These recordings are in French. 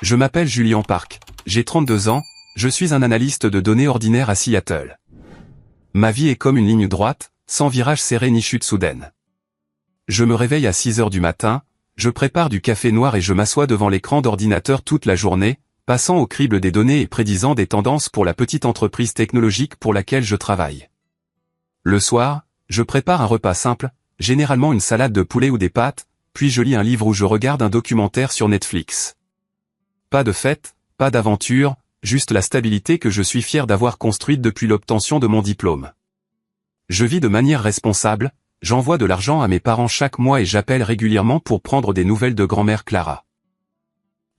Je m'appelle Julian Park, j'ai 32 ans, je suis un analyste de données ordinaire à Seattle. Ma vie est comme une ligne droite, sans virage serré ni chute soudaine. Je me réveille à 6 heures du matin, je prépare du café noir et je m'assois devant l'écran d'ordinateur toute la journée, passant au crible des données et prédisant des tendances pour la petite entreprise technologique pour laquelle je travaille. Le soir, je prépare un repas simple, généralement une salade de poulet ou des pâtes, puis je lis un livre ou je regarde un documentaire sur Netflix. Pas de fête, pas d'aventure, juste la stabilité que je suis fier d'avoir construite depuis l'obtention de mon diplôme. Je vis de manière responsable, j'envoie de l'argent à mes parents chaque mois et j'appelle régulièrement pour prendre des nouvelles de grand-mère Clara.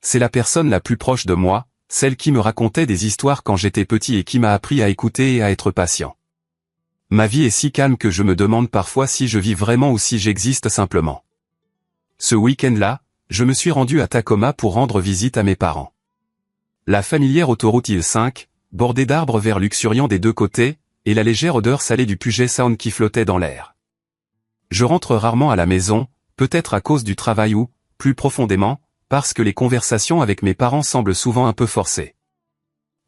C'est la personne la plus proche de moi, celle qui me racontait des histoires quand j'étais petit et qui m'a appris à écouter et à être patient. Ma vie est si calme que je me demande parfois si je vis vraiment ou si j'existe simplement. Ce week-end-là, je me suis rendu à Tacoma pour rendre visite à mes parents. La familière autoroute I-5, bordée d'arbres verts luxuriants des deux côtés, et la légère odeur salée du Puget Sound qui flottait dans l'air. Je rentre rarement à la maison, peut-être à cause du travail ou, plus profondément, parce que les conversations avec mes parents semblent souvent un peu forcées.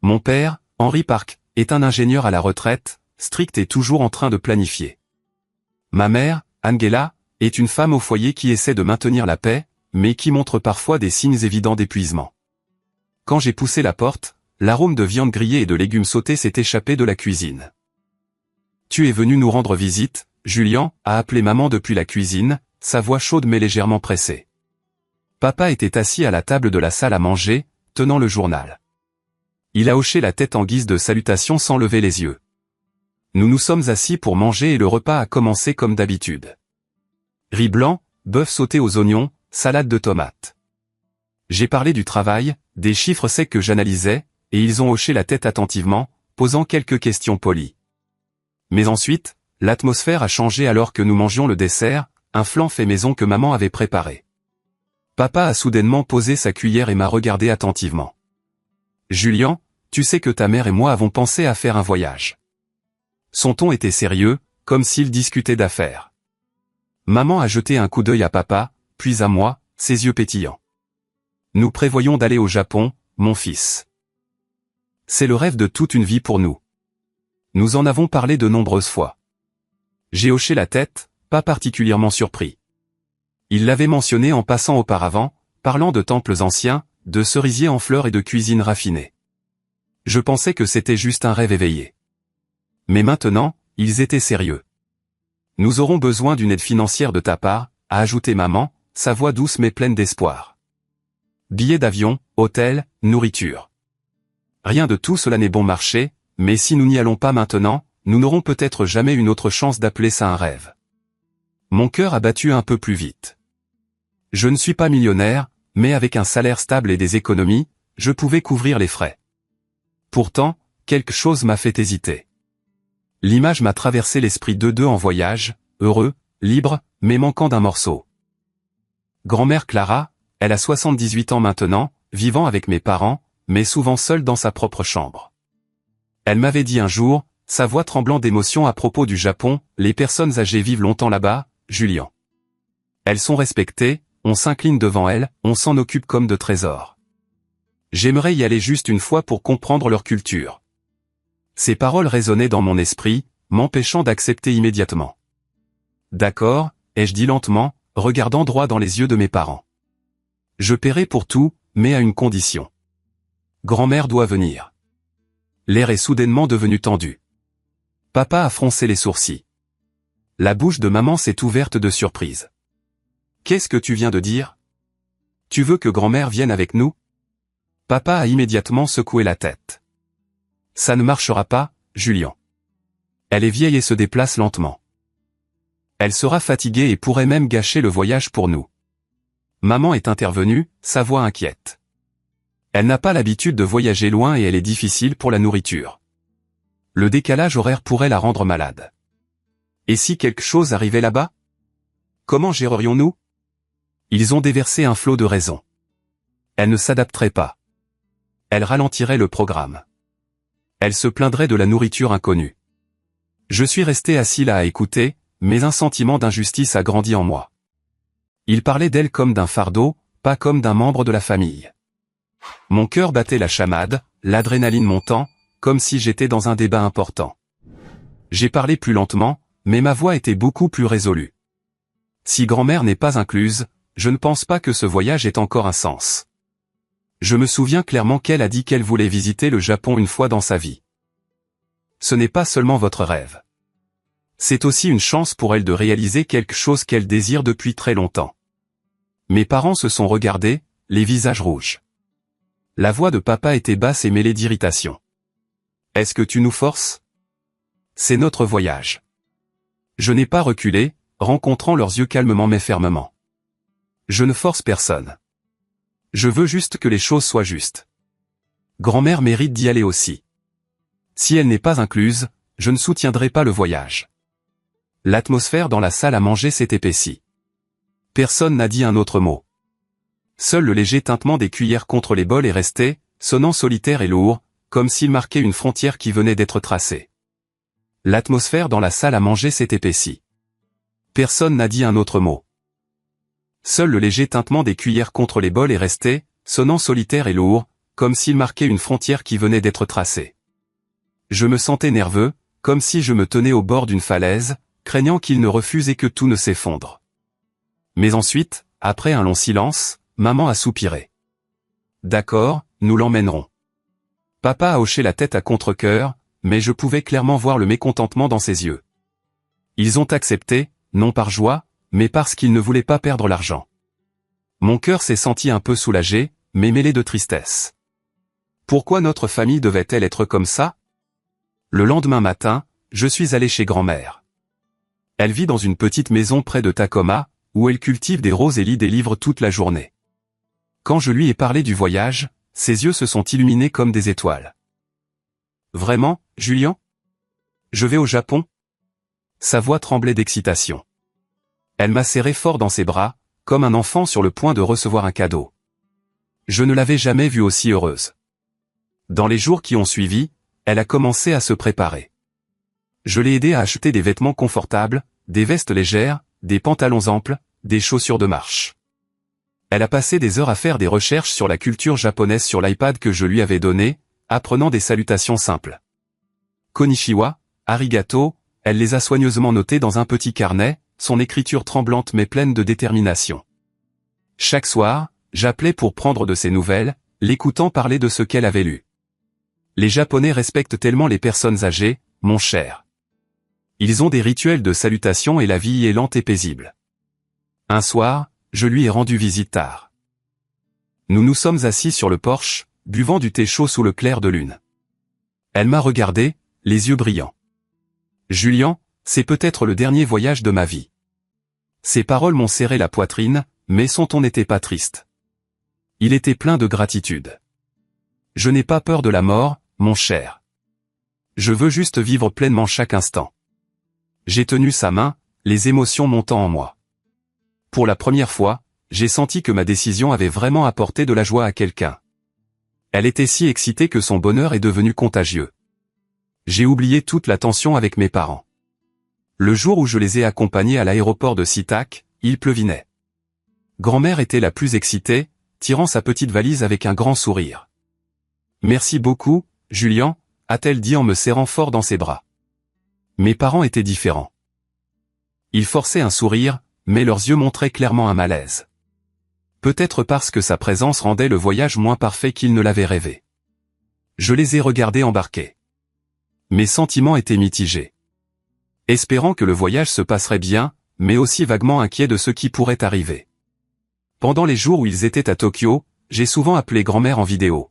Mon père, Henry Park, est un ingénieur à la retraite, strict et toujours en train de planifier. Ma mère, Angela, est une femme au foyer qui essaie de maintenir la paix, mais qui montre parfois des signes évidents d'épuisement. Quand j'ai poussé la porte, l'arôme de viande grillée et de légumes sautés s'est échappé de la cuisine. « Tu es venu nous rendre visite, Julian ?» a appelé maman depuis la cuisine, sa voix chaude mais légèrement pressée. Papa était assis à la table de la salle à manger, tenant le journal. Il a hoché la tête en guise de salutation sans lever les yeux. Nous nous sommes assis pour manger et le repas a commencé comme d'habitude. Riz blanc, bœuf sauté aux oignons, salade de tomates. J'ai parlé du travail, des chiffres secs que j'analysais, et ils ont hoché la tête attentivement, posant quelques questions polies. Mais ensuite, l'atmosphère a changé alors que nous mangions le dessert, un flan fait maison que maman avait préparé. Papa a soudainement posé sa cuillère et m'a regardé attentivement. « Julian, tu sais que ta mère et moi avons pensé à faire un voyage. » Son ton était sérieux, comme s'il discutait d'affaires. Maman a jeté un coup d'œil à papa, puis à moi, ses yeux pétillants. « Nous prévoyons d'aller au Japon, mon fils. C'est le rêve de toute une vie pour nous. Nous en avons parlé de nombreuses fois. » J'ai hoché la tête, pas particulièrement surpris. Il l'avait mentionné en passant auparavant, parlant de temples anciens, de cerisiers en fleurs et de cuisine raffinée. Je pensais que c'était juste un rêve éveillé. Mais maintenant, ils étaient sérieux. « Nous aurons besoin d'une aide financière de ta part, » a ajouté maman, sa voix douce mais pleine d'espoir. Billets d'avion, hôtel, nourriture. Rien de tout cela n'est bon marché, mais si nous n'y allons pas maintenant, nous n'aurons peut-être jamais une autre chance d'appeler ça un rêve. Mon cœur a battu un peu plus vite. Je ne suis pas millionnaire, mais avec un salaire stable et des économies, je pouvais couvrir les frais. Pourtant, quelque chose m'a fait hésiter. L'image m'a traversé l'esprit d'eux deux en voyage, heureux, libres, mais manquant d'un morceau. Grand-mère Clara, elle a 78 ans maintenant, vivant avec mes parents, mais souvent seule dans sa propre chambre. Elle m'avait dit un jour, sa voix tremblant d'émotion à propos du Japon, « Les personnes âgées vivent longtemps là-bas, Julian. Elles sont respectées, on s'incline devant elles, on s'en occupe comme de trésors. J'aimerais y aller juste une fois pour comprendre leur culture. » Ces paroles résonnaient dans mon esprit, m'empêchant d'accepter immédiatement. « D'accord, » ai-je dit lentement, regardant droit dans les yeux de mes parents. « Je paierai pour tout, mais à une condition. Grand-mère doit venir. » L'air est soudainement devenu tendu. Papa a froncé les sourcils. La bouche de maman s'est ouverte de surprise. « Qu'est-ce que tu viens de dire ? Tu veux que grand-mère vienne avec nous ? » Papa a immédiatement secoué la tête. « Ça ne marchera pas, Julian. Elle est vieille et se déplace lentement. Elle sera fatiguée et pourrait même gâcher le voyage pour nous. » Maman est intervenue, sa voix inquiète. Elle n'a pas l'habitude de voyager loin et elle est difficile pour la nourriture. Le décalage horaire pourrait la rendre malade. Et si quelque chose arrivait là-bas ? Comment gérerions-nous ? Ils ont déversé un flot de raisons. Elle ne s'adapterait pas. Elle ralentirait le programme. Elle se plaindrait de la nourriture inconnue. Je suis resté assis là à écouter, mais un sentiment d'injustice a grandi en moi. Il parlait d'elle comme d'un fardeau, pas comme d'un membre de la famille. Mon cœur battait la chamade, l'adrénaline montant, comme si j'étais dans un débat important. J'ai parlé plus lentement, mais ma voix était beaucoup plus résolue. Si grand-mère n'est pas incluse, je ne pense pas que ce voyage ait encore un sens. Je me souviens clairement qu'elle a dit qu'elle voulait visiter le Japon une fois dans sa vie. Ce n'est pas seulement votre rêve. C'est aussi une chance pour elle de réaliser quelque chose qu'elle désire depuis très longtemps. Mes parents se sont regardés, les visages rouges. La voix de papa était basse et mêlée d'irritation. « Est-ce que tu nous forces ? C'est notre voyage. » Je n'ai pas reculé, rencontrant leurs yeux calmement mais fermement. Je ne force personne. Je veux juste que les choses soient justes. Grand-mère mérite d'y aller aussi. Si elle n'est pas incluse, je ne soutiendrai pas le voyage. L'atmosphère dans la salle à manger s'est épaissie. Personne n'a dit un autre mot. Seul le léger tintement des cuillères contre les bols est resté, sonnant solitaire et lourd, comme s'il marquait une frontière qui venait d'être tracée. L'atmosphère dans la salle à manger s'est épaissie. Personne n'a dit un autre mot. Seul le léger tintement des cuillères contre les bols est resté, sonnant solitaire et lourd, comme s'il marquait une frontière qui venait d'être tracée. Je me sentais nerveux, comme si je me tenais au bord d'une falaise, craignant qu'il ne refuse et que tout ne s'effondre. Mais ensuite, après un long silence, maman a soupiré. D'accord, nous l'emmènerons. Papa a hoché la tête à contre-cœur, mais je pouvais clairement voir le mécontentement dans ses yeux. Ils ont accepté, non par joie, mais parce qu'ils ne voulaient pas perdre l'argent. Mon cœur s'est senti un peu soulagé, mais mêlé de tristesse. Pourquoi notre famille devait-elle être comme ça ? Le lendemain matin, je suis allé chez grand-mère. Elle vit dans une petite maison près de Tacoma, où elle cultive des roses et lit des livres toute la journée. Quand je lui ai parlé du voyage, ses yeux se sont illuminés comme des étoiles. « Vraiment, Julien ? Je vais au Japon ?» Sa voix tremblait d'excitation. Elle m'a serré fort dans ses bras, comme un enfant sur le point de recevoir un cadeau. Je ne l'avais jamais vue aussi heureuse. Dans les jours qui ont suivi, elle a commencé à se préparer. Je l'ai aidée à acheter des vêtements confortables, des vestes légères, des pantalons amples, des chaussures de marche. Elle a passé des heures à faire des recherches sur la culture japonaise sur l'iPad que je lui avais donné, apprenant des salutations simples. Konnichiwa, arigato, elle les a soigneusement notées dans un petit carnet, son écriture tremblante mais pleine de détermination. Chaque soir, j'appelais pour prendre de ses nouvelles, l'écoutant parler de ce qu'elle avait lu. Les Japonais respectent tellement les personnes âgées, mon cher. Ils ont des rituels de salutation et la vie y est lente et paisible. Un soir, je lui ai rendu visite tard. Nous nous sommes assis sur le porche, buvant du thé chaud sous le clair de lune. Elle m'a regardé, les yeux brillants. « Julien, c'est peut-être le dernier voyage de ma vie. » Ces paroles m'ont serré la poitrine, mais son ton n'était pas triste. Il était plein de gratitude. « Je n'ai pas peur de la mort, mon cher. Je veux juste vivre pleinement chaque instant. » J'ai tenu sa main, les émotions montant en moi. Pour la première fois, j'ai senti que ma décision avait vraiment apporté de la joie à quelqu'un. Elle était si excitée que son bonheur est devenu contagieux. J'ai oublié toute la tension avec mes parents. Le jour où je les ai accompagnés à l'aéroport de SeaTac, il pleuvinait. Grand-mère était la plus excitée, tirant sa petite valise avec un grand sourire. « Merci beaucoup, Julien », a-t-elle dit en me serrant fort dans ses bras. Mes parents étaient différents. Ils forçaient un sourire, mais leurs yeux montraient clairement un malaise. Peut-être parce que sa présence rendait le voyage moins parfait qu'ils ne l'avaient rêvé. Je les ai regardés embarquer. Mes sentiments étaient mitigés. Espérant que le voyage se passerait bien, mais aussi vaguement inquiet de ce qui pourrait arriver. Pendant les jours où ils étaient à Tokyo, j'ai souvent appelé grand-mère en vidéo.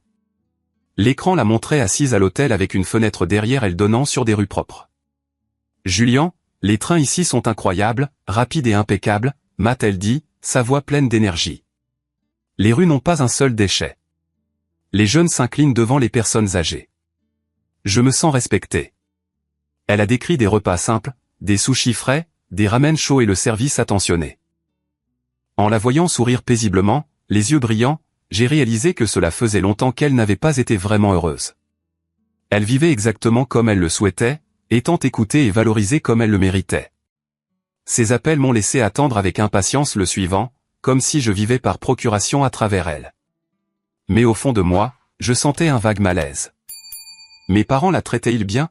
L'écran la montrait assise à l'hôtel avec une fenêtre derrière elle donnant sur des rues propres. « Julien, les trains ici sont incroyables, rapides et impeccables », m'a-t-elle dit, sa voix pleine d'énergie. Les rues n'ont pas un seul déchet. Les jeunes s'inclinent devant les personnes âgées. Je me sens respecté. Elle a décrit des repas simples, des sushis frais, des ramen chauds et le service attentionné. En la voyant sourire paisiblement, les yeux brillants, j'ai réalisé que cela faisait longtemps qu'elle n'avait pas été vraiment heureuse. Elle vivait exactement comme elle le souhaitait, étant écoutée et valorisée comme elle le méritait. Ces appels m'ont laissé attendre avec impatience le suivant, comme si je vivais par procuration à travers elle. mais au fond de moi, je sentais un vague malaise. Mes parents la traitaient-ils bien?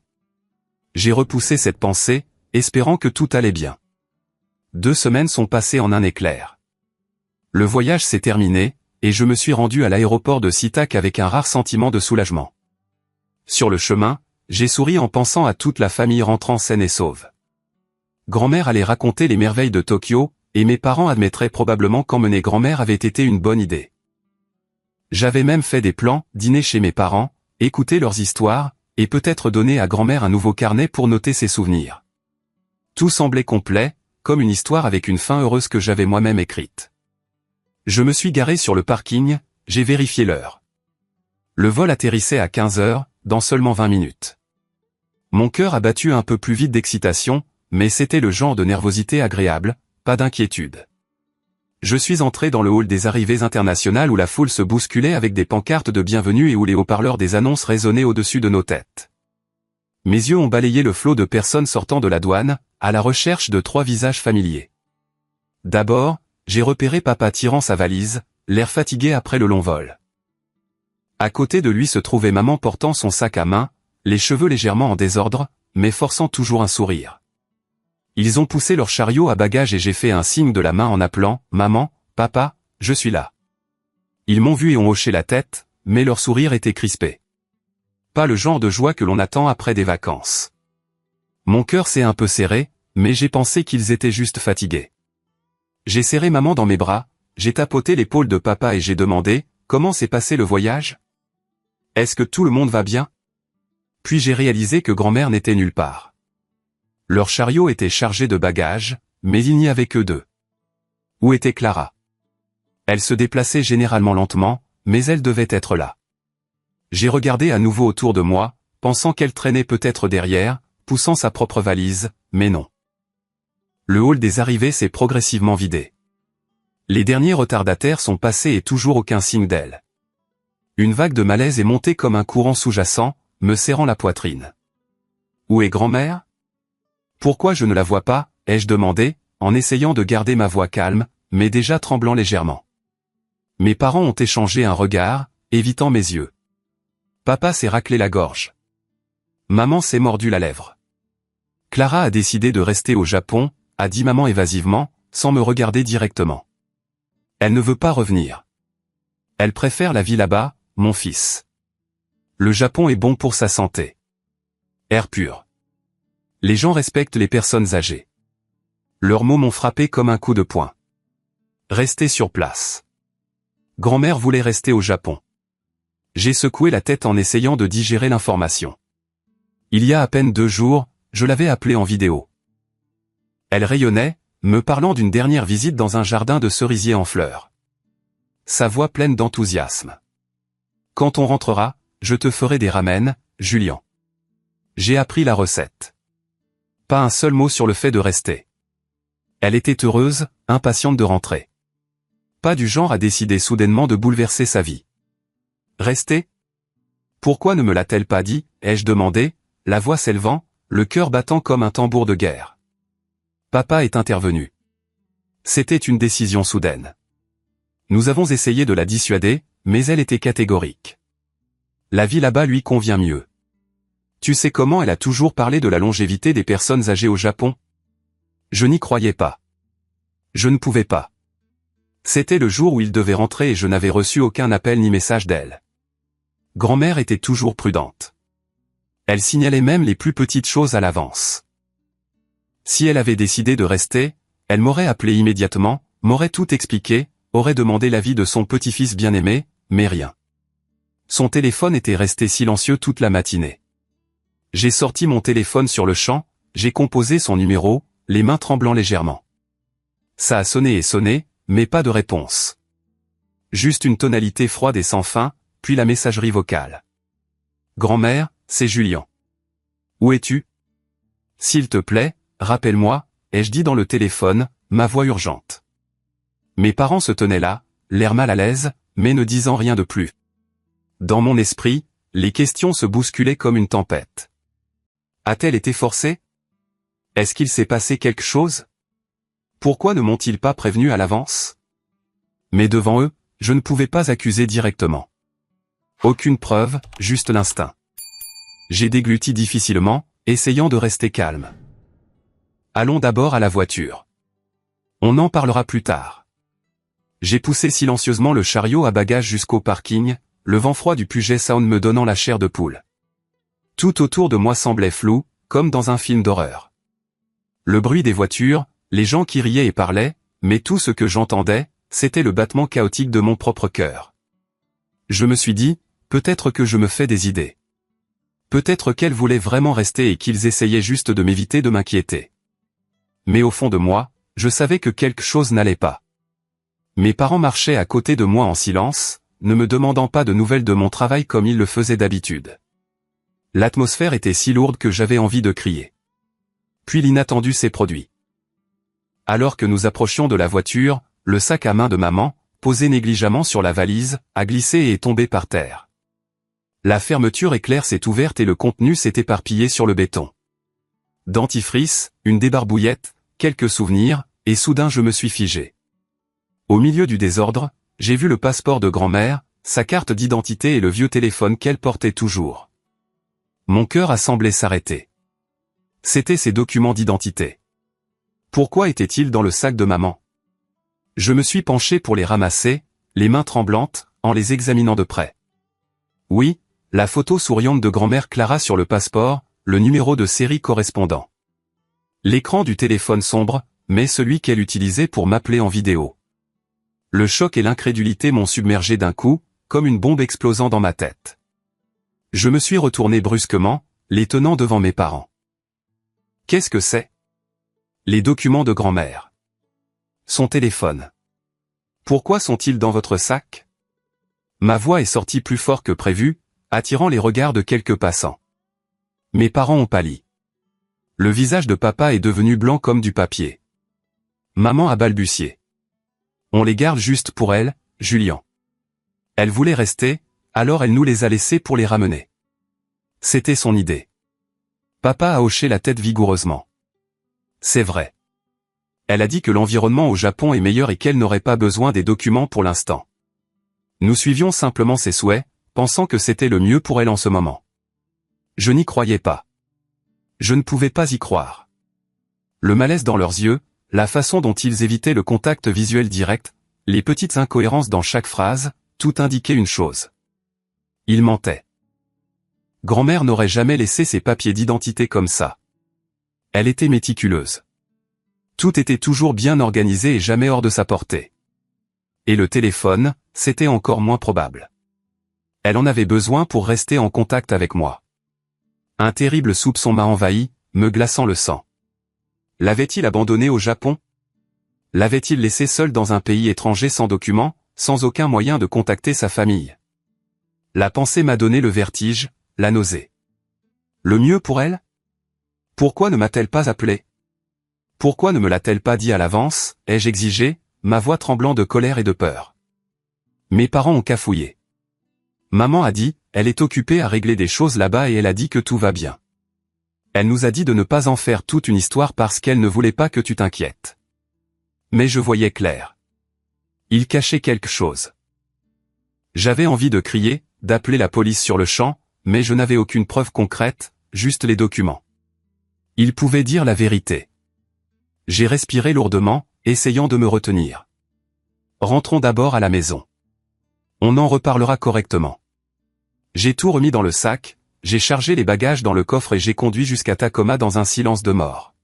J'ai repoussé cette pensée, espérant que tout allait bien. 2 semaines sont passées en un éclair. Le voyage s'est terminé, et je me suis rendu à l'aéroport de SeaTac avec un rare sentiment de soulagement. Sur le chemin, j'ai souri en pensant à toute la famille rentrant saine et sauve. Grand-mère allait raconter les merveilles de Tokyo, et mes parents admettraient probablement qu'emmener grand-mère avait été une bonne idée. J'avais même fait des plans, dîner chez mes parents, écouter leurs histoires, et peut-être donner à grand-mère un nouveau carnet pour noter ses souvenirs. Tout semblait complet, comme une histoire avec une fin heureuse que j'avais moi-même écrite. Je me suis garé sur le parking, j'ai vérifié l'heure. Le vol atterrissait à 15 heures, dans seulement 20 minutes. Mon cœur a battu un peu plus vite d'excitation, mais c'était le genre de nervosité agréable, pas d'inquiétude. Je suis entré dans le hall des arrivées internationales où la foule se bousculait avec des pancartes de bienvenue et où les haut-parleurs des annonces résonnaient au-dessus de nos têtes. Mes yeux ont balayé le flot de personnes sortant de la douane, à la recherche de 3 visages familiers. D'abord, j'ai repéré papa tirant sa valise, l'air fatigué après le long vol. À côté de lui se trouvait maman portant son sac à main, les cheveux légèrement en désordre, mais forçant toujours un sourire. Ils ont poussé leur chariot à bagages et j'ai fait un signe de la main en appelant « Maman, papa, je suis là ». Ils m'ont vu et ont hoché la tête, mais leur sourire était crispé. Pas le genre de joie que l'on attend après des vacances. Mon cœur s'est un peu serré, mais j'ai pensé qu'ils étaient juste fatigués. J'ai serré maman dans mes bras, j'ai tapoté l'épaule de papa et j'ai demandé « Comment s'est passé le voyage? Est-ce que tout le monde va bien ?» Puis j'ai réalisé que grand-mère n'était nulle part. Leur chariot était chargé de bagages, mais il n'y avait que 2. Où était Clara? Elle se déplaçait généralement lentement, mais elle devait être là. J'ai regardé à nouveau autour de moi, pensant qu'elle traînait peut-être derrière, poussant sa propre valise, mais non. Le hall des arrivées s'est progressivement vidé. Les derniers retardataires sont passés et toujours aucun signe d'elle. Une vague de malaise est montée comme un courant sous-jacent, me serrant la poitrine. Où est grand-mère? Pourquoi je ne la vois pas, ai-je demandé, en essayant de garder ma voix calme, mais déjà tremblant légèrement. Mes parents ont échangé un regard, évitant mes yeux. Papa s'est raclé la gorge. Maman s'est mordu la lèvre. Clara a décidé de rester au Japon, a dit maman évasivement, sans me regarder directement. Elle ne veut pas revenir. Elle préfère la vie là-bas, mon fils. Le Japon est bon pour sa santé. Air pur. Les gens respectent les personnes âgées. Leurs mots m'ont frappé comme un coup de poing. Rester sur place. Grand-mère voulait rester au Japon. J'ai secoué la tête en essayant de digérer l'information. Il y a à peine 2 jours, je l'avais appelée en vidéo. Elle rayonnait, me parlant d'une dernière visite dans un jardin de cerisiers en fleurs. Sa voix pleine d'enthousiasme. Quand on rentrera, je te ferai des ramen, Julien. J'ai appris la recette. Pas un seul mot sur le fait de rester. Elle était heureuse, impatiente de rentrer. Pas du genre à décider soudainement de bouleverser sa vie. Rester? Pourquoi ne me l'a-t-elle pas dit, ai-je demandé, la voix s'élevant, le cœur battant comme un tambour de guerre. Papa est intervenu. C'était une décision soudaine. Nous avons essayé de la dissuader, mais elle était catégorique. La vie là-bas lui convient mieux. Tu sais comment elle a toujours parlé de la longévité des personnes âgées au Japon? Je n'y croyais pas. Je ne pouvais pas. C'était le jour où il devait rentrer et je n'avais reçu aucun appel ni message d'elle. Grand-mère était toujours prudente. Elle signalait même les plus petites choses à l'avance. Si elle avait décidé de rester, elle m'aurait appelé immédiatement, m'aurait tout expliqué, aurait demandé l'avis de son petit-fils bien-aimé, mais rien. Son téléphone était resté silencieux toute la matinée. J'ai sorti mon téléphone sur le champ, j'ai composé son numéro, les mains tremblant légèrement. Ça a sonné et sonné, mais pas de réponse. Juste une tonalité froide et sans fin, puis la messagerie vocale. Grand-mère, c'est Julien. Où es-tu? S'il te plaît, rappelle-moi, ai-je dit dans le téléphone, ma voix urgente. Mes parents se tenaient là, l'air mal à l'aise, mais ne disant rien de plus. Dans mon esprit, les questions se bousculaient comme une tempête. A-t-elle été forcée? Est-ce qu'il s'est passé quelque chose? Pourquoi ne m'ont-ils pas prévenu à l'avance? Mais devant eux, je ne pouvais pas accuser directement. Aucune preuve, juste l'instinct. J'ai dégluti difficilement, essayant de rester calme. Allons d'abord à la voiture. On en parlera plus tard. J'ai poussé silencieusement le chariot à bagages jusqu'au parking, le vent froid du Puget Sound me donnant la chair de poule. Tout autour de moi semblait flou, comme dans un film d'horreur. Le bruit des voitures, les gens qui riaient et parlaient, mais tout ce que j'entendais, c'était le battement chaotique de mon propre cœur. Je me suis dit, peut-être que je me fais des idées. Peut-être qu'elles voulaient vraiment rester et qu'ils essayaient juste de m'éviter de m'inquiéter. Mais au fond de moi, je savais que quelque chose n'allait pas. Mes parents marchaient à côté de moi en silence, ne me demandant pas de nouvelles de mon travail comme ils le faisaient d'habitude. L'atmosphère était si lourde que j'avais envie de crier. Puis l'inattendu s'est produit. Alors que nous approchions de la voiture, le sac à main de maman, posé négligemment sur la valise, a glissé et est tombé par terre. La fermeture éclair s'est ouverte et le contenu s'est éparpillé sur le béton. Dentifrice, une débarbouillette, quelques souvenirs, et soudain je me suis figé. Au milieu du désordre, j'ai vu le passeport de grand-mère, sa carte d'identité et le vieux téléphone qu'elle portait toujours. Mon cœur a semblé s'arrêter. C'étaient ses documents d'identité. Pourquoi étaient-ils dans le sac de maman? Je me suis penché pour les ramasser, les mains tremblantes, en les examinant de près. Oui, la photo souriante de grand-mère Clara sur le passeport, le numéro de série correspondant. L'écran du téléphone sombre, mais celui qu'elle utilisait pour m'appeler en vidéo. Le choc et l'incrédulité m'ont submergé d'un coup, comme une bombe explosant dans ma tête. Je me suis retourné brusquement, les tenant devant mes parents. Qu'est-ce que c'est? Les documents de grand-mère. Son téléphone. Pourquoi sont-ils dans votre sac? Ma voix est sortie plus fort que prévu, attirant les regards de quelques passants. Mes parents ont pâli. Le visage de papa est devenu blanc comme du papier. Maman a balbutié. On les garde juste pour elle, Julian. Elle voulait rester, alors elle nous les a laissés pour les ramener. C'était son idée. Papa a hoché la tête vigoureusement. C'est vrai. Elle a dit que l'environnement au Japon est meilleur et qu'elle n'aurait pas besoin des documents pour l'instant. Nous suivions simplement ses souhaits, pensant que c'était le mieux pour elle en ce moment. Je n'y croyais pas. Je ne pouvais pas y croire. Le malaise dans leurs yeux, la façon dont ils évitaient le contact visuel direct, les petites incohérences dans chaque phrase, tout indiquait une chose. Ils mentaient. Grand-mère n'aurait jamais laissé ses papiers d'identité comme ça. Elle était méticuleuse. Tout était toujours bien organisé et jamais hors de sa portée. Et le téléphone, c'était encore moins probable. Elle en avait besoin pour rester en contact avec moi. Un terrible soupçon m'a envahi, me glaçant le sang. L'avait-il abandonné au Japon? L'avait-il laissé seul dans un pays étranger sans documents, sans aucun moyen de contacter sa famille? La pensée m'a donné le vertige, la nausée. Le mieux pour elle? Pourquoi ne m'a-t-elle pas appelé? Pourquoi ne me l'a-t-elle pas dit à l'avance, ai-je exigé, ma voix tremblant de colère et de peur. Mes parents ont cafouillé. Maman a dit, elle est occupée à régler des choses là-bas et elle a dit que tout va bien. Elle nous a dit de ne pas en faire toute une histoire parce qu'elle ne voulait pas que tu t'inquiètes. Mais je voyais clair. Il cachait quelque chose. J'avais envie de crier, d'appeler la police sur le champ, mais je n'avais aucune preuve concrète, juste les documents. Il pouvait dire la vérité. J'ai respiré lourdement, essayant de me retenir. Rentrons d'abord à la maison. On en reparlera correctement. J'ai tout remis dans le sac, j'ai chargé les bagages dans le coffre et j'ai conduit jusqu'à Tacoma dans un silence de mort.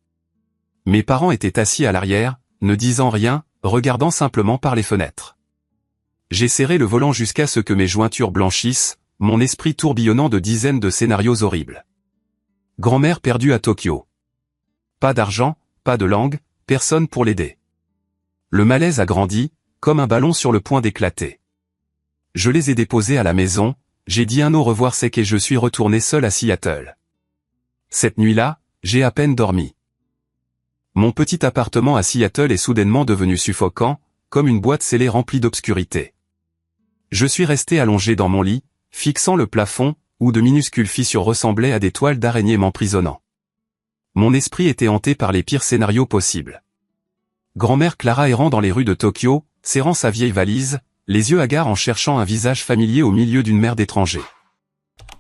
Mes parents étaient assis à l'arrière, ne disant rien, regardant simplement par les fenêtres. J'ai serré le volant jusqu'à ce que mes jointures blanchissent, mon esprit tourbillonnant de dizaines de scénarios horribles. Grand-mère perdue à Tokyo. Pas d'argent, pas de langue, personne pour l'aider. Le malaise a grandi, comme un ballon sur le point d'éclater. Je les ai déposés à la maison, j'ai dit un au revoir sec et je suis retourné seul à Seattle. Cette nuit-là, j'ai à peine dormi. Mon petit appartement à Seattle est soudainement devenu suffocant, comme une boîte scellée remplie d'obscurité. Je suis resté allongé dans mon lit, fixant le plafond, où de minuscules fissures ressemblaient à des toiles d'araignée m'emprisonnant. Mon esprit était hanté par les pires scénarios possibles. Grand-mère Clara errant dans les rues de Tokyo, serrant sa vieille valise, les yeux hagards en cherchant un visage familier au milieu d'une mer d'étrangers.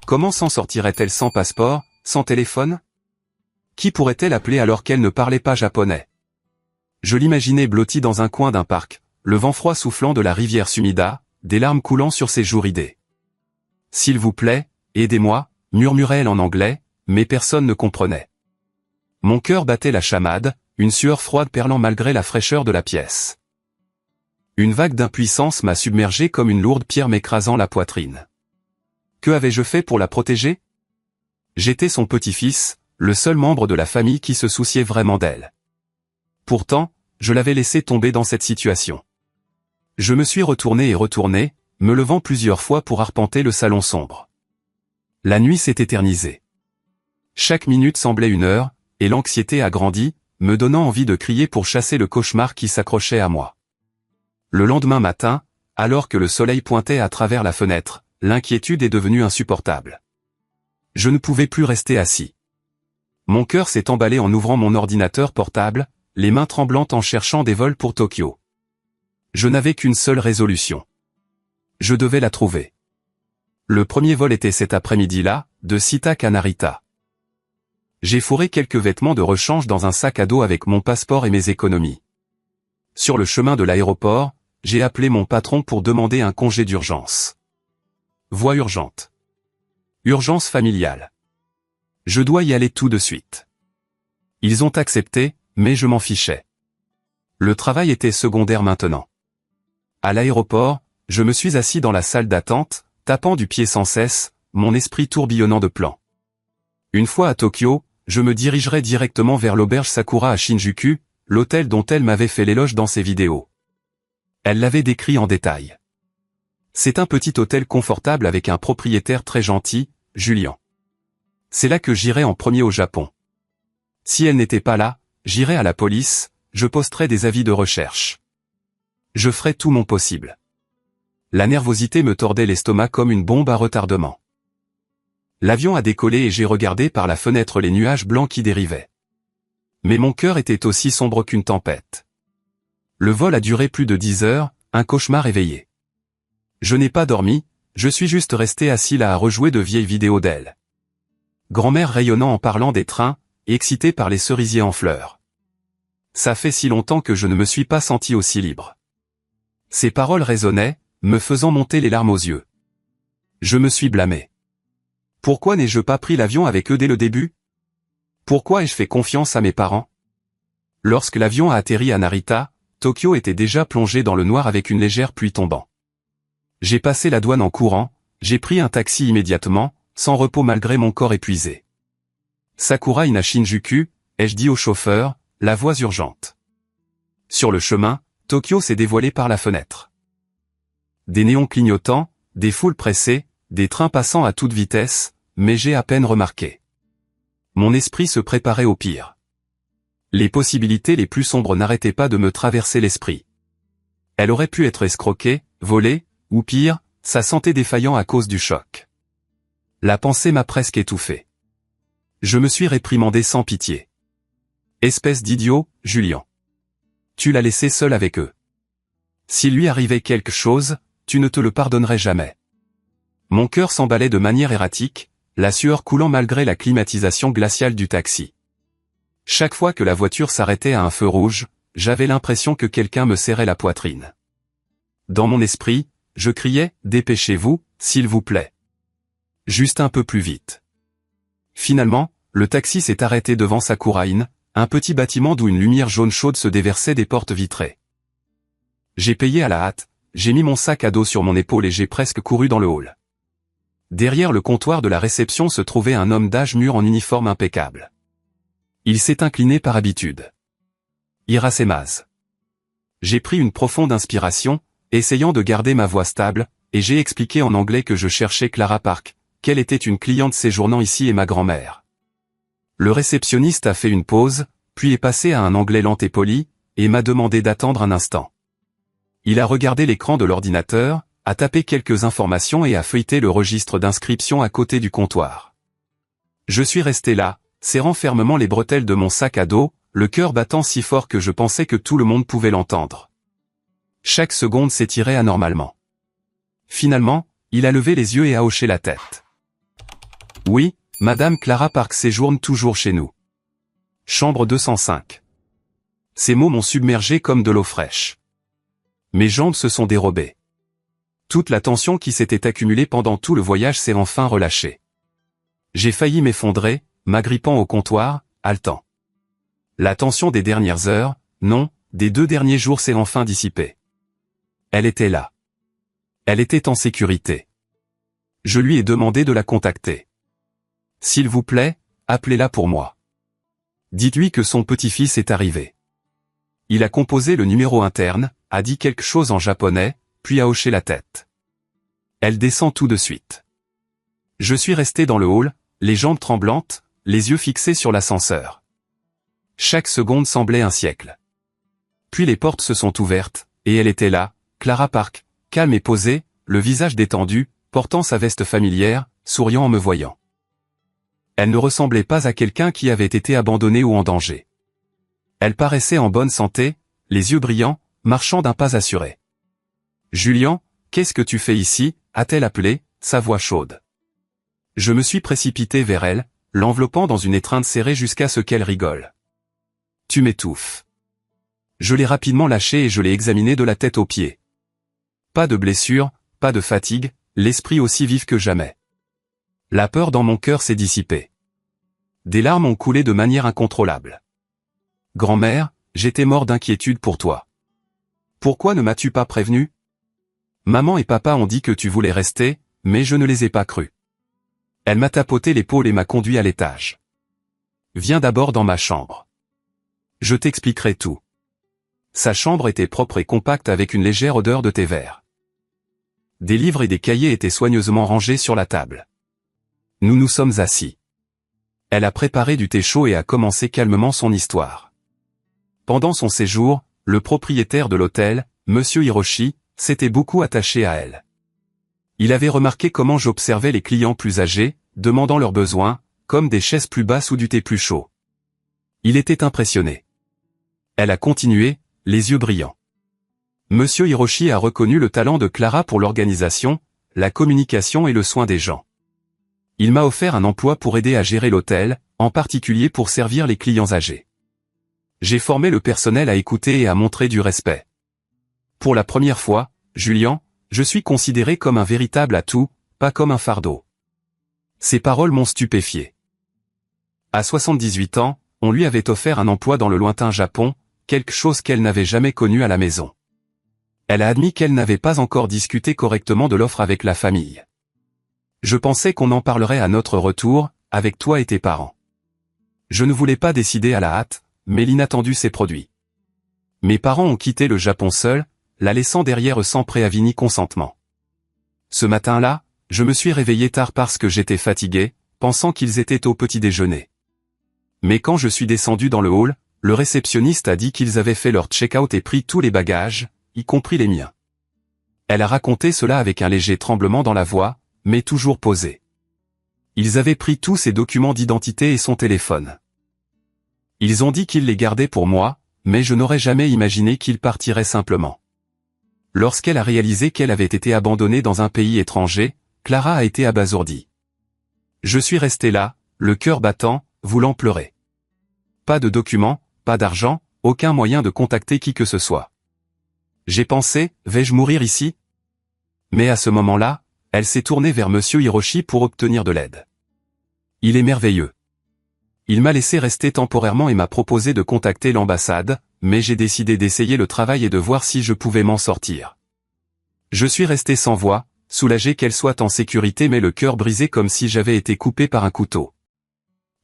Comment s'en sortirait-elle sans passeport, sans téléphone? Qui pourrait-elle appeler alors qu'elle ne parlait pas japonais? Je l'imaginais blottie dans un coin d'un parc, le vent froid soufflant de la rivière Sumida, des larmes coulant sur ses joues ridées. « S'il vous plaît, aidez-moi » murmurait-elle en anglais, mais personne ne comprenait. Mon cœur battait la chamade, une sueur froide perlant malgré la fraîcheur de la pièce. Une vague d'impuissance m'a submergé comme une lourde pierre m'écrasant la poitrine. Que avais-je fait pour la protéger? J'étais son petit-fils, le seul membre de la famille qui se souciait vraiment d'elle. Pourtant, je l'avais laissé tomber dans cette situation. Je me suis retourné et retourné, me levant plusieurs fois pour arpenter le salon sombre. La nuit s'est éternisée. Chaque minute semblait une heure, et l'anxiété a grandi, me donnant envie de crier pour chasser le cauchemar qui s'accrochait à moi. Le lendemain matin, alors que le soleil pointait à travers la fenêtre, l'inquiétude est devenue insupportable. Je ne pouvais plus rester assis. Mon cœur s'est emballé en ouvrant mon ordinateur portable, les mains tremblantes en cherchant des vols pour Tokyo. Je n'avais qu'une seule résolution. Je devais la trouver. Le premier vol était cet après-midi-là, de Shitak à Narita. J'ai fourré quelques vêtements de rechange dans un sac à dos avec mon passeport et mes économies. Sur le chemin de l'aéroport, j'ai appelé mon patron pour demander un congé d'urgence. Voie urgente. Urgence familiale. Je dois y aller tout de suite. Ils ont accepté, mais je m'en fichais. Le travail était secondaire maintenant. À l'aéroport, je me suis assis dans la salle d'attente, tapant du pied sans cesse, mon esprit tourbillonnant de plans. Une fois à Tokyo, je me dirigerai directement vers l'auberge Sakura à Shinjuku, l'hôtel dont elle m'avait fait l'éloge dans ses vidéos. Elle l'avait décrit en détail. C'est un petit hôtel confortable avec un propriétaire très gentil, Julian. C'est là que j'irai en premier au Japon. Si elle n'était pas là, j'irai à la police, je posterai des avis de recherche. Je ferai tout mon possible. La nervosité me tordait l'estomac comme une bombe à retardement. L'avion a décollé et j'ai regardé par la fenêtre les nuages blancs qui dérivaient. Mais mon cœur était aussi sombre qu'une tempête. Le vol a duré plus de 10 heures, un cauchemar éveillé. Je n'ai pas dormi, je suis juste resté assis là à rejouer de vieilles vidéos d'elle. Grand-mère rayonnant en parlant des trains, excitée par les cerisiers en fleurs. Ça fait si longtemps que je ne me suis pas senti aussi libre. Ces paroles résonnaient, me faisant monter les larmes aux yeux. Je me suis blâmé. Pourquoi n'ai-je pas pris l'avion avec eux dès le début? Pourquoi ai-je fait confiance à mes parents? Lorsque l'avion a atterri à Narita, Tokyo était déjà plongé dans le noir avec une légère pluie tombant. J'ai passé la douane en courant, j'ai pris un taxi immédiatement, sans repos malgré mon corps épuisé. Sakura in à Shinjuku, ai-je dit au chauffeur, la voie urgente. Sur le chemin, Tokyo s'est dévoilé par la fenêtre. Des néons clignotants, des foules pressées, des trains passant à toute vitesse, mais j'ai à peine remarqué. Mon esprit se préparait au pire. Les possibilités les plus sombres n'arrêtaient pas de me traverser l'esprit. Elle aurait pu être escroquée, volée, ou pire, sa santé défaillant à cause du choc. La pensée m'a presque étouffé. Je me suis réprimandé sans pitié. Espèce d'idiot, Julian. Tu l'as laissé seul avec eux. S'il lui arrivait quelque chose, tu ne te le pardonnerais jamais. Mon cœur s'emballait de manière erratique, la sueur coulant malgré la climatisation glaciale du taxi. Chaque fois que la voiture s'arrêtait à un feu rouge, j'avais l'impression que quelqu'un me serrait la poitrine. Dans mon esprit, je criais « Dépêchez-vous, s'il vous plaît ». Juste un peu plus vite. Finalement, le taxi s'est arrêté devant Sakura In, un petit bâtiment d'où une lumière jaune chaude se déversait des portes vitrées. J'ai payé à la hâte, j'ai mis mon sac à dos sur mon épaule et j'ai presque couru dans le hall. Derrière le comptoir de la réception se trouvait un homme d'âge mûr en uniforme impeccable. Il s'est incliné par habitude. Hirasemasu. J'ai pris une profonde inspiration, essayant de garder ma voix stable, et j'ai expliqué en anglais que je cherchais Clara Park, qu'elle était une cliente séjournant ici et ma grand-mère. Le réceptionniste a fait une pause, puis est passé à un anglais lent et poli, et m'a demandé d'attendre un instant. Il a regardé l'écran de l'ordinateur, a tapé quelques informations et a feuilleté le registre d'inscription à côté du comptoir. Je suis resté là, serrant fermement les bretelles de mon sac à dos, le cœur battant si fort que je pensais que tout le monde pouvait l'entendre. Chaque seconde s'étirait anormalement. Finalement, il a levé les yeux et a hoché la tête. Oui, Madame Clara Park séjourne toujours chez nous. Chambre 205. Ces mots m'ont submergé comme de l'eau fraîche. Mes jambes se sont dérobées. Toute la tension qui s'était accumulée pendant tout le voyage s'est enfin relâchée. J'ai failli m'effondrer, m'agrippant au comptoir, haletant. La tension des dernières heures, non, des 2 derniers jours s'est enfin dissipée. Elle était là. Elle était en sécurité. Je lui ai demandé de la contacter. S'il vous plaît, appelez-la pour moi. Dites-lui que son petit-fils est arrivé. Il a composé le numéro interne, a dit quelque chose en japonais, puis a hoché la tête. Elle descend tout de suite. Je suis resté dans le hall, les jambes tremblantes, les yeux fixés sur l'ascenseur. Chaque seconde semblait un siècle. Puis les portes se sont ouvertes, et elle était là, Clara Park, calme et posée, le visage détendu, portant sa veste familière, souriant en me voyant. Elle ne ressemblait pas à quelqu'un qui avait été abandonné ou en danger. Elle paraissait en bonne santé, les yeux brillants, marchant d'un pas assuré. « Julian, qu'est-ce que tu fais ici ?» a-t-elle appelé, sa voix chaude. Je me suis précipité vers elle, l'enveloppant dans une étreinte serrée jusqu'à ce qu'elle rigole. « Tu m'étouffes. » Je l'ai rapidement lâchée et je l'ai examinée de la tête aux pieds. Pas de blessure, pas de fatigue, l'esprit aussi vif que jamais. La peur dans mon cœur s'est dissipée. Des larmes ont coulé de manière incontrôlable. « Grand-mère, j'étais mort d'inquiétude pour toi. Pourquoi ne m'as-tu pas prévenu ? Maman et papa ont dit que tu voulais rester, mais je ne les ai pas crus. » Elle m'a tapoté l'épaule et m'a conduit à l'étage. « Viens d'abord dans ma chambre. Je t'expliquerai tout. » Sa chambre était propre et compacte avec une légère odeur de thé vert. Des livres et des cahiers étaient soigneusement rangés sur la table. Nous nous sommes assis. Elle a préparé du thé chaud et a commencé calmement son histoire. Pendant son séjour, le propriétaire de l'hôtel, Monsieur Hiroshi, s'était beaucoup attaché à elle. Il avait remarqué comment j'observais les clients plus âgés, demandant leurs besoins, comme des chaises plus basses ou du thé plus chaud. Il était impressionné. Elle a continué, les yeux brillants. Monsieur Hiroshi a reconnu le talent de Clara pour l'organisation, la communication et le soin des gens. Il m'a offert un emploi pour aider à gérer l'hôtel, en particulier pour servir les clients âgés. J'ai formé le personnel à écouter et à montrer du respect. Pour la première fois, Julian, je suis considéré comme un véritable atout, pas comme un fardeau. Ces paroles m'ont stupéfié. À 78 ans, on lui avait offert un emploi dans le lointain Japon, quelque chose qu'elle n'avait jamais connu à la maison. Elle a admis qu'elle n'avait pas encore discuté correctement de l'offre avec la famille. Je pensais qu'on en parlerait à notre retour, avec toi et tes parents. Je ne voulais pas décider à la hâte, mais l'inattendu s'est produit. Mes parents ont quitté le Japon seuls, la laissant derrière eux sans préavis ni consentement. Ce matin-là, je me suis réveillé tard parce que j'étais fatigué, pensant qu'ils étaient au petit déjeuner. Mais quand je suis descendu dans le hall, le réceptionniste a dit qu'ils avaient fait leur check-out et pris tous les bagages, y compris les miens. Elle a raconté cela avec un léger tremblement dans la voix, mais toujours posée. Ils avaient pris tous ses documents d'identité et son téléphone. Ils ont dit qu'ils les gardaient pour moi, mais je n'aurais jamais imaginé qu'ils partiraient simplement. Lorsqu'elle a réalisé qu'elle avait été abandonnée dans un pays étranger, Clara a été abasourdie. Je suis resté là, le cœur battant, voulant pleurer. Pas de documents, pas d'argent, aucun moyen de contacter qui que ce soit. J'ai pensé, vais-je mourir ici ? Mais à ce moment-là, elle s'est tournée vers Monsieur Hiroshi pour obtenir de l'aide. Il est merveilleux. Il m'a laissé rester temporairement et m'a proposé de contacter l'ambassade, mais j'ai décidé d'essayer le travail et de voir si je pouvais m'en sortir. Je suis resté sans voix, soulagé qu'elle soit en sécurité mais le cœur brisé comme si j'avais été coupé par un couteau.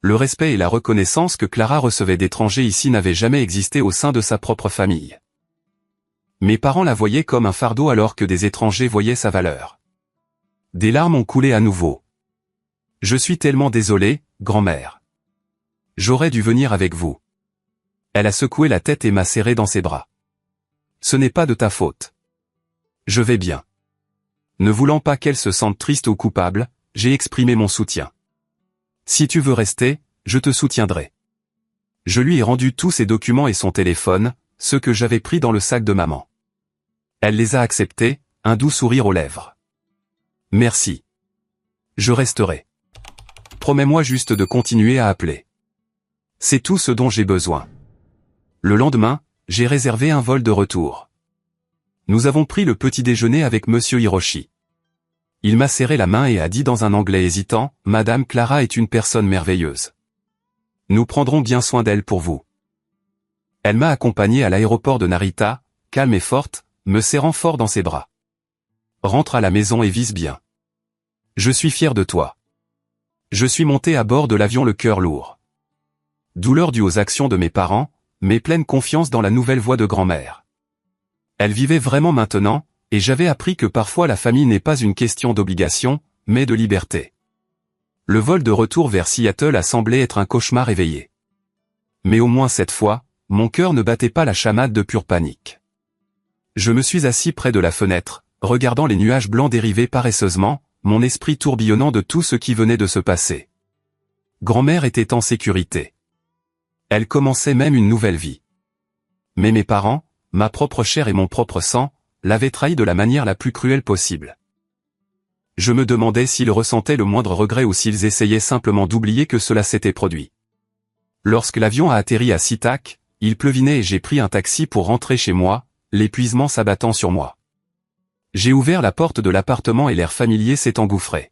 Le respect et la reconnaissance que Clara recevait d'étrangers ici n'avaient jamais existé au sein de sa propre famille. Mes parents la voyaient comme un fardeau alors que des étrangers voyaient sa valeur. Des larmes ont coulé à nouveau. Je suis tellement désolé, grand-mère. J'aurais dû venir avec vous. Elle a secoué la tête et m'a serré dans ses bras. Ce n'est pas de ta faute. Je vais bien. Ne voulant pas qu'elle se sente triste ou coupable, j'ai exprimé mon soutien. Si tu veux rester, je te soutiendrai. Je lui ai rendu tous ses documents et son téléphone, ceux que j'avais pris dans le sac de maman. Elle les a acceptés, un doux sourire aux lèvres. Merci. Je resterai. Promets-moi juste de continuer à appeler. C'est tout ce dont j'ai besoin. Le lendemain, j'ai réservé un vol de retour. Nous avons pris le petit déjeuner avec Monsieur Hiroshi. Il m'a serré la main et a dit dans un anglais hésitant, « Madame Clara est une personne merveilleuse. Nous prendrons bien soin d'elle pour vous. » Elle m'a accompagné à l'aéroport de Narita, calme et forte, me serrant fort dans ses bras. « Rentre à la maison et vise bien. Je suis fier de toi. » Je suis monté à bord de l'avion le cœur lourd. Douleur due aux actions de mes parents, mais pleine confiance dans la nouvelle voie de grand-mère. Elle vivait vraiment maintenant, et j'avais appris que parfois la famille n'est pas une question d'obligation, mais de liberté. Le vol de retour vers Seattle a semblé être un cauchemar éveillé. Mais au moins cette fois, mon cœur ne battait pas la chamade de pure panique. Je me suis assis près de la fenêtre, regardant les nuages blancs dériver paresseusement, mon esprit tourbillonnant de tout ce qui venait de se passer. Grand-mère était en sécurité. Elle commençait même une nouvelle vie. Mais mes parents, ma propre chair et mon propre sang, l'avaient trahi de la manière la plus cruelle possible. Je me demandais s'ils ressentaient le moindre regret ou s'ils essayaient simplement d'oublier que cela s'était produit. Lorsque l'avion a atterri à SeaTac, il pleuvinait et j'ai pris un taxi pour rentrer chez moi, l'épuisement s'abattant sur moi. J'ai ouvert la porte de l'appartement et l'air familier s'est engouffré.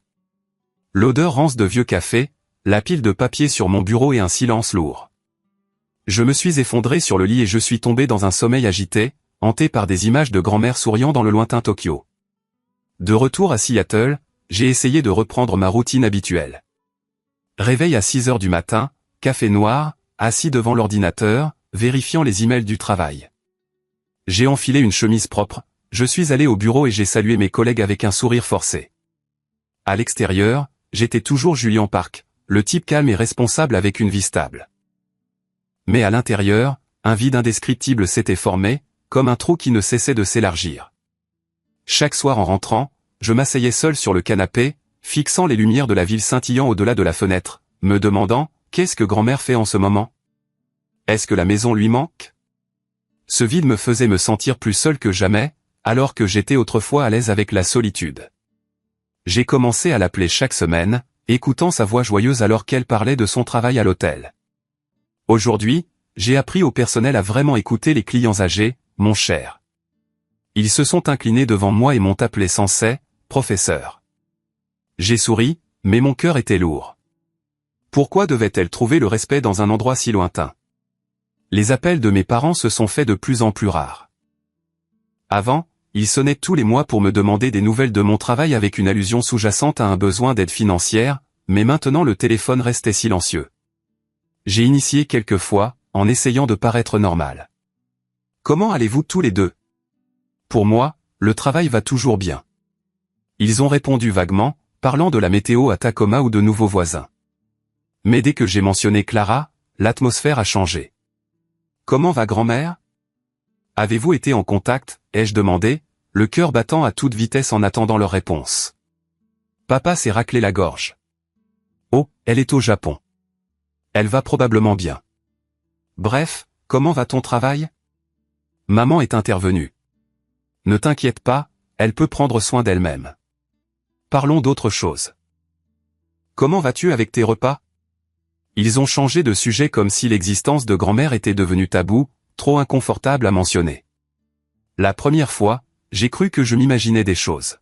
L'odeur rance de vieux café, la pile de papier sur mon bureau et un silence lourd. Je me suis effondré sur le lit et je suis tombé dans un sommeil agité, hanté par des images de grand-mère souriant dans le lointain Tokyo. De retour à Seattle, j'ai essayé de reprendre ma routine habituelle. Réveil à 6 heures du matin, café noir, assis devant l'ordinateur, vérifiant les emails du travail. J'ai enfilé une chemise propre, je suis allé au bureau et j'ai salué mes collègues avec un sourire forcé. À l'extérieur, j'étais toujours Julian Park, le type calme et responsable avec une vie stable. Mais à l'intérieur, un vide indescriptible s'était formé, comme un trou qui ne cessait de s'élargir. Chaque soir en rentrant, je m'asseyais seul sur le canapé, fixant les lumières de la ville scintillant au-delà de la fenêtre, me demandant, qu'est-ce que grand-mère fait en ce moment? Est-ce que la maison lui manque? Ce vide me faisait me sentir plus seul que jamais, alors que j'étais autrefois à l'aise avec la solitude. J'ai commencé à l'appeler chaque semaine, écoutant sa voix joyeuse alors qu'elle parlait de son travail à l'hôtel. Aujourd'hui, j'ai appris au personnel à vraiment écouter les clients âgés, mon cher. Ils se sont inclinés devant moi et m'ont appelé sans cesse, professeur. J'ai souri, mais mon cœur était lourd. Pourquoi devait-elle trouver le respect dans un endroit si lointain? Les appels de mes parents se sont faits de plus en plus rares. Avant, ils sonnaient tous les mois pour me demander des nouvelles de mon travail avec une allusion sous-jacente à un besoin d'aide financière, mais maintenant le téléphone restait silencieux. J'ai initié quelques fois, en essayant de paraître normal. Comment allez-vous tous les deux? Pour moi, le travail va toujours bien. Ils ont répondu vaguement, parlant de la météo à Tacoma ou de nouveaux voisins. Mais dès que j'ai mentionné Clara, l'atmosphère a changé. Comment va grand-mère? Avez-vous été en contact, ai-je demandé, le cœur battant à toute vitesse en attendant leur réponse. Papa s'est raclé la gorge. Oh, elle est au Japon. Elle va probablement bien. Bref, comment va ton travail? Maman est intervenue. Ne t'inquiète pas, elle peut prendre soin d'elle-même. Parlons d'autre chose. Comment vas-tu avec tes repas? Ils ont changé de sujet comme si l'existence de grand-mère était devenue tabou, trop inconfortable à mentionner. La première fois, j'ai cru que je m'imaginais des choses.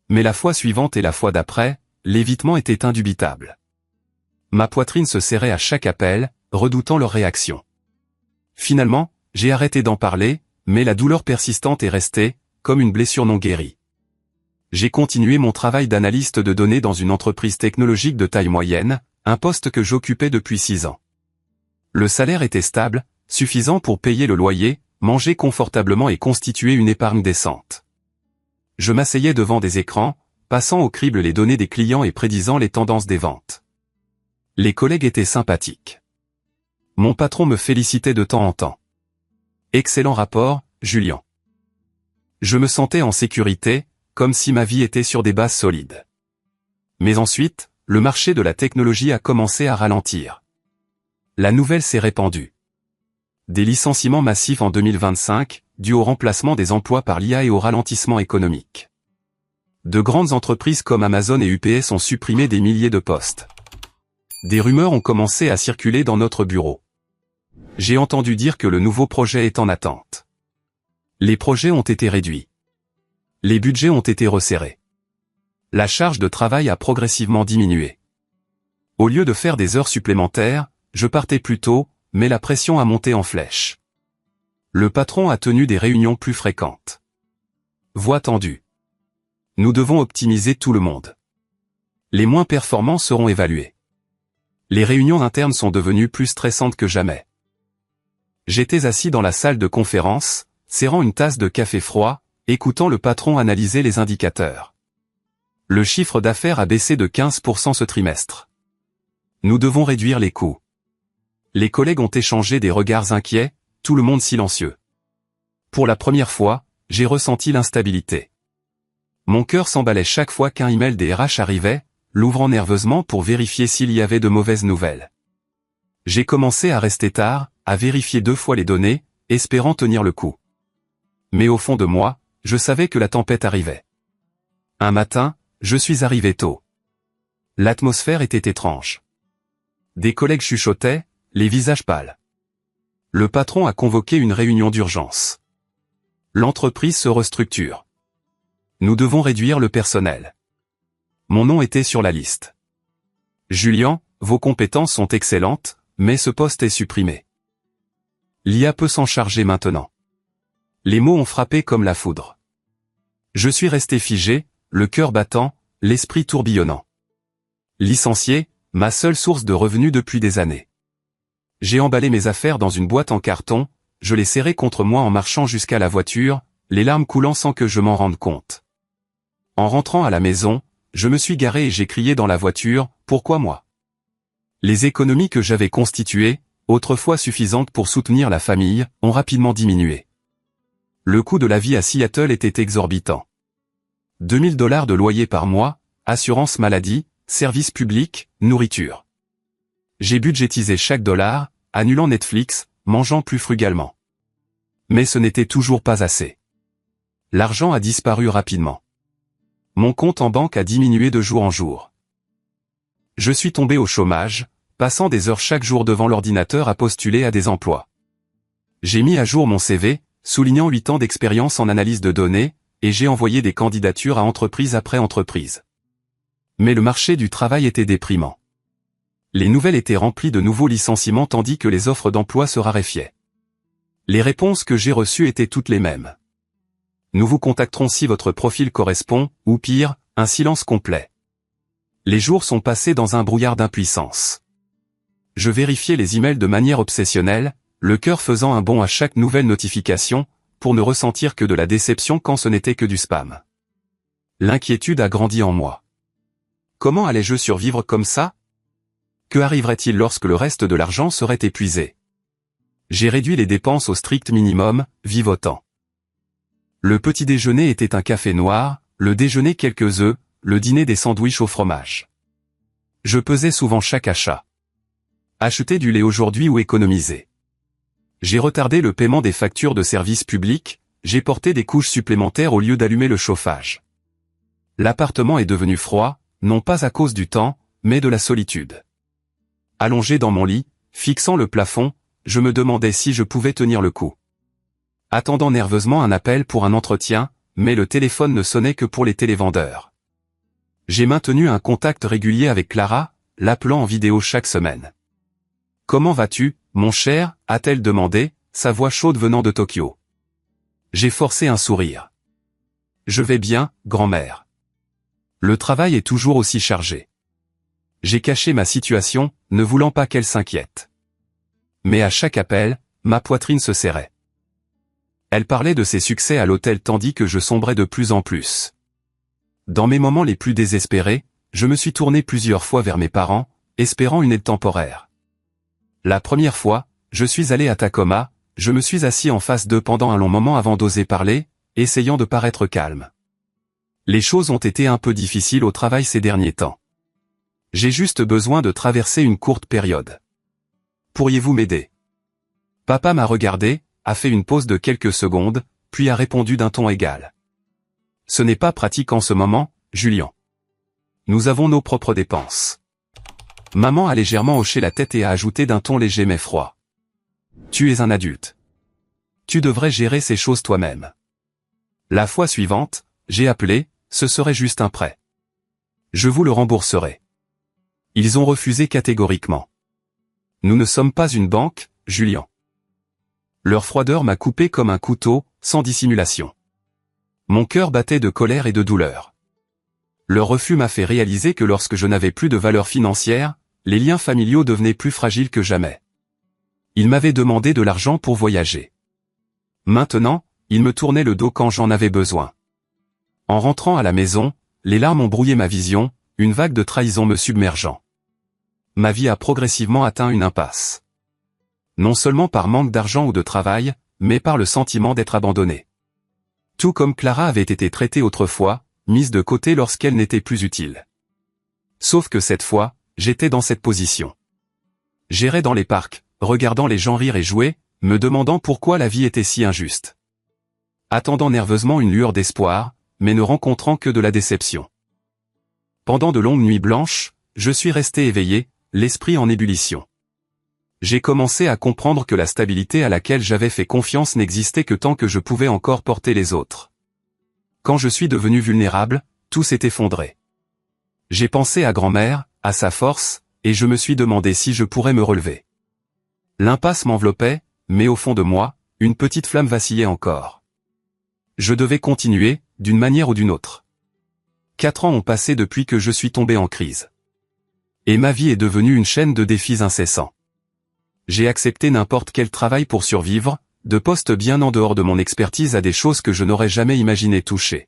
Mais la fois suivante et la fois d'après, l'évitement était indubitable. Ma poitrine se serrait à chaque appel, redoutant leur réaction. Finalement, j'ai arrêté d'en parler, mais la douleur persistante est restée, comme une blessure non guérie. J'ai continué mon travail d'analyste de données dans une entreprise technologique de taille moyenne, un poste que j'occupais depuis 6 ans. Le salaire était stable, suffisant pour payer le loyer, manger confortablement et constituer une épargne décente. Je m'asseyais devant des écrans, passant au crible les données des clients et prédisant les tendances des ventes. Les collègues étaient sympathiques. Mon patron me félicitait de temps en temps. Excellent rapport, Julien. Je me sentais en sécurité, comme si ma vie était sur des bases solides. Mais ensuite, le marché de la technologie a commencé à ralentir. La nouvelle s'est répandue. Des licenciements massifs en 2025, dus au remplacement des emplois par l'IA et au ralentissement économique. De grandes entreprises comme Amazon et UPS ont supprimé des milliers de postes. Des rumeurs ont commencé à circuler dans notre bureau. J'ai entendu dire que le nouveau projet est en attente. Les projets ont été réduits. Les budgets ont été resserrés. La charge de travail a progressivement diminué. Au lieu de faire des heures supplémentaires, je partais plus tôt, mais la pression a monté en flèche. Le patron a tenu des réunions plus fréquentes. Voix tendue. Nous devons optimiser tout le monde. Les moins performants seront évalués. Les réunions internes sont devenues plus stressantes que jamais. J'étais assis dans la salle de conférence, serrant une tasse de café froid, écoutant le patron analyser les indicateurs. Le chiffre d'affaires a baissé de 15% ce trimestre. Nous devons réduire les coûts. Les collègues ont échangé des regards inquiets, tout le monde silencieux. Pour la première fois, j'ai ressenti l'instabilité. Mon cœur s'emballait chaque fois qu'un email des RH arrivait, l'ouvrant nerveusement pour vérifier s'il y avait de mauvaises nouvelles. J'ai commencé à rester tard, à vérifier 2 fois les données, espérant tenir le coup. Mais au fond de moi, je savais que la tempête arrivait. Un matin, je suis arrivé tôt. L'atmosphère était étrange. Des collègues chuchotaient, les visages pâles. Le patron a convoqué une réunion d'urgence. L'entreprise se restructure. Nous devons réduire le personnel. Mon nom était sur la liste. Julien, vos compétences sont excellentes, mais ce poste est supprimé. L'IA peut s'en charger maintenant. Les mots ont frappé comme la foudre. Je suis resté figé, le cœur battant, l'esprit tourbillonnant. Licencié, ma seule source de revenus depuis des années. J'ai emballé mes affaires dans une boîte en carton, je les serrai contre moi en marchant jusqu'à la voiture, les larmes coulant sans que je m'en rende compte. En rentrant à la maison, je me suis garé et j'ai crié dans la voiture, pourquoi moi? Les économies que j'avais constituées, autrefois suffisantes pour soutenir la famille, ont rapidement diminué. Le coût de la vie à Seattle était exorbitant. 2000 $ de loyer par mois, assurance maladie, services publics, nourriture. J'ai budgétisé chaque dollar, annulant Netflix, mangeant plus frugalement. Mais ce n'était toujours pas assez. L'argent a disparu rapidement. Mon compte en banque a diminué de jour en jour. Je suis tombé au chômage, passant des heures chaque jour devant l'ordinateur à postuler à des emplois. J'ai mis à jour mon CV, soulignant 8 ans d'expérience en analyse de données, et j'ai envoyé des candidatures à entreprise après entreprise. Mais le marché du travail était déprimant. Les nouvelles étaient remplies de nouveaux licenciements tandis que les offres d'emploi se raréfiaient. Les réponses que j'ai reçues étaient toutes les mêmes. Nous vous contacterons si votre profil correspond, ou pire, un silence complet. Les jours sont passés dans un brouillard d'impuissance. Je vérifiais les emails de manière obsessionnelle, le cœur faisant un bond à chaque nouvelle notification, pour ne ressentir que de la déception quand ce n'était que du spam. L'inquiétude a grandi en moi. Comment allais-je survivre comme ça? Que arriverait-il lorsque le reste de l'argent serait épuisé? J'ai réduit les dépenses au strict minimum, vivotant. Le petit déjeuner était un café noir, le déjeuner quelques œufs, le dîner des sandwichs au fromage. Je pesais souvent chaque achat. Acheter du lait aujourd'hui ou économiser. J'ai retardé le paiement des factures de services publics, j'ai porté des couches supplémentaires au lieu d'allumer le chauffage. L'appartement est devenu froid, non pas à cause du temps, mais de la solitude. Allongé dans mon lit, fixant le plafond, je me demandais si je pouvais tenir le coup. Attendant nerveusement un appel pour un entretien, mais le téléphone ne sonnait que pour les télévendeurs. J'ai maintenu un contact régulier avec Clara, l'appelant en vidéo chaque semaine. « Comment vas-tu, mon cher ?» a-t-elle demandé, sa voix chaude venant de Tokyo. J'ai forcé un sourire. « Je vais bien, grand-mère. Le travail est toujours aussi chargé. » J'ai caché ma situation, ne voulant pas qu'elle s'inquiète. Mais à chaque appel, ma poitrine se serrait. Elle parlait de ses succès à l'hôtel tandis que je sombrais de plus en plus. Dans mes moments les plus désespérés, je me suis tourné plusieurs fois vers mes parents, espérant une aide temporaire. La première fois, je suis allé à Tacoma, je me suis assis en face d'eux pendant un long moment avant d'oser parler, essayant de paraître calme. Les choses ont été un peu difficiles au travail ces derniers temps. J'ai juste besoin de traverser une courte période. Pourriez-vous m'aider? Papa m'a regardé, a fait une pause de quelques secondes, puis a répondu d'un ton égal. Ce n'est pas pratique en ce moment, Julien. Nous avons nos propres dépenses. Maman a légèrement hoché la tête et a ajouté d'un ton léger mais froid. Tu es un adulte. Tu devrais gérer ces choses toi-même. La fois suivante, j'ai appelé, ce serait juste un prêt. Je vous le rembourserai. Ils ont refusé catégoriquement. Nous ne sommes pas une banque, Julien. Leur froideur m'a coupé comme un couteau, sans dissimulation. Mon cœur battait de colère et de douleur. Leur refus m'a fait réaliser que lorsque je n'avais plus de valeur financière, les liens familiaux devenaient plus fragiles que jamais. Ils m'avaient demandé de l'argent pour voyager. Maintenant, ils me tournaient le dos quand j'en avais besoin. En rentrant à la maison, les larmes ont brouillé ma vision, une vague de trahison me submergeant. Ma vie a progressivement atteint une impasse. Non seulement par manque d'argent ou de travail, mais par le sentiment d'être abandonné. Tout comme Clara avait été traitée autrefois, mise de côté lorsqu'elle n'était plus utile. Sauf que cette fois, j'étais dans cette position. J'errais dans les parcs, regardant les gens rire et jouer, me demandant pourquoi la vie était si injuste. Attendant nerveusement une lueur d'espoir, mais ne rencontrant que de la déception. Pendant de longues nuits blanches, je suis resté éveillé, l'esprit en ébullition. J'ai commencé à comprendre que la stabilité à laquelle j'avais fait confiance n'existait que tant que je pouvais encore porter les autres. Quand je suis devenu vulnérable, tout s'est effondré. J'ai pensé à grand-mère, à sa force, et je me suis demandé si je pourrais me relever. L'impasse m'enveloppait, mais au fond de moi, une petite flamme vacillait encore. Je devais continuer, d'une manière ou d'une autre. 4 ans ont passé depuis que je suis tombé en crise. Et ma vie est devenue une chaîne de défis incessants. J'ai accepté n'importe quel travail pour survivre, de postes bien en dehors de mon expertise à des choses que je n'aurais jamais imaginé toucher.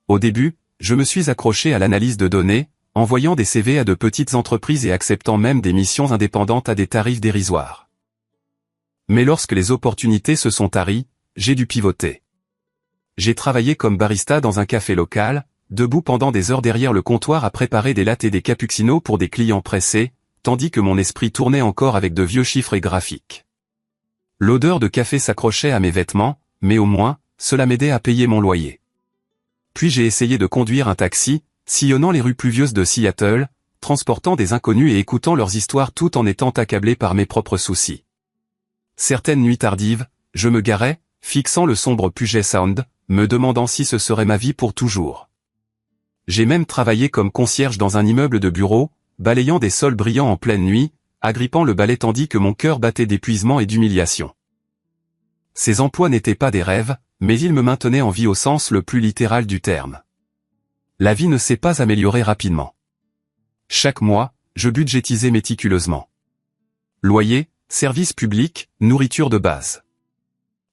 Au début, je me suis accroché à l'analyse de données, envoyant des CV à de petites entreprises et acceptant même des missions indépendantes à des tarifs dérisoires. Mais lorsque les opportunités se sont taries, j'ai dû pivoter. J'ai travaillé comme barista dans un café local, debout pendant des heures derrière le comptoir à préparer des lattes et des cappuccinos pour des clients pressés, tandis que mon esprit tournait encore avec de vieux chiffres et graphiques. L'odeur de café s'accrochait à mes vêtements, mais au moins, cela m'aidait à payer mon loyer. Puis j'ai essayé de conduire un taxi, sillonnant les rues pluvieuses de Seattle, transportant des inconnus et écoutant leurs histoires tout en étant accablé par mes propres soucis. Certaines nuits tardives, je me garais, fixant le sombre Puget Sound, me demandant si ce serait ma vie pour toujours. J'ai même travaillé comme concierge dans un immeuble de bureau, balayant des sols brillants en pleine nuit, agrippant le balai tandis que mon cœur battait d'épuisement et d'humiliation. Ces emplois n'étaient pas des rêves, mais ils me maintenaient en vie au sens le plus littéral du terme. La vie ne s'est pas améliorée rapidement. Chaque mois, je budgétisais méticuleusement. Loyer, services publics, nourriture de base.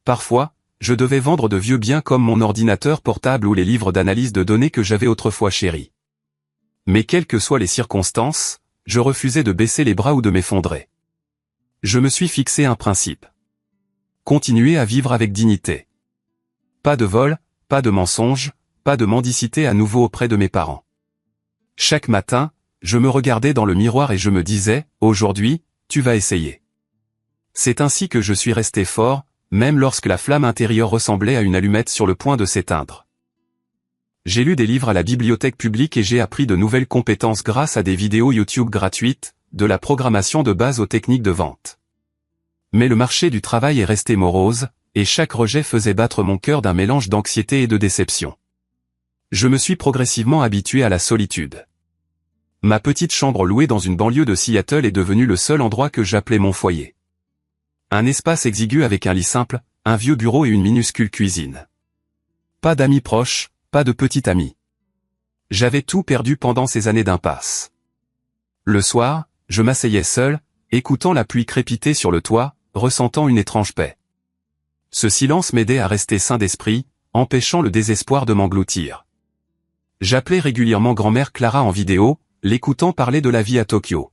Parfois, je devais vendre de vieux biens comme mon ordinateur portable ou les livres d'analyse de données que j'avais autrefois chéris. Mais quelles que soient les circonstances, je refusais de baisser les bras ou de m'effondrer. Je me suis fixé un principe. Continuer à vivre avec dignité. Pas de vol, pas de mensonge, pas de mendicité à nouveau auprès de mes parents. Chaque matin, je me regardais dans le miroir et je me disais, aujourd'hui, tu vas essayer. C'est ainsi que je suis resté fort, même lorsque la flamme intérieure ressemblait à une allumette sur le point de s'éteindre. J'ai lu des livres à la bibliothèque publique et j'ai appris de nouvelles compétences grâce à des vidéos YouTube gratuites, de la programmation de base aux techniques de vente. Mais le marché du travail est resté morose, et chaque rejet faisait battre mon cœur d'un mélange d'anxiété et de déception. Je me suis progressivement habitué à la solitude. Ma petite chambre louée dans une banlieue de Seattle est devenue le seul endroit que j'appelais mon foyer. Un espace exigu avec un lit simple, un vieux bureau et une minuscule cuisine. Pas d'amis proches, pas de petit ami. J'avais tout perdu pendant ces années d'impasse. Le soir, je m'asseyais seul, écoutant la pluie crépiter sur le toit, ressentant une étrange paix. Ce silence m'aidait à rester sain d'esprit, empêchant le désespoir de m'engloutir. J'appelais régulièrement grand-mère Clara en vidéo, l'écoutant parler de la vie à Tokyo.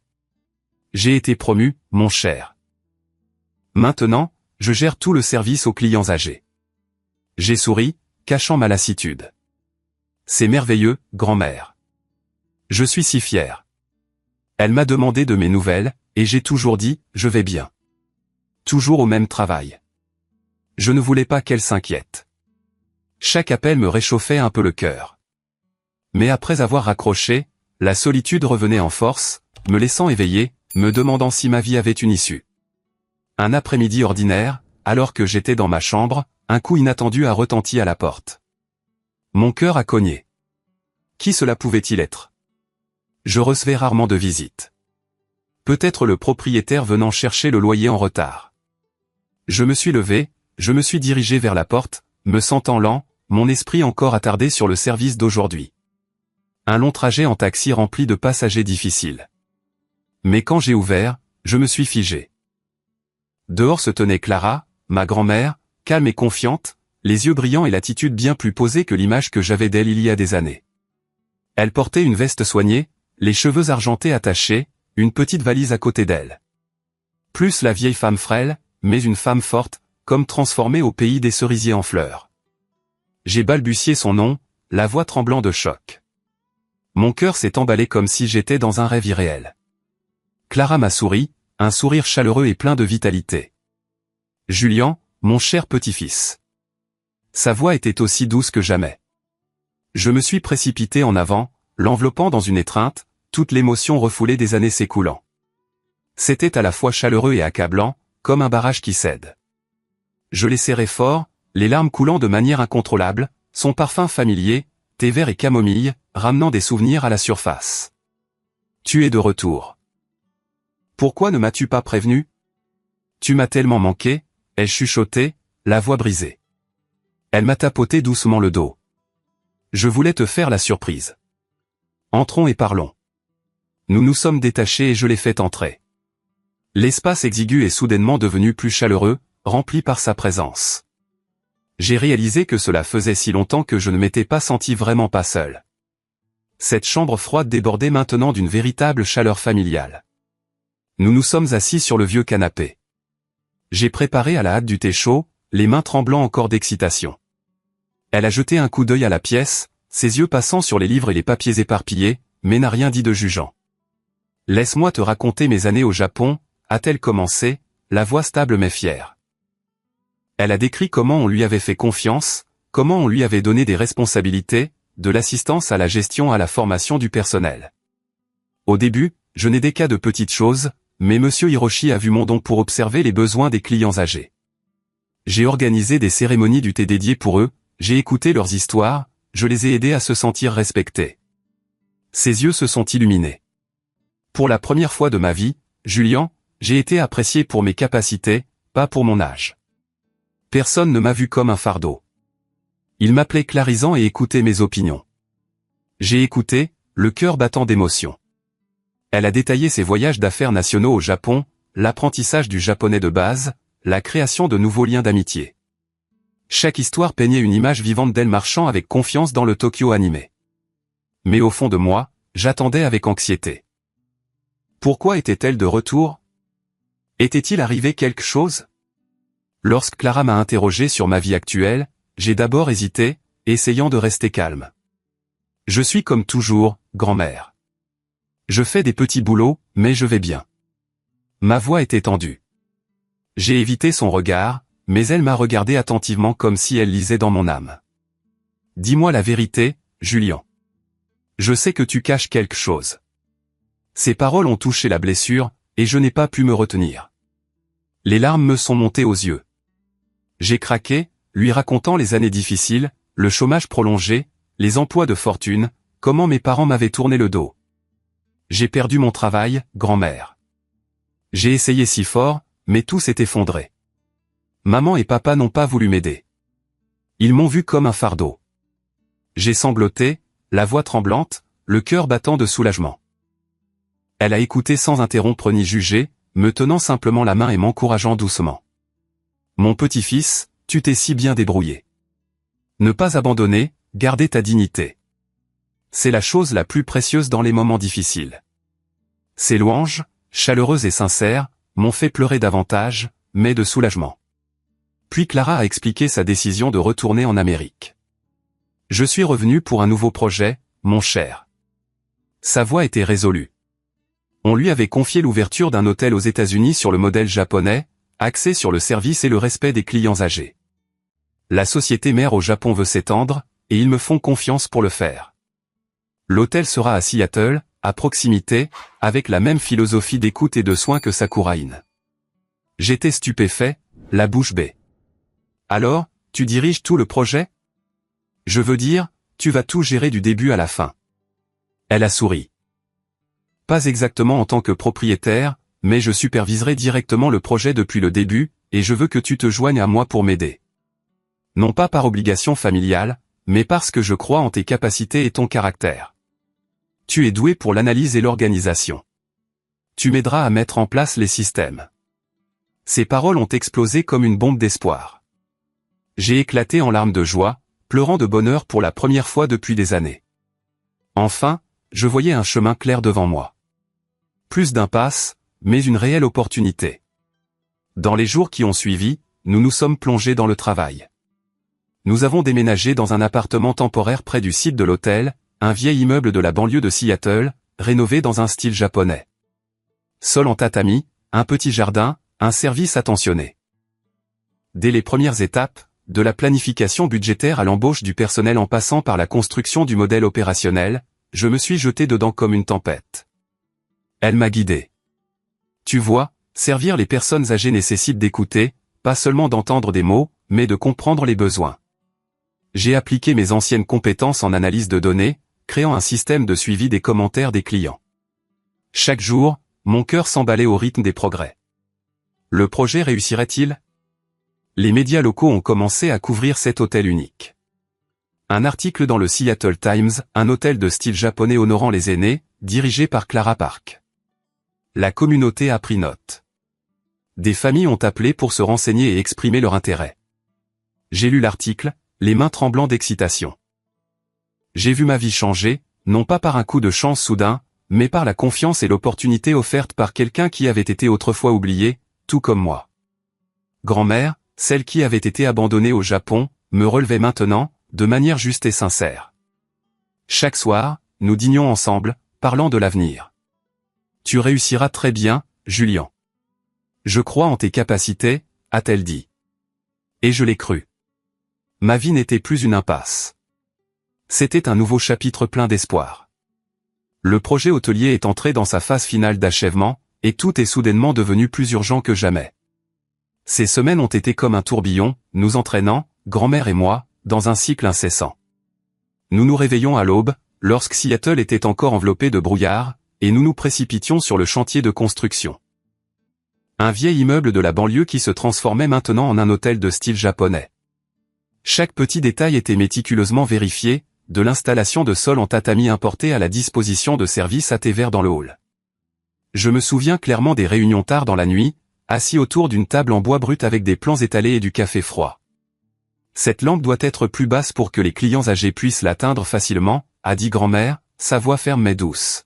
J'ai été promu, mon cher. Maintenant, je gère tout le service aux clients âgés. J'ai souri, cachant ma lassitude. C'est merveilleux, grand-mère. Je suis si fier. Elle m'a demandé de mes nouvelles, et j'ai toujours dit, je vais bien. Toujours au même travail. Je ne voulais pas qu'elle s'inquiète. Chaque appel me réchauffait un peu le cœur. Mais après avoir raccroché, la solitude revenait en force, me laissant éveillé, me demandant si ma vie avait une issue. Un après-midi ordinaire, alors que j'étais dans ma chambre, un coup inattendu a retenti à la porte. Mon cœur a cogné. Qui cela pouvait-il être? Je recevais rarement de visites. Peut-être le propriétaire venant chercher le loyer en retard. Je me suis levé, je me suis dirigé vers la porte, me sentant lent, mon esprit encore attardé sur le service d'aujourd'hui. Un long trajet en taxi rempli de passagers difficiles. Mais quand j'ai ouvert, je me suis figé. Dehors se tenait Clara, ma grand-mère, calme et confiante, les yeux brillants et l'attitude bien plus posée que l'image que j'avais d'elle il y a des années. Elle portait une veste soignée, les cheveux argentés attachés, une petite valise à côté d'elle. Plus la vieille femme frêle, mais une femme forte, comme transformée au pays des cerisiers en fleurs. J'ai balbutié son nom, la voix tremblant de choc. Mon cœur s'est emballé comme si j'étais dans un rêve irréel. Clara m'a souri, un sourire chaleureux et plein de vitalité. Julian, mon cher petit-fils. Sa voix était aussi douce que jamais. Je me suis précipité en avant, l'enveloppant dans une étreinte, toute l'émotion refoulée des années s'écoulant. C'était à la fois chaleureux et accablant, comme un barrage qui cède. Je l'ai serré fort, les larmes coulant de manière incontrôlable, son parfum familier, thé vert et camomille, ramenant des souvenirs à la surface. Tu es de retour. Pourquoi ne m'as-tu pas prévenu? Tu m'as tellement manqué, ai-je chuchoté, la voix brisée. Elle m'a tapoté doucement le dos. Je voulais te faire la surprise. Entrons et parlons. Nous nous sommes détachés et je l'ai fait entrer. L'espace exigu est soudainement devenu plus chaleureux, rempli par sa présence. J'ai réalisé que cela faisait si longtemps que je ne m'étais pas senti vraiment pas seul. Cette chambre froide débordait maintenant d'une véritable chaleur familiale. Nous nous sommes assis sur le vieux canapé. J'ai préparé à la hâte du thé chaud, les mains tremblant encore d'excitation. Elle a jeté un coup d'œil à la pièce, ses yeux passant sur les livres et les papiers éparpillés, mais n'a rien dit de jugeant. Laisse-moi te raconter mes années au Japon, a-t-elle commencé, la voix stable mais fière. Elle a décrit comment on lui avait fait confiance, comment on lui avait donné des responsabilités, de l'assistance à la gestion à la formation du personnel. Au début, je n'aidais qu'à de petites choses, mais Monsieur Hiroshi a vu mon don pour observer les besoins des clients âgés. J'ai organisé des cérémonies du thé dédiées pour eux, j'ai écouté leurs histoires, je les ai aidés à se sentir respectés. Ses yeux se sont illuminés. Pour la première fois de ma vie, Julian, j'ai été apprécié pour mes capacités, pas pour mon âge. Personne ne m'a vu comme un fardeau. Il m'appelait Clarisant et écoutait mes opinions. J'ai écouté, le cœur battant d'émotion. Elle a détaillé ses voyages d'affaires nationaux au Japon, l'apprentissage du japonais de base, la création de nouveaux liens d'amitié. Chaque histoire peignait une image vivante d'elle marchant avec confiance dans le Tokyo animé. Mais au fond de moi, j'attendais avec anxiété. Pourquoi était-elle de retour? Était-il arrivé quelque chose? Lorsque Clara m'a interrogé sur ma vie actuelle, j'ai d'abord hésité, essayant de rester calme. Je suis comme toujours, grand-mère. Je fais des petits boulots, mais je vais bien. Ma voix était tendue. J'ai évité son regard, mais elle m'a regardé attentivement comme si elle lisait dans mon âme. Dis-moi la vérité, Julian. Je sais que tu caches quelque chose. Ces paroles ont touché la blessure, et je n'ai pas pu me retenir. Les larmes me sont montées aux yeux. J'ai craqué, lui racontant les années difficiles, le chômage prolongé, les emplois de fortune, comment mes parents m'avaient tourné le dos. J'ai perdu mon travail, grand-mère. J'ai essayé si fort, mais tout s'est effondré. Maman et papa n'ont pas voulu m'aider. Ils m'ont vu comme un fardeau. J'ai sangloté, la voix tremblante, le cœur battant de soulagement. Elle a écouté sans interrompre ni juger, me tenant simplement la main et m'encourageant doucement. Mon petit-fils, tu t'es si bien débrouillé. Ne pas abandonner, garder ta dignité. C'est la chose la plus précieuse dans les moments difficiles. Ces louanges, chaleureuses et sincères, m'ont fait pleurer davantage, mais de soulagement. Puis Clara a expliqué sa décision de retourner en Amérique. Je suis revenu pour un nouveau projet, mon cher. Sa voix était résolue. On lui avait confié l'ouverture d'un hôtel aux États-Unis sur le modèle japonais, axé sur le service et le respect des clients âgés. La société mère au Japon veut s'étendre, et ils me font confiance pour le faire. L'hôtel sera à Seattle, à proximité, avec la même philosophie d'écoute et de soins que Sakura Inn. J'étais stupéfait, la bouche bée. Alors, tu diriges tout le projet? Je veux dire, tu vas tout gérer du début à la fin. Elle a souri. Pas exactement en tant que propriétaire, mais je superviserai directement le projet depuis le début, et je veux que tu te joignes à moi pour m'aider. Non pas par obligation familiale, mais parce que je crois en tes capacités et ton caractère. Tu es doué pour l'analyse et l'organisation. Tu m'aideras à mettre en place les systèmes. Ces paroles ont explosé comme une bombe d'espoir. J'ai éclaté en larmes de joie, pleurant de bonheur pour la première fois depuis des années. Enfin, je voyais un chemin clair devant moi. Plus d'impasse, mais une réelle opportunité. Dans les jours qui ont suivi, nous nous sommes plongés dans le travail. Nous avons déménagé dans un appartement temporaire près du site de l'hôtel, un vieil immeuble de la banlieue de Seattle, rénové dans un style japonais. Sol en tatami, un petit jardin, un service attentionné. Dès les premières étapes, de la planification budgétaire à l'embauche du personnel en passant par la construction du modèle opérationnel, je me suis jeté dedans comme une tempête. Elle m'a guidé. Tu vois, servir les personnes âgées nécessite d'écouter, pas seulement d'entendre des mots, mais de comprendre les besoins. J'ai appliqué mes anciennes compétences en analyse de données, créant un système de suivi des commentaires des clients. Chaque jour, mon cœur s'emballait au rythme des progrès. Le projet réussirait-il? Les médias locaux ont commencé à couvrir cet hôtel unique. Un article dans le Seattle Times, un hôtel de style japonais honorant les aînés, dirigé par Clara Park. La communauté a pris note. Des familles ont appelé pour se renseigner et exprimer leur intérêt. J'ai lu l'article, les mains tremblantes d'excitation. J'ai vu ma vie changer, non pas par un coup de chance soudain, mais par la confiance et l'opportunité offerte par quelqu'un qui avait été autrefois oublié, tout comme moi. Grand-mère, celle qui avait été abandonnée au Japon, me relevait maintenant, de manière juste et sincère. Chaque soir, nous dînions ensemble, parlant de l'avenir. Tu réussiras très bien, Julien. Je crois en tes capacités, a-t-elle dit. Et je l'ai cru. Ma vie n'était plus une impasse. C'était un nouveau chapitre plein d'espoir. Le projet hôtelier est entré dans sa phase finale d'achèvement, et tout est soudainement devenu plus urgent que jamais. Ces semaines ont été comme un tourbillon, nous entraînant, grand-mère et moi, dans un cycle incessant. Nous nous réveillons à l'aube, lorsque Seattle était encore enveloppé de brouillard, et nous nous précipitions sur le chantier de construction. Un vieil immeuble de la banlieue qui se transformait maintenant en un hôtel de style japonais. Chaque petit détail était méticuleusement vérifié, de l'installation de sol en tatami importé à la disposition de services à thé vert dans le hall. Je me souviens clairement des réunions tard dans la nuit, assis autour d'une table en bois brut avec des plans étalés et du café froid. Cette lampe doit être plus basse pour que les clients âgés puissent l'atteindre facilement, a dit grand-mère, sa voix ferme mais douce.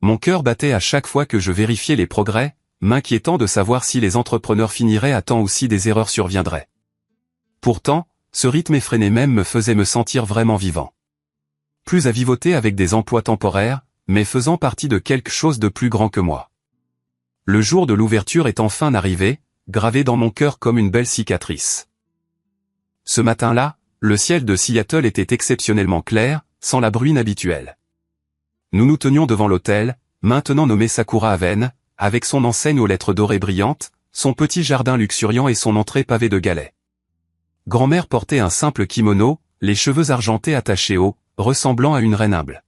Mon cœur battait à chaque fois que je vérifiais les progrès, m'inquiétant de savoir si les entrepreneurs finiraient à temps ou si des erreurs surviendraient. Pourtant, ce rythme effréné même me faisait me sentir vraiment vivant. Plus à vivoter avec des emplois temporaires, mais faisant partie de quelque chose de plus grand que moi. Le jour de l'ouverture est enfin arrivé, gravé dans mon cœur comme une belle cicatrice. Ce matin-là, le ciel de Seattle était exceptionnellement clair, sans la bruine habituelle. Nous nous tenions devant l'hôtel, maintenant nommé Sakura Haven, avec son enseigne aux lettres dorées brillantes, son petit jardin luxuriant et son entrée pavée de galets. Grand-mère portait un simple kimono, les cheveux argentés attachés haut, ressemblant à une reine humble.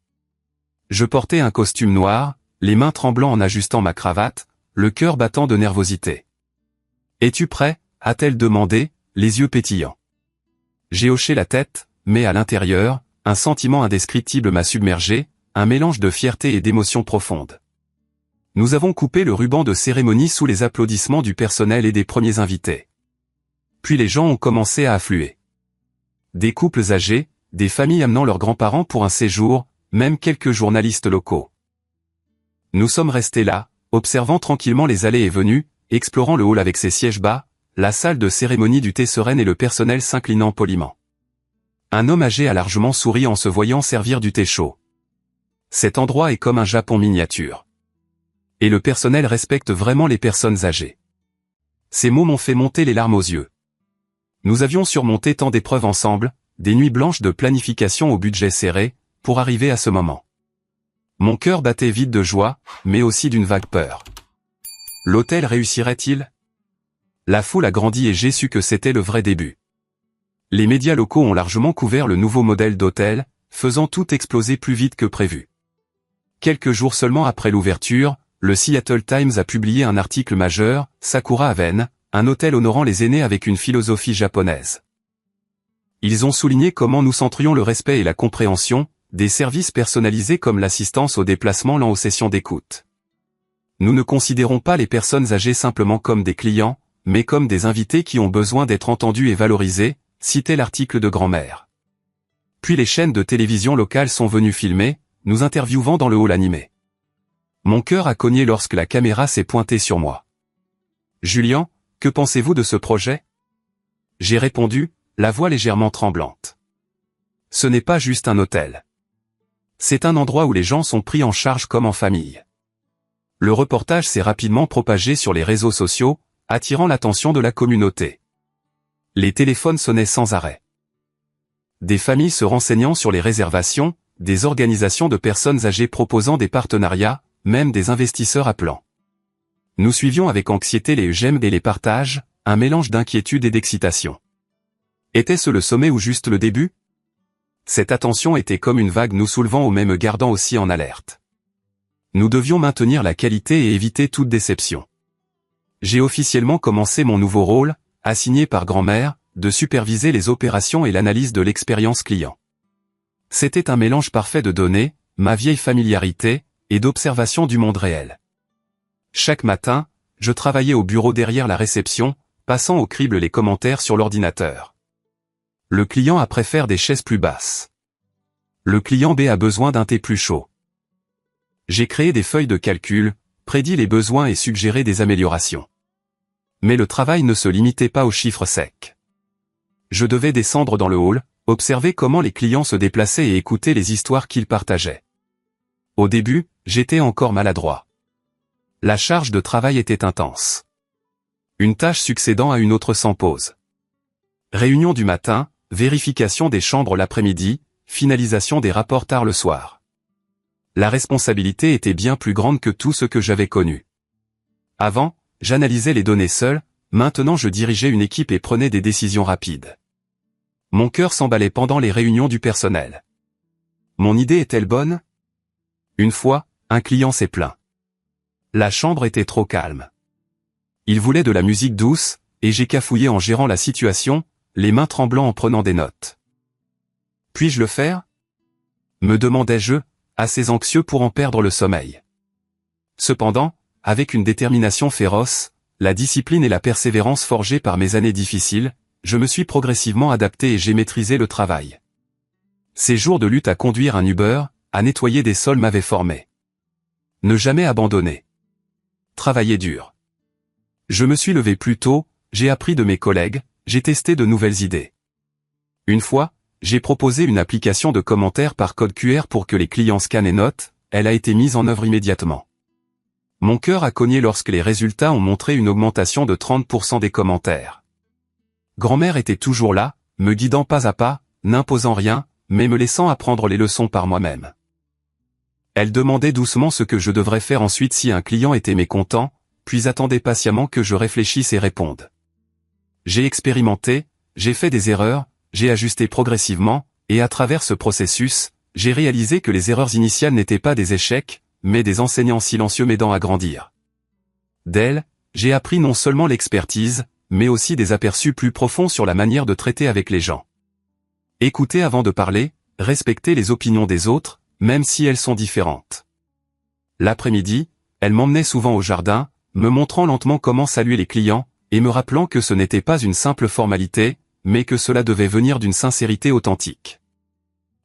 Je portais un costume noir, les mains tremblant en ajustant ma cravate, le cœur battant de nervosité. « Es-tu prêt ?» a-t-elle demandé, les yeux pétillants. J'ai hoché la tête, mais à l'intérieur, un sentiment indescriptible m'a submergé, un mélange de fierté et d'émotion profonde. Nous avons coupé le ruban de cérémonie sous les applaudissements du personnel et des premiers invités. Puis les gens ont commencé à affluer. Des couples âgés, des familles amenant leurs grands-parents pour un séjour, même quelques journalistes locaux. Nous sommes restés là, observant tranquillement les allées et venues, explorant le hall avec ses sièges bas, la salle de cérémonie du thé sereine et le personnel s'inclinant poliment. Un homme âgé a largement souri en se voyant servir du thé chaud. Cet endroit est comme un Japon miniature. Et le personnel respecte vraiment les personnes âgées. Ces mots m'ont fait monter les larmes aux yeux. Nous avions surmonté tant d'épreuves ensemble, des nuits blanches de planification au budget serré, pour arriver à ce moment. Mon cœur battait vite de joie, mais aussi d'une vague peur. L'hôtel réussirait-il? La foule a grandi et j'ai su que c'était le vrai début. Les médias locaux ont largement couvert le nouveau modèle d'hôtel, faisant tout exploser plus vite que prévu. Quelques jours seulement après l'ouverture, le Seattle Times a publié un article majeur, Sakura Haven, un hôtel honorant les aînés avec une philosophie japonaise. Ils ont souligné comment nous centrions le respect et la compréhension, des services personnalisés comme l'assistance au déplacement lent aux sessions d'écoute. Nous ne considérons pas les personnes âgées simplement comme des clients, mais comme des invités qui ont besoin d'être entendus et valorisés, citait l'article de grand-mère. Puis les chaînes de télévision locales sont venues filmer, nous interviewant dans le hall animé. Mon cœur a cogné lorsque la caméra s'est pointée sur moi. « Julien, que pensez-vous de ce projet ?» J'ai répondu, la voix légèrement tremblante. « Ce n'est pas juste un hôtel. C'est un endroit où les gens sont pris en charge comme en famille. » Le reportage s'est rapidement propagé sur les réseaux sociaux, attirant l'attention de la communauté. Les téléphones sonnaient sans arrêt. Des familles se renseignant sur les réservations, des organisations de personnes âgées proposant des partenariats, même des investisseurs appelant. Nous suivions avec anxiété les j'aime et les partages, un mélange d'inquiétude et d'excitation. Était-ce le sommet ou juste le début? Cette attention était comme une vague nous soulevant ou même gardant aussi en alerte. Nous devions maintenir la qualité et éviter toute déception. J'ai officiellement commencé mon nouveau rôle, assigné par grand-mère, de superviser les opérations et l'analyse de l'expérience client. C'était un mélange parfait de données, ma vieille familiarité, et d'observation du monde réel. Chaque matin, je travaillais au bureau derrière la réception, passant au crible les commentaires sur l'ordinateur. Le client A préfère des chaises plus basses. Le client B a besoin d'un thé plus chaud. J'ai créé des feuilles de calcul, prédit les besoins et suggéré des améliorations. Mais le travail ne se limitait pas aux chiffres secs. Je devais descendre dans le hall, observer comment les clients se déplaçaient et écouter les histoires qu'ils partageaient. Au début, j'étais encore maladroit. La charge de travail était intense. Une tâche succédant à une autre sans pause. Réunion du matin, vérification des chambres l'après-midi, finalisation des rapports tard le soir. La responsabilité était bien plus grande que tout ce que j'avais connu. Avant, j'analysais les données seul, maintenant je dirigeais une équipe et prenais des décisions rapides. Mon cœur s'emballait pendant les réunions du personnel. Mon idée est-elle bonne? Une fois, un client s'est plaint. La chambre était trop calme. Il voulait de la musique douce, et j'ai cafouillé en gérant la situation, les mains tremblant en prenant des notes. Puis-je le faire? Me demandais-je, assez anxieux pour en perdre le sommeil. Cependant, avec une détermination féroce, la discipline et la persévérance forgées par mes années difficiles, je me suis progressivement adapté et j'ai maîtrisé le travail. Ces jours de lutte à conduire un Uber, à nettoyer des sols m'avaient formé. Ne jamais abandonner. Travailler dur. Je me suis levé plus tôt, j'ai appris de mes collègues, j'ai testé de nouvelles idées. Une fois, j'ai proposé une application de commentaires par code QR pour que les clients scannent et notent, elle a été mise en œuvre immédiatement. Mon cœur a cogné lorsque les résultats ont montré une augmentation de 30% des commentaires. Grand-mère était toujours là, me guidant pas à pas, n'imposant rien, mais me laissant apprendre les leçons par moi-même. Elle demandait doucement ce que je devrais faire ensuite si un client était mécontent, puis attendait patiemment que je réfléchisse et réponde. J'ai expérimenté, j'ai fait des erreurs, j'ai ajusté progressivement, et à travers ce processus, j'ai réalisé que les erreurs initiales n'étaient pas des échecs, mais des enseignants silencieux m'aidant à grandir. D'elle, j'ai appris non seulement l'expertise, mais aussi des aperçus plus profonds sur la manière de traiter avec les gens. Écouter avant de parler, respecter les opinions des autres, même si elles sont différentes. L'après-midi, elle m'emmenait souvent au jardin, me montrant lentement comment saluer les clients, et me rappelant que ce n'était pas une simple formalité, mais que cela devait venir d'une sincérité authentique.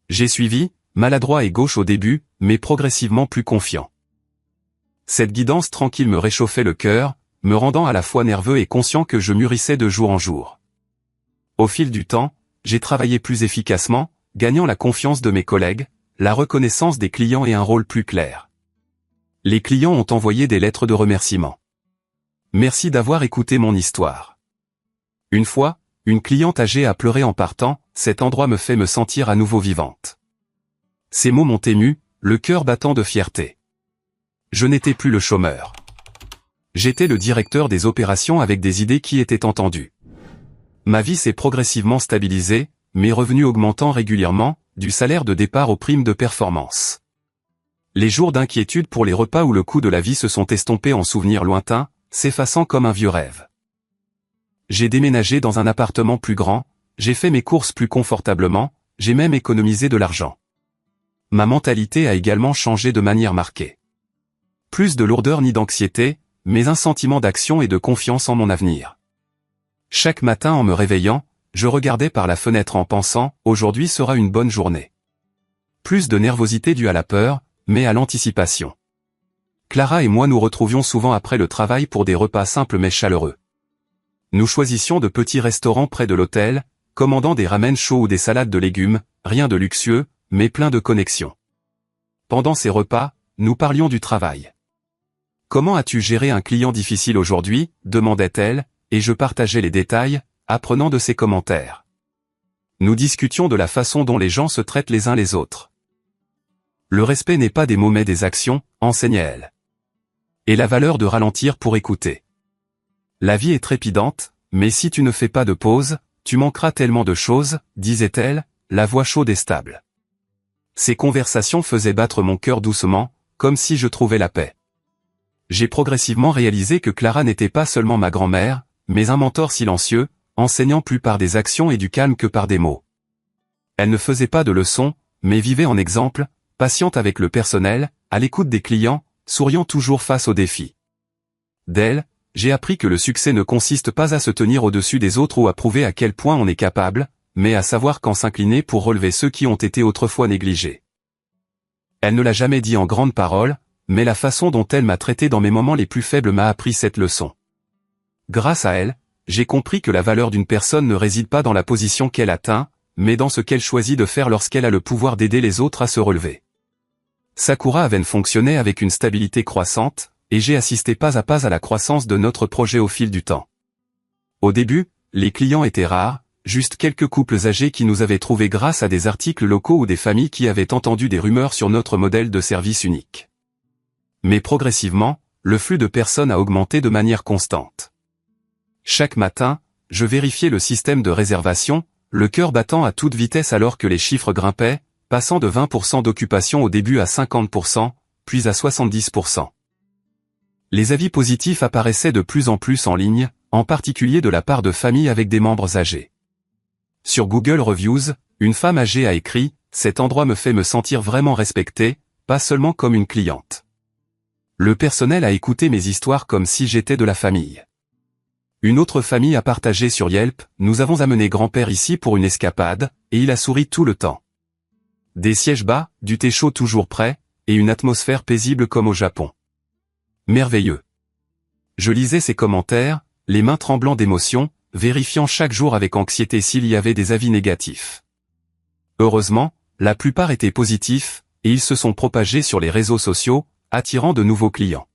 J'ai suivi, maladroit et gauche au début, mais progressivement plus confiant. Cette guidance tranquille me réchauffait le cœur, me rendant à la fois nerveux et conscient que je mûrissais de jour en jour. Au fil du temps, j'ai travaillé plus efficacement, gagnant la confiance de mes collègues, la reconnaissance des clients et un rôle plus clair. Les clients ont envoyé des lettres de remerciement. Merci d'avoir écouté mon histoire. Une fois, une cliente âgée a pleuré en partant, cet endroit me fait me sentir à nouveau vivante. Ces mots m'ont ému, le cœur battant de fierté. Je n'étais plus le chômeur. J'étais le directeur des opérations avec des idées qui étaient entendues. Ma vie s'est progressivement stabilisée, mes revenus augmentant régulièrement, du salaire de départ aux primes de performance. Les jours d'inquiétude pour les repas où le coût de la vie se sont estompés en souvenirs lointains, s'effaçant comme un vieux rêve. J'ai déménagé dans un appartement plus grand, j'ai fait mes courses plus confortablement, j'ai même économisé de l'argent. Ma mentalité a également changé de manière marquée. Plus de lourdeur ni d'anxiété, mais un sentiment d'action et de confiance en mon avenir. Chaque matin en me réveillant, je regardais par la fenêtre en pensant « Aujourd'hui sera une bonne journée ». Plus de nervosité due à la peur, mais à l'anticipation. Clara et moi nous retrouvions souvent après le travail pour des repas simples mais chaleureux. Nous choisissions de petits restaurants près de l'hôtel, commandant des ramen chauds ou des salades de légumes, rien de luxueux, mais plein de connexions. Pendant ces repas, nous parlions du travail. « Comment as-tu géré un client difficile aujourd'hui » demandait-elle, et je partageais les détails, apprenant de ses commentaires. Nous discutions de la façon dont les gens se traitent les uns les autres. Le respect n'est pas des mots mais des actions, enseignait-elle. Et la valeur de ralentir pour écouter. La vie est trépidante, mais si tu ne fais pas de pause, tu manqueras tellement de choses, disait-elle, la voix chaude et stable. Ces conversations faisaient battre mon cœur doucement, comme si je trouvais la paix. J'ai progressivement réalisé que Clara n'était pas seulement ma grand-mère, mais un mentor silencieux, enseignant plus par des actions et du calme que par des mots. Elle ne faisait pas de leçons, mais vivait en exemple, patiente avec le personnel, à l'écoute des clients, souriant toujours face aux défis. D'elle, j'ai appris que le succès ne consiste pas à se tenir au-dessus des autres ou à prouver à quel point on est capable, mais à savoir quand s'incliner pour relever ceux qui ont été autrefois négligés. Elle ne l'a jamais dit en grandes paroles, mais la façon dont elle m'a traité dans mes moments les plus faibles m'a appris cette leçon. Grâce à elle, j'ai compris que la valeur d'une personne ne réside pas dans la position qu'elle atteint, mais dans ce qu'elle choisit de faire lorsqu'elle a le pouvoir d'aider les autres à se relever. Sakura Haven fonctionnait avec une stabilité croissante, et j'ai assisté pas à pas à la croissance de notre projet au fil du temps. Au début, les clients étaient rares, juste quelques couples âgés qui nous avaient trouvés grâce à des articles locaux ou des familles qui avaient entendu des rumeurs sur notre modèle de service unique. Mais progressivement, le flux de personnes a augmenté de manière constante. Chaque matin, je vérifiais le système de réservation, le cœur battant à toute vitesse alors que les chiffres grimpaient, passant de 20% d'occupation au début à 50%, puis à 70%. Les avis positifs apparaissaient de plus en plus en ligne, en particulier de la part de familles avec des membres âgés. Sur Google Reviews, une femme âgée a écrit « Cet endroit me fait me sentir vraiment respectée, pas seulement comme une cliente. » Le personnel a écouté mes histoires comme si j'étais de la famille. Une autre famille a partagé sur Yelp « Nous avons amené grand-père ici pour une escapade, et il a souri tout le temps. » Des sièges bas, du thé chaud toujours prêt, et une atmosphère paisible comme au Japon. Merveilleux. Je lisais ces commentaires, les mains tremblant d'émotion, vérifiant chaque jour avec anxiété s'il y avait des avis négatifs. Heureusement, la plupart étaient positifs, et ils se sont propagés sur les réseaux sociaux, attirant de nouveaux clients.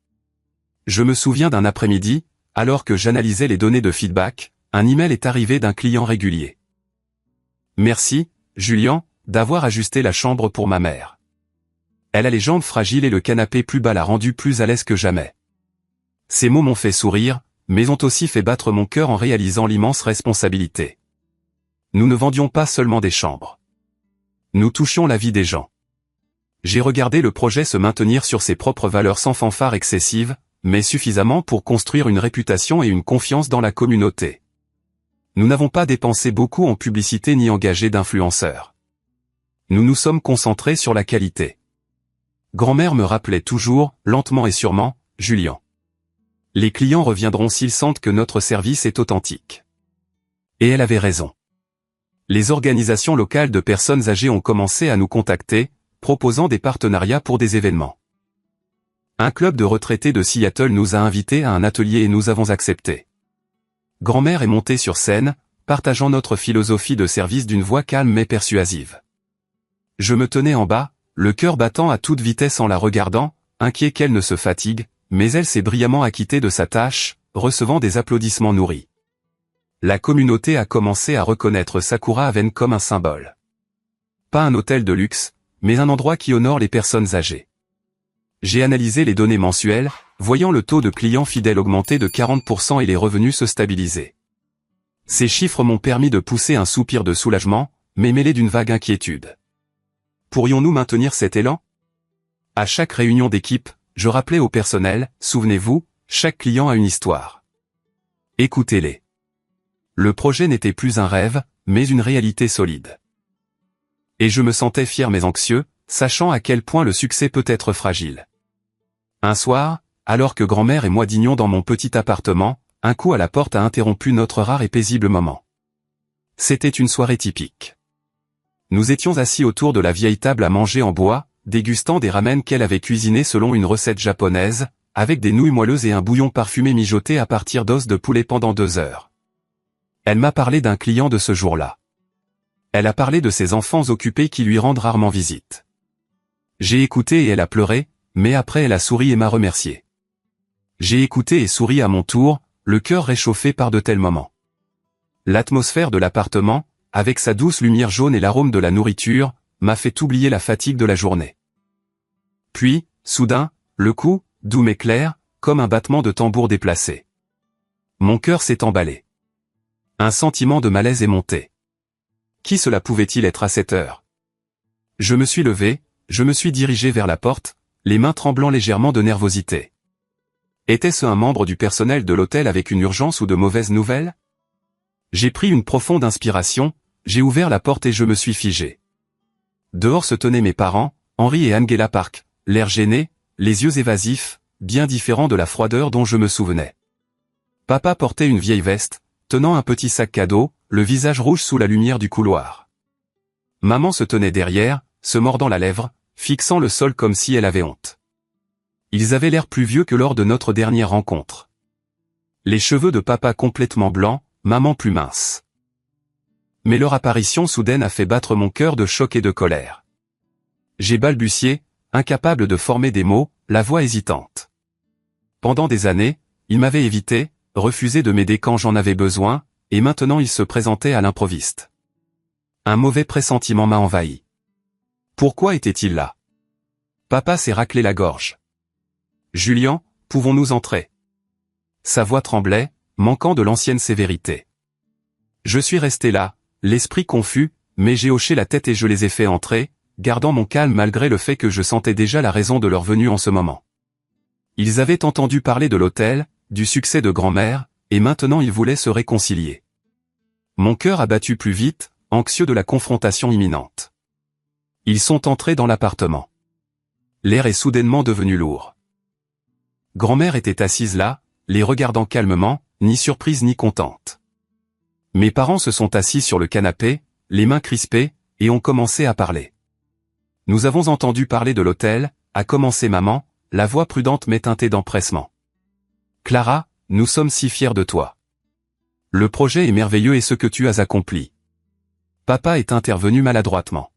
Je me souviens d'un après-midi, alors que j'analysais les données de feedback, un email est arrivé d'un client régulier. Merci, Julien, d'avoir ajusté la chambre pour ma mère. Elle a les jambes fragiles et le canapé plus bas l'a rendu plus à l'aise que jamais. Ces mots m'ont fait sourire, mais ont aussi fait battre mon cœur en réalisant l'immense responsabilité. Nous ne vendions pas seulement des chambres. Nous touchions la vie des gens. J'ai regardé le projet se maintenir sur ses propres valeurs sans fanfare excessive, mais suffisamment pour construire une réputation et une confiance dans la communauté. Nous n'avons pas dépensé beaucoup en publicité ni engagé d'influenceurs. Nous nous sommes concentrés sur la qualité. Grand-mère me rappelait toujours, lentement et sûrement, Julien. Les clients reviendront s'ils sentent que notre service est authentique. Et elle avait raison. Les organisations locales de personnes âgées ont commencé à nous contacter, proposant des partenariats pour des événements. Un club de retraités de Seattle nous a invités à un atelier et nous avons accepté. Grand-mère est montée sur scène, partageant notre philosophie de service d'une voix calme mais persuasive. Je me tenais en bas, le cœur battant à toute vitesse en la regardant, inquiet qu'elle ne se fatigue, mais elle s'est brillamment acquittée de sa tâche, recevant des applaudissements nourris. La communauté a commencé à reconnaître Sakura Haven comme un symbole. Pas un hôtel de luxe, mais un endroit qui honore les personnes âgées. J'ai analysé les données mensuelles, voyant le taux de clients fidèles augmenter de 40% et les revenus se stabiliser. Ces chiffres m'ont permis de pousser un soupir de soulagement, mais mêlé d'une vague inquiétude. Pourrions-nous maintenir cet élan? À chaque réunion d'équipe, je rappelais au personnel, souvenez-vous, chaque client a une histoire. Écoutez-les. Le projet n'était plus un rêve, mais une réalité solide. Et je me sentais fier mais anxieux, sachant à quel point le succès peut être fragile. Un soir, alors que grand-mère et moi dînions dans mon petit appartement, un coup à la porte a interrompu notre rare et paisible moment. C'était une soirée typique. Nous étions assis autour de la vieille table à manger en bois, dégustant des ramen qu'elle avait cuisinés selon une recette japonaise, avec des nouilles moelleuses et un bouillon parfumé mijoté à partir d'os de poulet pendant 2 heures. Elle m'a parlé d'un client de ce jour-là. Elle a parlé de ses enfants occupés qui lui rendent rarement visite. J'ai écouté et elle a pleuré, mais après elle a souri et m'a remercié. J'ai écouté et souri à mon tour, le cœur réchauffé par de tels moments. L'atmosphère de l'appartement, avec sa douce lumière jaune et l'arôme de la nourriture, m'a fait oublier la fatigue de la journée. Puis, soudain, le coup, doux mais clair, comme un battement de tambour déplacé. Mon cœur s'est emballé. Un sentiment de malaise est monté. Qui cela pouvait-il être à cette heure? Je me suis levé, je me suis dirigé vers la porte, les mains tremblant légèrement de nervosité. Était-ce un membre du personnel de l'hôtel avec une urgence ou de mauvaises nouvelles? J'ai pris une profonde inspiration, j'ai ouvert la porte et je me suis figé. Dehors se tenaient mes parents, Henri et Angela Park, l'air gêné, les yeux évasifs, bien différents de la froideur dont je me souvenais. Papa portait une vieille veste, tenant un petit sac cadeau, le visage rouge sous la lumière du couloir. Maman se tenait derrière, se mordant la lèvre, fixant le sol comme si elle avait honte. Ils avaient l'air plus vieux que lors de notre dernière rencontre. Les cheveux de papa complètement blancs, maman plus mince. Mais leur apparition soudaine a fait battre mon cœur de choc et de colère. J'ai balbutié, incapable de former des mots, la voix hésitante. Pendant des années, ils m'avaient évité, refusé de m'aider quand j'en avais besoin, et maintenant ils se présentaient à l'improviste. Un mauvais pressentiment m'a envahi. Pourquoi était-il là? Papa s'est raclé la gorge. Julien, pouvons-nous entrer? Sa voix tremblait, manquant de l'ancienne sévérité. Je suis resté là, l'esprit confus, mais j'ai hoché la tête et je les ai fait entrer, gardant mon calme malgré le fait que je sentais déjà la raison de leur venue en ce moment. Ils avaient entendu parler de l'hôtel, du succès de grand-mère, et maintenant ils voulaient se réconcilier. Mon cœur a battu plus vite, anxieux de la confrontation imminente. Ils sont entrés dans l'appartement. L'air est soudainement devenu lourd. Grand-mère était assise là, les regardant calmement, ni surprise ni contente. Mes parents se sont assis sur le canapé, les mains crispées, et ont commencé à parler. Nous avons entendu parler de l'hôtel, a commencé maman, la voix prudente mais teintée d'empressement. Clara, nous sommes si fiers de toi. Le projet est merveilleux et ce que tu as accompli. Papa est intervenu maladroitement.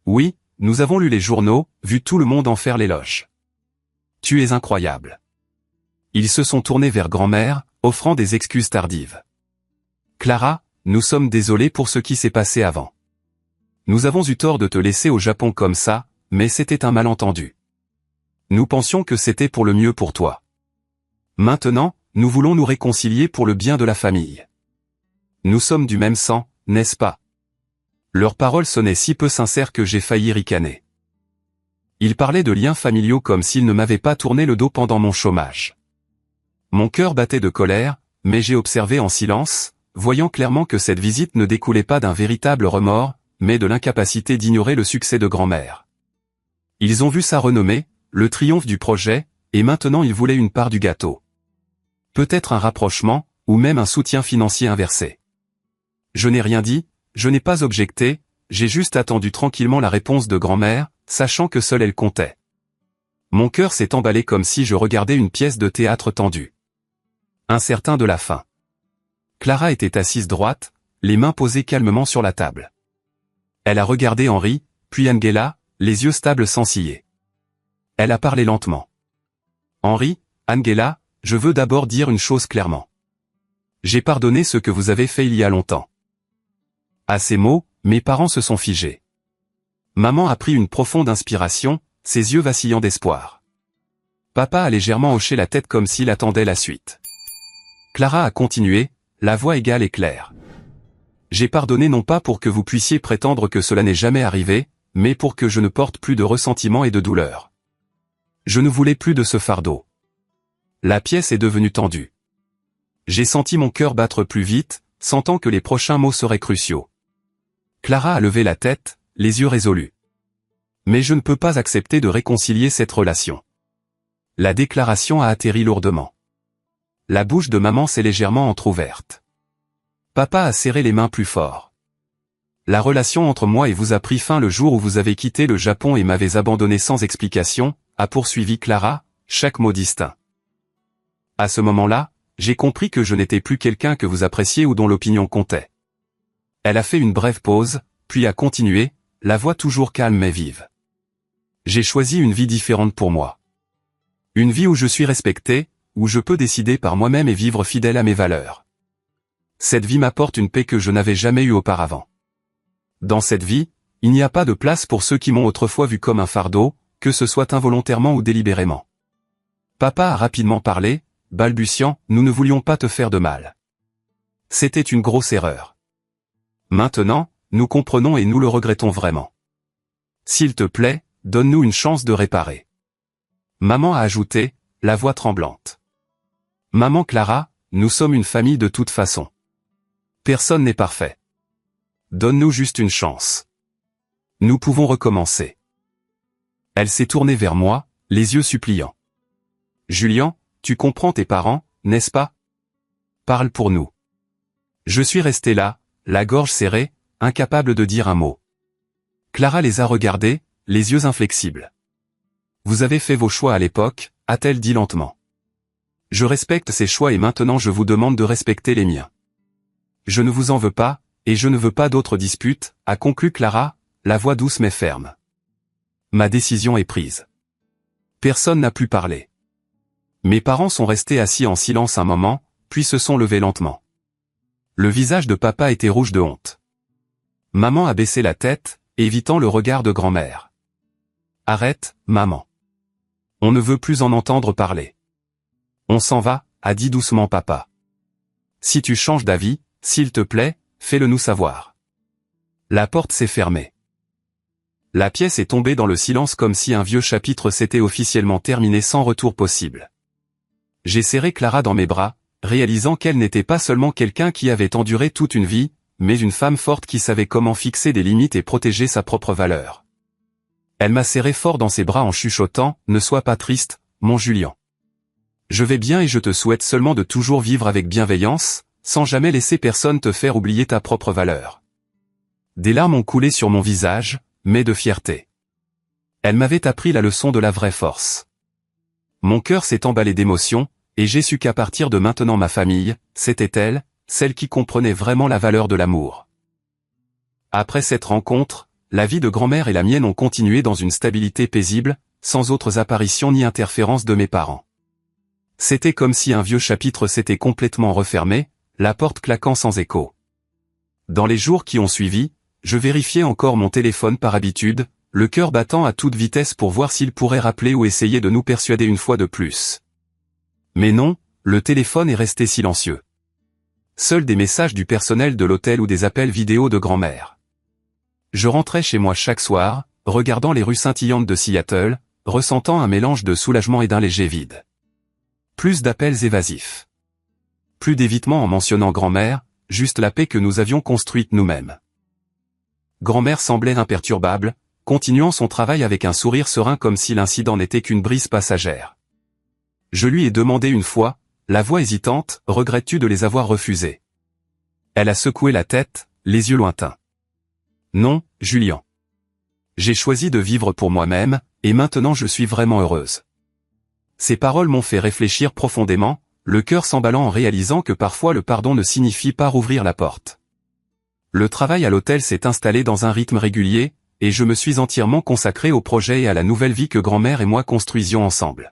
Oui, nous avons lu les journaux, vu tout le monde en faire l'éloge. Tu es incroyable. Ils se sont tournés vers grand-mère, offrant des excuses tardives. Clara, nous sommes désolés pour ce qui s'est passé avant. Nous avons eu tort de te laisser au Japon comme ça, mais c'était un malentendu. Nous pensions que c'était pour le mieux pour toi. Maintenant, nous voulons nous réconcilier pour le bien de la famille. Nous sommes du même sang, n'est-ce pas? Leurs paroles sonnaient si peu sincères que j'ai failli ricaner. Ils parlaient de liens familiaux comme s'ils ne m'avaient pas tourné le dos pendant mon chômage. Mon cœur battait de colère, mais j'ai observé en silence, voyant clairement que cette visite ne découlait pas d'un véritable remords, mais de l'incapacité d'ignorer le succès de grand-mère. Ils ont vu sa renommée, le triomphe du projet, et maintenant ils voulaient une part du gâteau. Peut-être un rapprochement, ou même un soutien financier inversé. Je n'ai rien dit, je n'ai pas objecté, j'ai juste attendu tranquillement la réponse de grand-mère, sachant que seule elle comptait. Mon cœur s'est emballé comme si je regardais une pièce de théâtre tendue. Incertain de la fin. Clara était assise droite, les mains posées calmement sur la table. Elle a regardé Henri, puis Angela, les yeux stables sans ciller. Elle a parlé lentement. Henri, Angela, je veux d'abord dire une chose clairement. J'ai pardonné ce que vous avez fait il y a longtemps. À ces mots, mes parents se sont figés. Maman a pris une profonde inspiration, ses yeux vacillants d'espoir. Papa a légèrement hoché la tête comme s'il attendait la suite. Clara a continué, la voix égale et claire. J'ai pardonné non pas pour que vous puissiez prétendre que cela n'est jamais arrivé, mais pour que je ne porte plus de ressentiment et de douleur. Je ne voulais plus de ce fardeau. La pièce est devenue tendue. J'ai senti mon cœur battre plus vite, sentant que les prochains mots seraient cruciaux. Clara a levé la tête, les yeux résolus. Mais je ne peux pas accepter de réconcilier cette relation. La déclaration a atterri lourdement. La bouche de maman s'est légèrement entr'ouverte. Papa a serré les mains plus fort. La relation entre moi et vous a pris fin le jour où vous avez quitté le Japon et m'avez abandonné sans explication, a poursuivi Clara, chaque mot distinct. À ce moment-là, j'ai compris que je n'étais plus quelqu'un que vous appréciez ou dont l'opinion comptait. Elle a fait une brève pause, puis a continué, la voix toujours calme mais vive. J'ai choisi une vie différente pour moi. Une vie où je suis respecté, où je peux décider par moi-même et vivre fidèle à mes valeurs. Cette vie m'apporte une paix que je n'avais jamais eue auparavant. Dans cette vie, il n'y a pas de place pour ceux qui m'ont autrefois vu comme un fardeau, que ce soit involontairement ou délibérément. Papa a rapidement parlé, balbutiant, nous ne voulions pas te faire de mal. C'était une grosse erreur. Maintenant, nous comprenons et nous le regrettons vraiment. S'il te plaît, donne-nous une chance de réparer. Maman a ajouté, la voix tremblante. Maman Clara, nous sommes une famille de toute façon. Personne n'est parfait. Donne-nous juste une chance. Nous pouvons recommencer. Elle s'est tournée vers moi, les yeux suppliants. Julien, tu comprends tes parents, n'est-ce pas? Parle pour nous. Je suis resté là, la gorge serrée, incapable de dire un mot. Clara les a regardés, les yeux inflexibles. Vous avez fait vos choix à l'époque, a-t-elle dit lentement. Je respecte ces choix et maintenant je vous demande de respecter les miens. Je ne vous en veux pas, et je ne veux pas d'autres disputes, a conclu Clara, la voix douce mais ferme. Ma décision est prise. Personne n'a plus parlé. Mes parents sont restés assis en silence un moment, puis se sont levés lentement. Le visage de papa était rouge de honte. Maman a baissé la tête, évitant le regard de grand-mère. Arrête, maman. On ne veut plus en entendre parler. On s'en va, a dit doucement papa. Si tu changes d'avis, s'il te plaît, fais-le nous savoir. La porte s'est fermée. La pièce est tombée dans le silence comme si un vieux chapitre s'était officiellement terminé sans retour possible. J'ai serré Clara dans mes bras, réalisant qu'elle n'était pas seulement quelqu'un qui avait enduré toute une vie, mais une femme forte qui savait comment fixer des limites et protéger sa propre valeur. Elle m'a serré fort dans ses bras en chuchotant, ne sois pas triste, mon Julien. Je vais bien et je te souhaite seulement de toujours vivre avec bienveillance, sans jamais laisser personne te faire oublier ta propre valeur. Des larmes ont coulé sur mon visage, mais de fierté. Elle m'avait appris la leçon de la vraie force. Mon cœur s'est emballé d'émotion, et j'ai su qu'à partir de maintenant ma famille, c'était elle, celle qui comprenait vraiment la valeur de l'amour. Après cette rencontre, la vie de grand-mère et la mienne ont continué dans une stabilité paisible, sans autres apparitions ni interférences de mes parents. C'était comme si un vieux chapitre s'était complètement refermé, la porte claquant sans écho. Dans les jours qui ont suivi, je vérifiais encore mon téléphone par habitude, le cœur battant à toute vitesse pour voir s'il pourrait rappeler ou essayer de nous persuader une fois de plus. Mais non, le téléphone est resté silencieux. Seuls des messages du personnel de l'hôtel ou des appels vidéo de grand-mère. Je rentrais chez moi chaque soir, regardant les rues scintillantes de Seattle, ressentant un mélange de soulagement et d'un léger vide. Plus d'appels évasifs. Plus d'évitement en mentionnant grand-mère, juste la paix que nous avions construite nous-mêmes. Grand-mère semblait imperturbable, continuant son travail avec un sourire serein comme si l'incident n'était qu'une brise passagère. Je lui ai demandé une fois, la voix hésitante, regrettes-tu de les avoir refusés? Elle a secoué la tête, les yeux lointains. Non, Julien. J'ai choisi de vivre pour moi-même, et maintenant je suis vraiment heureuse. Ces paroles m'ont fait réfléchir profondément, le cœur s'emballant en réalisant que parfois le pardon ne signifie pas rouvrir la porte. Le travail à l'hôtel s'est installé dans un rythme régulier, et je me suis entièrement consacré au projet et à la nouvelle vie que grand-mère et moi construisions ensemble.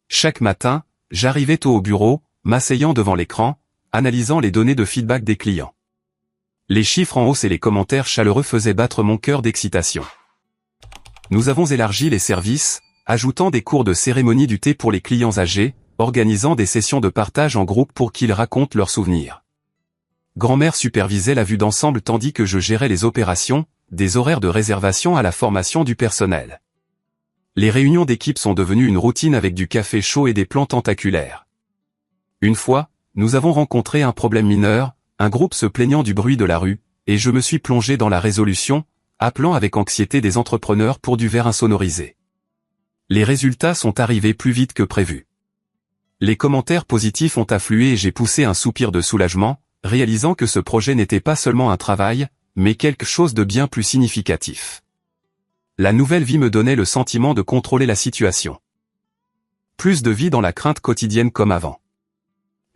Chaque matin, j'arrivais tôt au bureau, m'asseyant devant l'écran, analysant les données de feedback des clients. Les chiffres en hausse et les commentaires chaleureux faisaient battre mon cœur d'excitation. Nous avons élargi les services, ajoutant des cours de cérémonie du thé pour les clients âgés, organisant des sessions de partage en groupe pour qu'ils racontent leurs souvenirs. Grand-mère supervisait la vue d'ensemble tandis que je gérais les opérations, des horaires de réservation à la formation du personnel. Les réunions d'équipe sont devenues une routine avec du café chaud et des plans tentaculaires. Une fois, nous avons rencontré un problème mineur, un groupe se plaignant du bruit de la rue, et je me suis plongé dans la résolution, appelant avec anxiété des entrepreneurs pour du verre insonorisé. Les résultats sont arrivés plus vite que prévu. Les commentaires positifs ont afflué et j'ai poussé un soupir de soulagement, réalisant que ce projet n'était pas seulement un travail, mais quelque chose de bien plus significatif. La nouvelle vie me donnait le sentiment de contrôler la situation. Plus de vie dans la crainte quotidienne comme avant.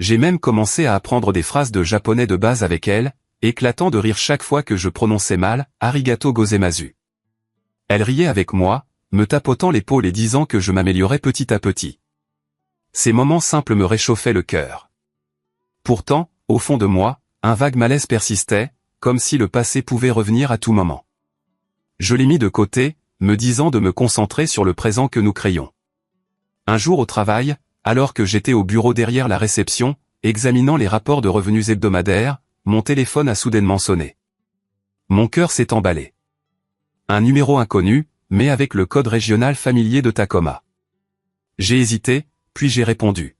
J'ai même commencé à apprendre des phrases de japonais de base avec elle, éclatant de rire chaque fois que je prononçais mal « arigato gozaimasu ». Elle riait avec moi, me tapotant l'épaule et disant que je m'améliorais petit à petit. Ces moments simples me réchauffaient le cœur. Pourtant, au fond de moi, un vague malaise persistait, comme si le passé pouvait revenir à tout moment. Je l'ai mis de côté, me disant de me concentrer sur le présent que nous créions. Un jour au travail, alors que j'étais au bureau derrière la réception, examinant les rapports de revenus hebdomadaires, mon téléphone a soudainement sonné. Mon cœur s'est emballé. Un numéro inconnu, mais avec le code régional familier de Tacoma. J'ai hésité, puis j'ai répondu.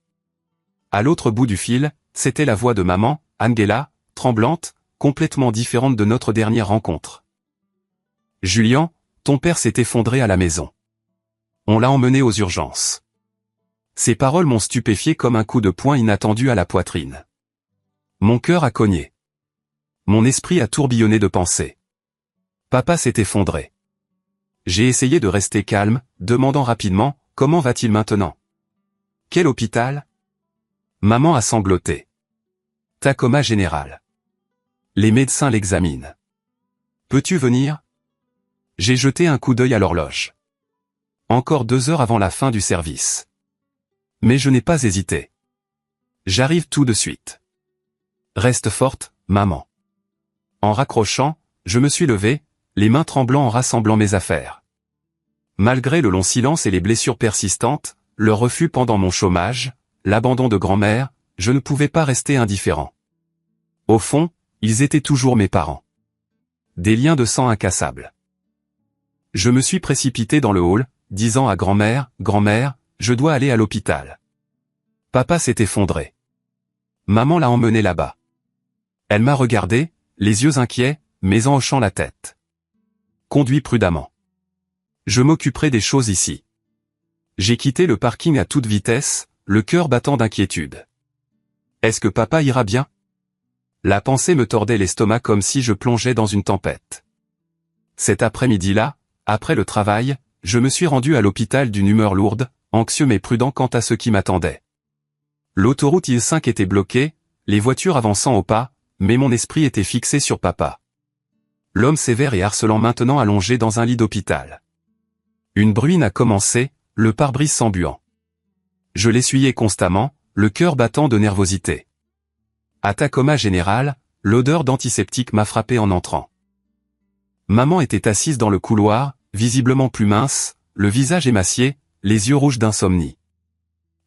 À l'autre bout du fil, c'était la voix de maman, Angela, tremblante, complètement différente de notre dernière rencontre. « Julian, ton père s'est effondré à la maison. On l'a emmené aux urgences. » Ces paroles m'ont stupéfié comme un coup de poing inattendu à la poitrine. Mon cœur a cogné. Mon esprit a tourbillonné de pensées. Papa s'est effondré. J'ai essayé de rester calme, demandant rapidement, comment va-t-il maintenant? Quel hôpital? Maman a sangloté. Tacoma Général. Les médecins l'examinent. Peux-tu venir? J'ai jeté un coup d'œil à l'horloge. Encore 2 heures avant la fin du service. Mais je n'ai pas hésité. J'arrive tout de suite. Reste forte, maman. En raccrochant, je me suis levé, les mains tremblant en rassemblant mes affaires. Malgré le long silence et les blessures persistantes, le refus pendant mon chômage, l'abandon de grand-mère, je ne pouvais pas rester indifférent. Au fond, ils étaient toujours mes parents. Des liens de sang incassables. Je me suis précipité dans le hall, disant à grand-mère, « Grand-mère, je dois aller à l'hôpital. » Papa s'est effondré. Maman l'a emmené là-bas. Elle m'a regardé, les yeux inquiets, mais en hochant la tête. Conduis prudemment. Je m'occuperai des choses ici. J'ai quitté le parking à toute vitesse, le cœur battant d'inquiétude. Est-ce que papa ira bien? La pensée me tordait l'estomac comme si je plongeais dans une tempête. Cet après-midi-là, après le travail, je me suis rendu à l'hôpital d'une humeur lourde, anxieux mais prudent quant à ce qui m'attendait. L'autoroute I5 était bloquée, les voitures avançant au pas, mais mon esprit était fixé sur papa. L'homme sévère et harcelant maintenant allongé dans un lit d'hôpital. Une bruine a commencé, le pare-brise s'embuant. Je l'essuyais constamment, le cœur battant de nervosité. À Tacoma Général, l'odeur d'antiseptique m'a frappé en entrant. Maman était assise dans le couloir, visiblement plus mince, le visage émacié, les yeux rouges d'insomnie.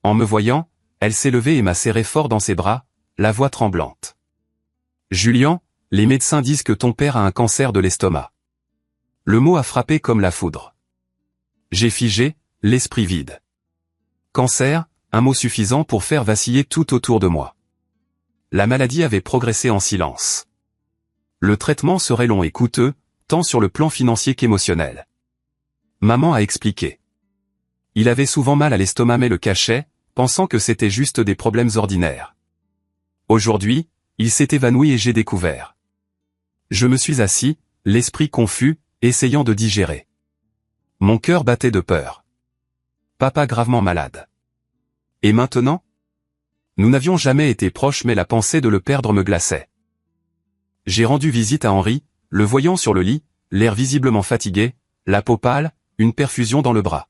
En me voyant, elle s'est levée et m'a serré fort dans ses bras, la voix tremblante. « Julian, les médecins disent que ton père a un cancer de l'estomac. » Le mot a frappé comme la foudre. J'ai figé, l'esprit vide. Cancer, un mot suffisant pour faire vaciller tout autour de moi. La maladie avait progressé en silence. Le traitement serait long et coûteux, tant sur le plan financier qu'émotionnel. Maman a expliqué. Il avait souvent mal à l'estomac mais le cachait, pensant que c'était juste des problèmes ordinaires. Aujourd'hui, il s'est évanoui et j'ai découvert. Je me suis assis, l'esprit confus, essayant de digérer. Mon cœur battait de peur. Papa gravement malade. Et maintenant? Nous n'avions jamais été proches mais la pensée de le perdre me glaçait. J'ai rendu visite à Henri, le voyant sur le lit, l'air visiblement fatigué, la peau pâle, une perfusion dans le bras.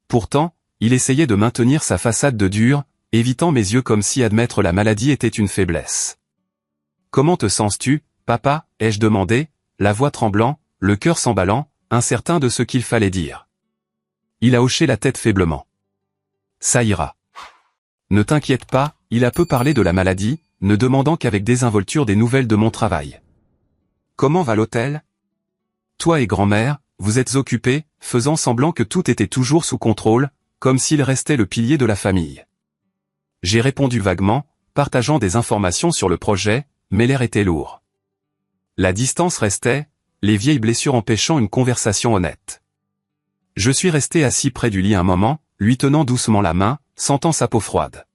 Pourtant, il essayait de maintenir sa façade de dur, évitant mes yeux comme si admettre la maladie était une faiblesse. « Comment te sens-tu, papa ?» ai-je demandé, la voix tremblant, le cœur s'emballant, incertain de ce qu'il fallait dire. Il a hoché la tête faiblement. Ça ira. Ne t'inquiète pas, il a peu parlé de la maladie, ne demandant qu'avec désinvolture des nouvelles de mon travail. Comment va l'hôtel? Toi et grand-mère, vous êtes occupés, faisant semblant que tout était toujours sous contrôle, comme s'il restait le pilier de la famille. J'ai répondu vaguement, partageant des informations sur le projet, mais l'air était lourd. La distance restait, les vieilles blessures empêchant une conversation honnête. Je suis resté assis près du lit un moment, lui tenant doucement la main, sentant sa peau froide.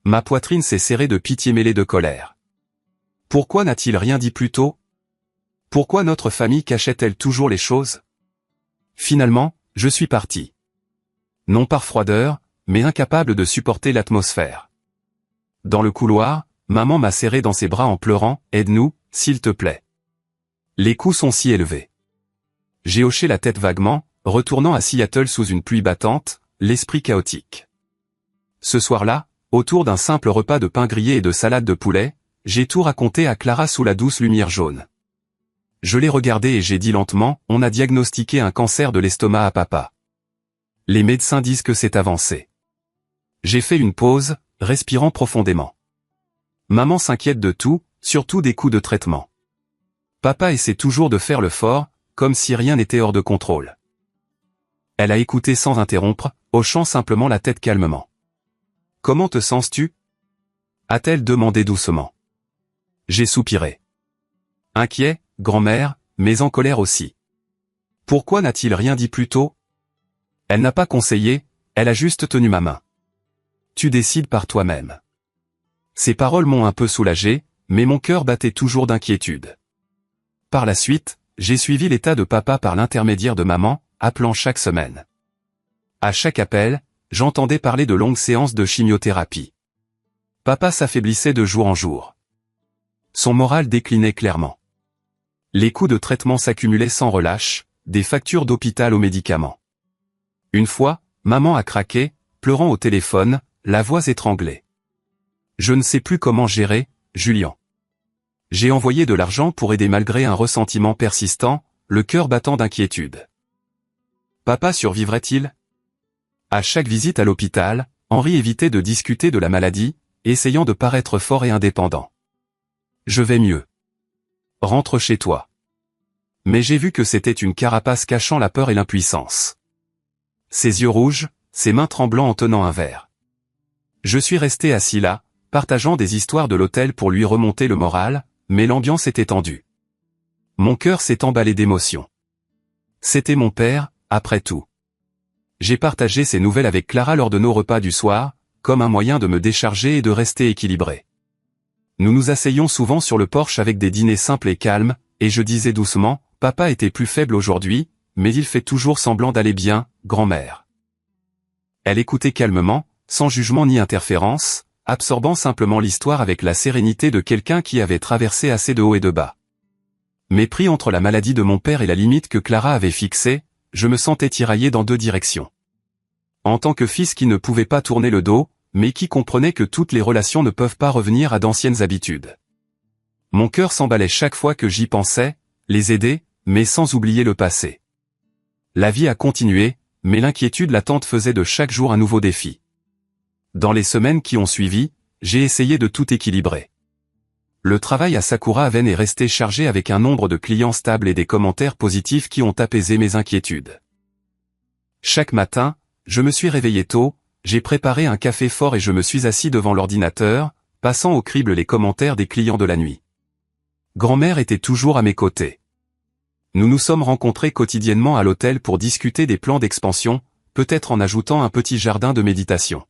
Ma poitrine s'est serrée de pitié mêlée de colère. Pourquoi n'a-t-il rien dit plus tôt? Pourquoi notre famille cachait-elle toujours les choses? Finalement, je suis parti. Non par froideur, mais incapable de supporter l'atmosphère. Dans le couloir, maman m'a serré dans ses bras en pleurant, « Aide-nous, s'il te plaît. » Les coups sont si élevés. J'ai hoché la tête vaguement, retournant à Seattle sous une pluie battante, l'esprit chaotique. Ce soir-là, autour d'un simple repas de pain grillé et de salade de poulet, j'ai tout raconté à Clara sous la douce lumière jaune. Je l'ai regardée et j'ai dit lentement, on a diagnostiqué un cancer de l'estomac à papa. Les médecins disent que c'est avancé. J'ai fait une pause, respirant profondément. Maman s'inquiète de tout, surtout des coûts de traitement. Papa essaie toujours de faire le fort, comme si rien n'était hors de contrôle. Elle a écouté sans interrompre, hochant simplement la tête calmement. « Comment te sens-tu » a-t-elle demandé doucement. J'ai soupiré. Inquiet, grand-mère, mais en colère aussi. Pourquoi n'a-t-il rien dit plus tôt? Elle n'a pas conseillé, elle a juste tenu ma main. Tu décides par toi-même. Ces paroles m'ont un peu soulagé, mais mon cœur battait toujours d'inquiétude. Par la suite, j'ai suivi l'état de papa par l'intermédiaire de maman, appelant chaque semaine. À chaque appel, j'entendais parler de longues séances de chimiothérapie. Papa s'affaiblissait de jour en jour. Son moral déclinait clairement. Les coûts de traitement s'accumulaient sans relâche, des factures d'hôpital aux médicaments. Une fois, maman a craqué, pleurant au téléphone, la voix étranglée. Je ne sais plus comment gérer, Julien. J'ai envoyé de l'argent pour aider malgré un ressentiment persistant, le cœur battant d'inquiétude. Papa survivrait-il? À chaque visite à l'hôpital, Henri évitait de discuter de la maladie, essayant de paraître fort et indépendant. Je vais mieux. Rentre chez toi. Mais j'ai vu que c'était une carapace cachant la peur et l'impuissance. Ses yeux rouges, ses mains tremblant en tenant un verre. Je suis resté assis là, partageant des histoires de l'hôtel pour lui remonter le moral, mais l'ambiance était tendue. Mon cœur s'est emballé d'émotion. C'était mon père, après tout. J'ai partagé ces nouvelles avec Clara lors de nos repas du soir, comme un moyen de me décharger et de rester équilibré. Nous nous asseyions souvent sur le porche avec des dîners simples et calmes, et je disais doucement, papa était plus faible aujourd'hui, mais il fait toujours semblant d'aller bien, grand-mère. Elle écoutait calmement, sans jugement ni interférence, absorbant simplement l'histoire avec la sérénité de quelqu'un qui avait traversé assez de hauts et de bas. Mais pris entre la maladie de mon père et la limite que Clara avait fixée, je me sentais tiraillé dans deux directions. En tant que fils qui ne pouvait pas tourner le dos, mais qui comprenait que toutes les relations ne peuvent pas revenir à d'anciennes habitudes. Mon cœur s'emballait chaque fois que j'y pensais, les aider, mais sans oublier le passé. La vie a continué, mais l'inquiétude latente faisait de chaque jour un nouveau défi. Dans les semaines qui ont suivi, j'ai essayé de tout équilibrer. Le travail à Sakura Haven est resté chargé avec un nombre de clients stables et des commentaires positifs qui ont apaisé mes inquiétudes. Chaque matin, je me suis réveillé tôt, j'ai préparé un café fort et je me suis assis devant l'ordinateur, passant au crible les commentaires des clients de la nuit. Grand-mère était toujours à mes côtés. Nous nous sommes rencontrés quotidiennement à l'hôtel pour discuter des plans d'expansion, peut-être en ajoutant un petit jardin de méditation.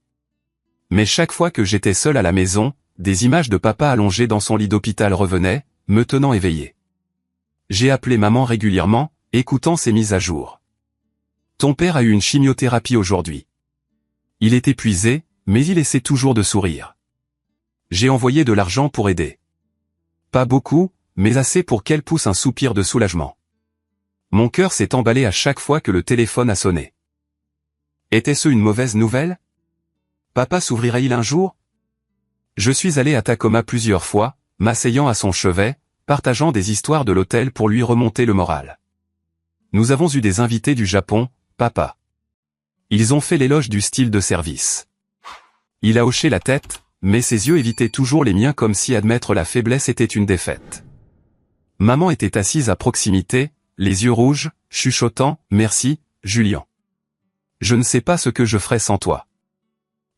Mais chaque fois que j'étais seul à la maison, des images de papa allongé dans son lit d'hôpital revenaient, me tenant éveillé. J'ai appelé maman régulièrement, écoutant ses mises à jour. Ton père a eu une chimiothérapie aujourd'hui. Il est épuisé, mais il essaie toujours de sourire. J'ai envoyé de l'argent pour aider. Pas beaucoup, mais assez pour qu'elle pousse un soupir de soulagement. Mon cœur s'est emballé à chaque fois que le téléphone a sonné. Était-ce une mauvaise nouvelle? Papa s'ouvrirait-il un jour? Je suis allé à Tacoma plusieurs fois, m'asseyant à son chevet, partageant des histoires de l'hôtel pour lui remonter le moral. nous avons eu des invités du Japon, papa. Ils ont fait l'éloge du style de service. Il a hoché la tête, mais ses yeux évitaient toujours les miens comme si admettre la faiblesse était une défaite. Maman était assise à proximité, les yeux rouges, chuchotant « Merci, Julien. Je ne sais pas ce que je ferais sans toi. »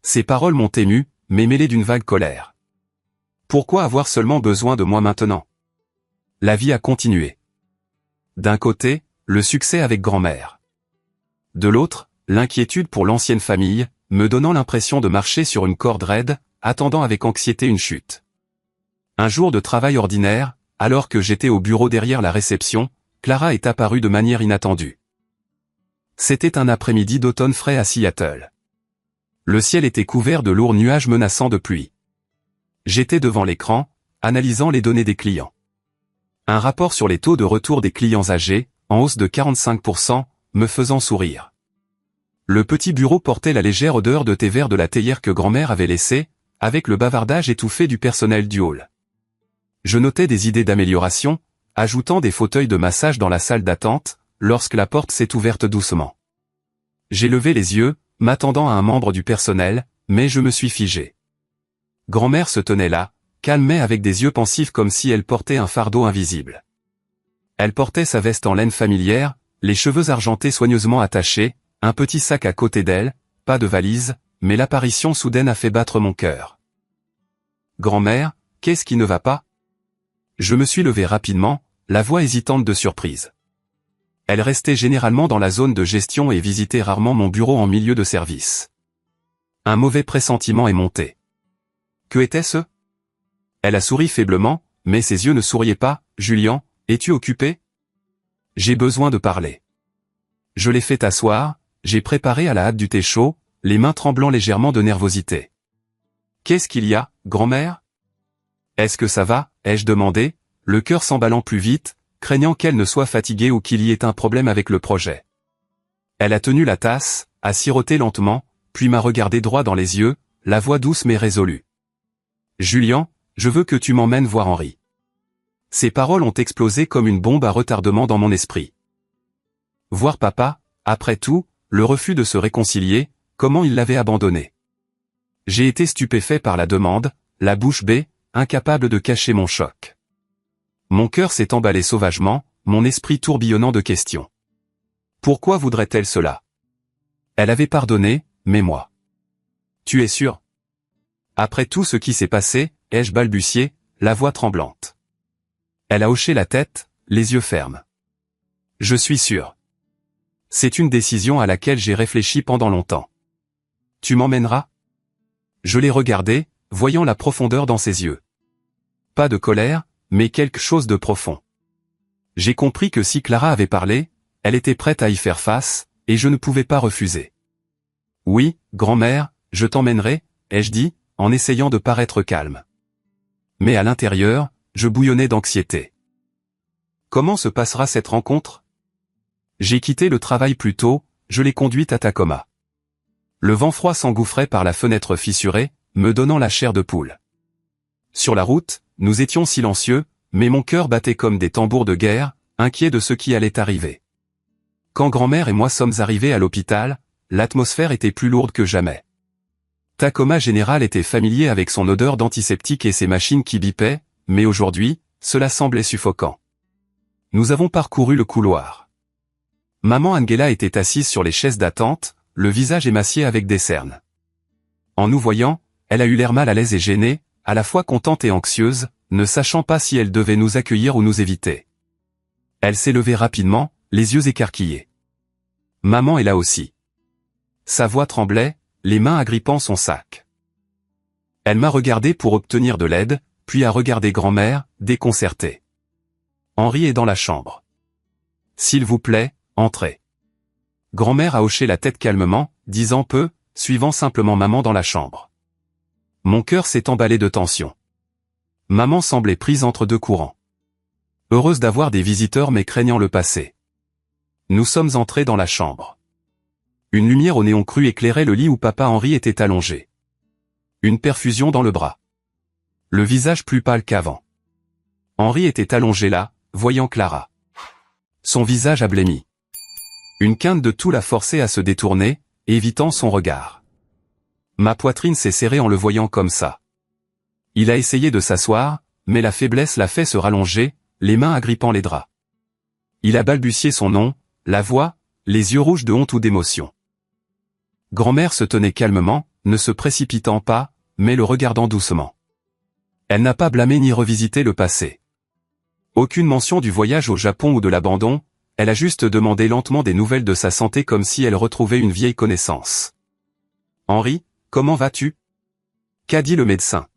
Ces paroles m'ont ému, mais mêlées d'une vague colère. Pourquoi avoir seulement besoin de moi maintenant? La vie a continué. D'un côté, le succès avec grand-mère. De l'autre, l'inquiétude pour l'ancienne famille, me donnant l'impression de marcher sur une corde raide, attendant avec anxiété une chute. Un jour de travail ordinaire, alors que j'étais au bureau derrière la réception, Clara est apparue de manière inattendue. C'était un après-midi d'automne frais à Seattle. Le ciel était couvert de lourds nuages menaçants de pluie. J'étais devant l'écran, analysant les données des clients. Un rapport sur les taux de retour des clients âgés, en hausse de 45%, me faisant sourire. Le petit bureau portait la légère odeur de thé vert de la théière que grand-mère avait laissée, avec le bavardage étouffé du personnel du hall. Je notais des idées d'amélioration, ajoutant des fauteuils de massage dans la salle d'attente, lorsque la porte s'est ouverte doucement. J'ai levé les yeux, m'attendant à un membre du personnel, mais je me suis figé. Grand-mère se tenait là, calme mais avec des yeux pensifs comme si elle portait un fardeau invisible. Elle portait sa veste en laine familière, les cheveux argentés soigneusement attachés, un petit sac à côté d'elle, pas de valise, mais l'apparition soudaine a fait battre mon cœur. « Grand-mère, qu'est-ce qui ne va pas ?» Je me suis levé rapidement, la voix hésitante de surprise. Elle restait généralement dans la zone de gestion et visitait rarement mon bureau en milieu de service. Un mauvais pressentiment est monté. Que était-ce? Elle a souri faiblement, mais ses yeux ne souriaient pas. « Julien, es-tu occupé? J'ai besoin de parler. » Je l'ai fait asseoir, j'ai préparé à la hâte du thé chaud, les mains tremblant légèrement de nervosité. « Qu'est-ce qu'il y a, grand-mère? Est-ce que ça va ?» ai-je demandé, le cœur s'emballant plus vite, craignant qu'elle ne soit fatiguée ou qu'il y ait un problème avec le projet. Elle a tenu la tasse, a siroté lentement, puis m'a regardé droit dans les yeux, la voix douce mais résolue. « Julien, je veux que tu m'emmènes voir Henri. » Ces paroles ont explosé comme une bombe à retardement dans mon esprit. Voir papa, après tout, le refus de se réconcilier, comment il l'avait abandonné. J'ai été stupéfait par la demande, la bouche bée, incapable de cacher mon choc. Mon cœur s'est emballé sauvagement, mon esprit tourbillonnant de questions. Pourquoi voudrait-elle cela? Elle avait pardonné, mais moi. Tu es sûr? Après tout ce qui s'est passé, ai-je balbutié, la voix tremblante. Elle a hoché la tête, les yeux fermes. Je suis sûr. C'est une décision à laquelle j'ai réfléchi pendant longtemps. Tu m'emmèneras? Je l'ai regardé, voyant la profondeur dans ses yeux. Pas de colère, mais quelque chose de profond. J'ai compris que si Clara avait parlé, elle était prête à y faire face, et je ne pouvais pas refuser. Oui, grand-mère, je t'emmènerai, ai-je dit, en essayant de paraître calme. Mais à l'intérieur, je bouillonnais d'anxiété. Comment se passera cette rencontre? J'ai quitté le travail plus tôt, je l'ai conduite à Tacoma. Le vent froid s'engouffrait par la fenêtre fissurée, me donnant la chair de poule. Sur la route, nous étions silencieux, mais mon cœur battait comme des tambours de guerre, inquiet de ce qui allait arriver. Quand grand-mère et moi sommes arrivés à l'hôpital, l'atmosphère était plus lourde que jamais. Tacoma Général était familier avec son odeur d'antiseptique et ses machines qui bipaient, mais aujourd'hui, cela semblait suffocant. Nous avons parcouru le couloir. Maman Angela était assise sur les chaises d'attente, le visage émacié avec des cernes. En nous voyant, elle a eu l'air mal à l'aise et gênée, à la fois contente et anxieuse, ne sachant pas si elle devait nous accueillir ou nous éviter. Elle s'est levée rapidement, les yeux écarquillés. Maman est là aussi. Sa voix tremblait, les mains agrippant son sac. Elle m'a regardé pour obtenir de l'aide, puis a regardé grand-mère, déconcertée. Henri est dans la chambre. S'il vous plaît, entrez. Grand-mère a hoché la tête calmement, disant peu, suivant simplement maman dans la chambre. Mon cœur s'est emballé de tension. Maman semblait prise entre deux courants. Heureuse d'avoir des visiteurs mais craignant le passé. Nous sommes entrés dans la chambre. Une lumière au néon cru éclairait le lit où papa Henri était allongé. Une perfusion dans le bras. Le visage plus pâle qu'avant. Henri était allongé là, voyant Clara. Son visage a blêmi. Une quinte de tout l'a forcé à se détourner, évitant son regard. Ma poitrine s'est serrée en le voyant comme ça. Il a essayé de s'asseoir, mais la faiblesse l'a fait se rallonger, les mains agrippant les draps. Il a balbutié son nom, la voix, les yeux rouges de honte ou d'émotion. Grand-mère se tenait calmement, ne se précipitant pas, mais le regardant doucement. Elle n'a pas blâmé ni revisité le passé. Aucune mention du voyage au Japon ou de l'abandon, elle a juste demandé lentement des nouvelles de sa santé comme si elle retrouvait une vieille connaissance. « Henri, comment vas-tu » qu'a dit le médecin.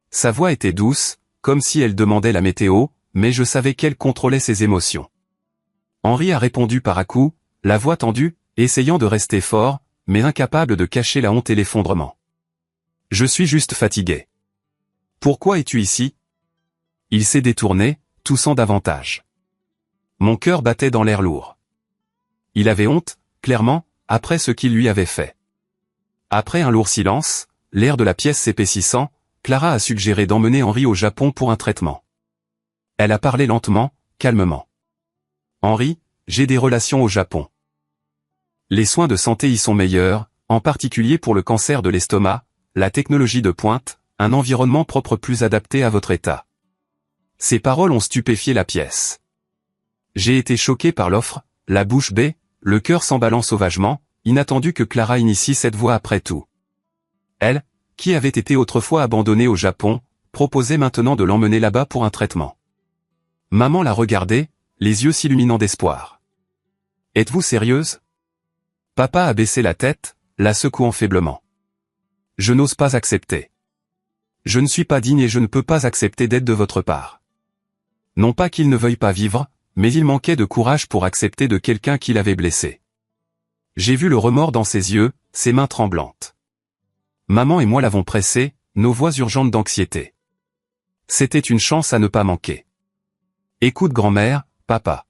Sa voix était douce, comme si elle demandait la météo, mais je savais qu'elle contrôlait ses émotions. Henri a répondu par à-coups, la voix tendue, essayant de rester fort, mais incapable de cacher la honte et l'effondrement. « Je suis juste fatigué. »« Pourquoi es-tu ici ?» Il s'est détourné, toussant davantage. Mon cœur battait dans l'air lourd. Il avait honte, clairement, après ce qu'il lui avait fait. Après un lourd silence, l'air de la pièce s'épaississant, Clara a suggéré d'emmener Henri au Japon pour un traitement. Elle a parlé lentement, calmement. « Henri, j'ai des relations au Japon. Les soins de santé y sont meilleurs, en particulier pour le cancer de l'estomac, la technologie de pointe, un environnement propre plus adapté à votre état. » Ces paroles ont stupéfié la pièce. J'ai été choqué par l'offre, la bouche bée, le cœur s'emballant sauvagement, inattendu que Clara initie cette voie après tout. Elle, qui avait été autrefois abandonnée au Japon, proposait maintenant de l'emmener là-bas pour un traitement. Maman l'a regardée, les yeux s'illuminant d'espoir. « Êtes-vous sérieuse ?» Papa a baissé la tête, la secouant faiblement. « Je n'ose pas accepter. Je ne suis pas digne et je ne peux pas accepter d'aide de votre part. » Non pas qu'il ne veuille pas vivre, mais il manquait de courage pour accepter de quelqu'un qui l'avait blessé. J'ai vu le remords dans ses yeux, ses mains tremblantes. Maman et moi l'avons pressé, nos voix urgentes d'anxiété. C'était une chance à ne pas manquer. Écoute grand-mère, papa.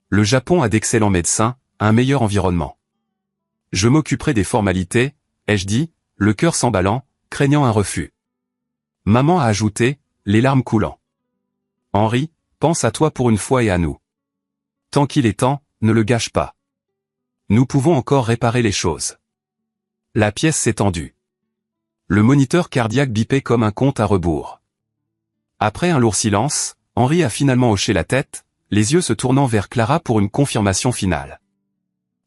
Le Japon a d'excellents médecins, un meilleur environnement. Je m'occuperai des formalités, ai-je dit, le cœur s'emballant, craignant un refus. Maman a ajouté, les larmes coulant. Henri, pense à toi pour une fois et à nous. Tant qu'il est temps, ne le gâche pas. Nous pouvons encore réparer les choses. La pièce s'est tendue. Le moniteur cardiaque bipait comme un compte à rebours. Après un lourd silence, Henri a finalement hoché la tête, les yeux se tournant vers Clara pour une confirmation finale.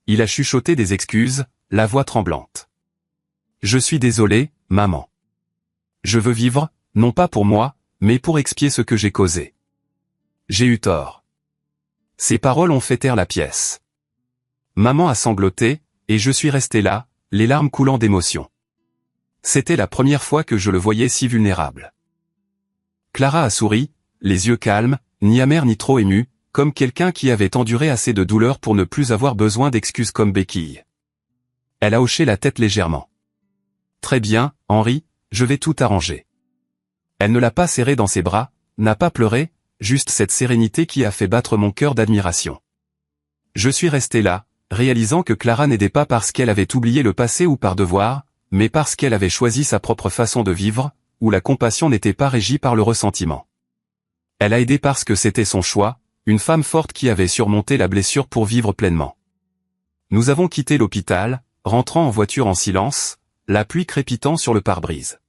Il a chuchoté des excuses, la voix tremblante. « Je suis désolé, maman. Je veux vivre, non pas pour moi, mais pour expier ce que j'ai causé. J'ai eu tort. » Ces paroles ont fait taire la pièce. Maman a sangloté, et je suis resté là, les larmes coulant d'émotion. C'était la première fois que je le voyais si vulnérable. Clara a souri, les yeux calmes, ni amers ni trop émus, comme quelqu'un qui avait enduré assez de douleur pour ne plus avoir besoin d'excuses comme béquille. Elle a hoché la tête légèrement. « Très bien, Henri, je vais tout arranger. » Elle ne l'a pas serré dans ses bras, n'a pas pleuré, juste cette sérénité qui a fait battre mon cœur d'admiration. Je suis resté là, réalisant que Clara n'aidait pas parce qu'elle avait oublié le passé ou par devoir, mais parce qu'elle avait choisi sa propre façon de vivre, où la compassion n'était pas régie par le ressentiment. Elle a aidé parce que c'était son choix, une femme forte qui avait surmonté la blessure pour vivre pleinement. Nous avons quitté l'hôpital, rentrant en voiture en silence, la pluie crépitant sur le pare-brise.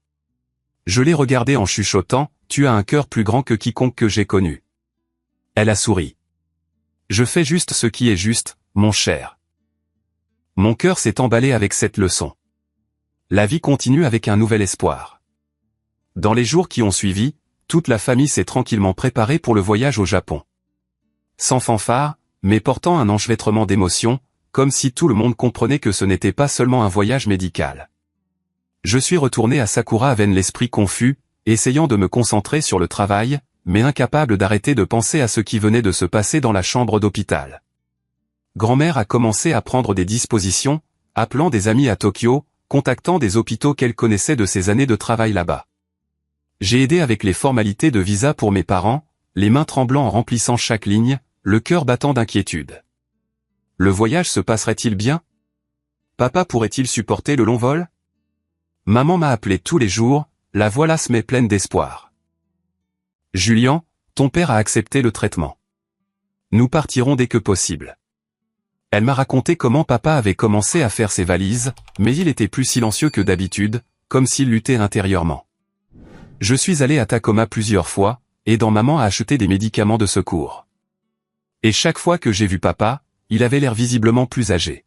Je l'ai regardée en chuchotant, « Tu as un cœur plus grand que quiconque que j'ai connu. » Elle a souri. « Je fais juste ce qui est juste, mon cher. » Mon cœur s'est emballé avec cette leçon. La vie continue avec un nouvel espoir. Dans les jours qui ont suivi, toute la famille s'est tranquillement préparée pour le voyage au Japon. Sans fanfare, mais portant un enchevêtrement d'émotions, comme si tout le monde comprenait que ce n'était pas seulement un voyage médical. Je suis retourné à Sakura avec l'esprit confus, essayant de me concentrer sur le travail, mais incapable d'arrêter de penser à ce qui venait de se passer dans la chambre d'hôpital. Grand-mère a commencé à prendre des dispositions, appelant des amis à Tokyo, contactant des hôpitaux qu'elle connaissait de ses années de travail là-bas. J'ai aidé avec les formalités de visa pour mes parents, les mains tremblant en remplissant chaque ligne, le cœur battant d'inquiétude. Le voyage se passerait-il bien? Papa pourrait-il supporter le long vol? Maman m'a appelé tous les jours, la voix lasse mais pleine d'espoir. Julien, ton père a accepté le traitement. Nous partirons dès que possible. Elle m'a raconté comment papa avait commencé à faire ses valises, mais il était plus silencieux que d'habitude, comme s'il luttait intérieurement. Je suis allé à Tacoma plusieurs fois, aidant maman à acheter des médicaments de secours. Et chaque fois que j'ai vu papa, il avait l'air visiblement plus âgé.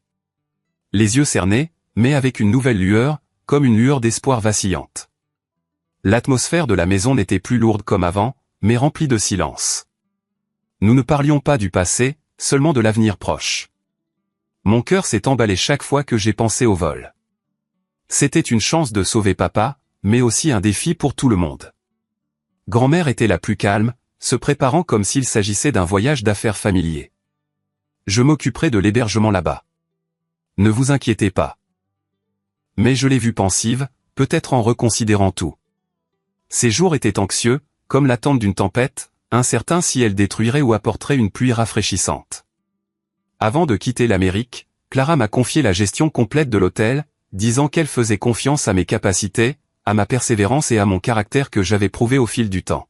Les yeux cernés, mais avec une nouvelle lueur, comme une lueur d'espoir vacillante. L'atmosphère de la maison n'était plus lourde comme avant, mais remplie de silence. Nous ne parlions pas du passé, seulement de l'avenir proche. Mon cœur s'est emballé chaque fois que j'ai pensé au vol. C'était une chance de sauver papa, mais aussi un défi pour tout le monde. Grand-mère était la plus calme, se préparant comme s'il s'agissait d'un voyage d'affaires familier. Je m'occuperai de l'hébergement là-bas. Ne vous inquiétez pas. Mais je l'ai vue pensive, peut-être en reconsidérant tout. Ses jours étaient anxieux, comme l'attente d'une tempête, incertain si elle détruirait ou apporterait une pluie rafraîchissante. Avant de quitter l'Amérique, Clara m'a confié la gestion complète de l'hôtel, disant qu'elle faisait confiance à mes capacités, à ma persévérance et à mon caractère que j'avais prouvé au fil du temps.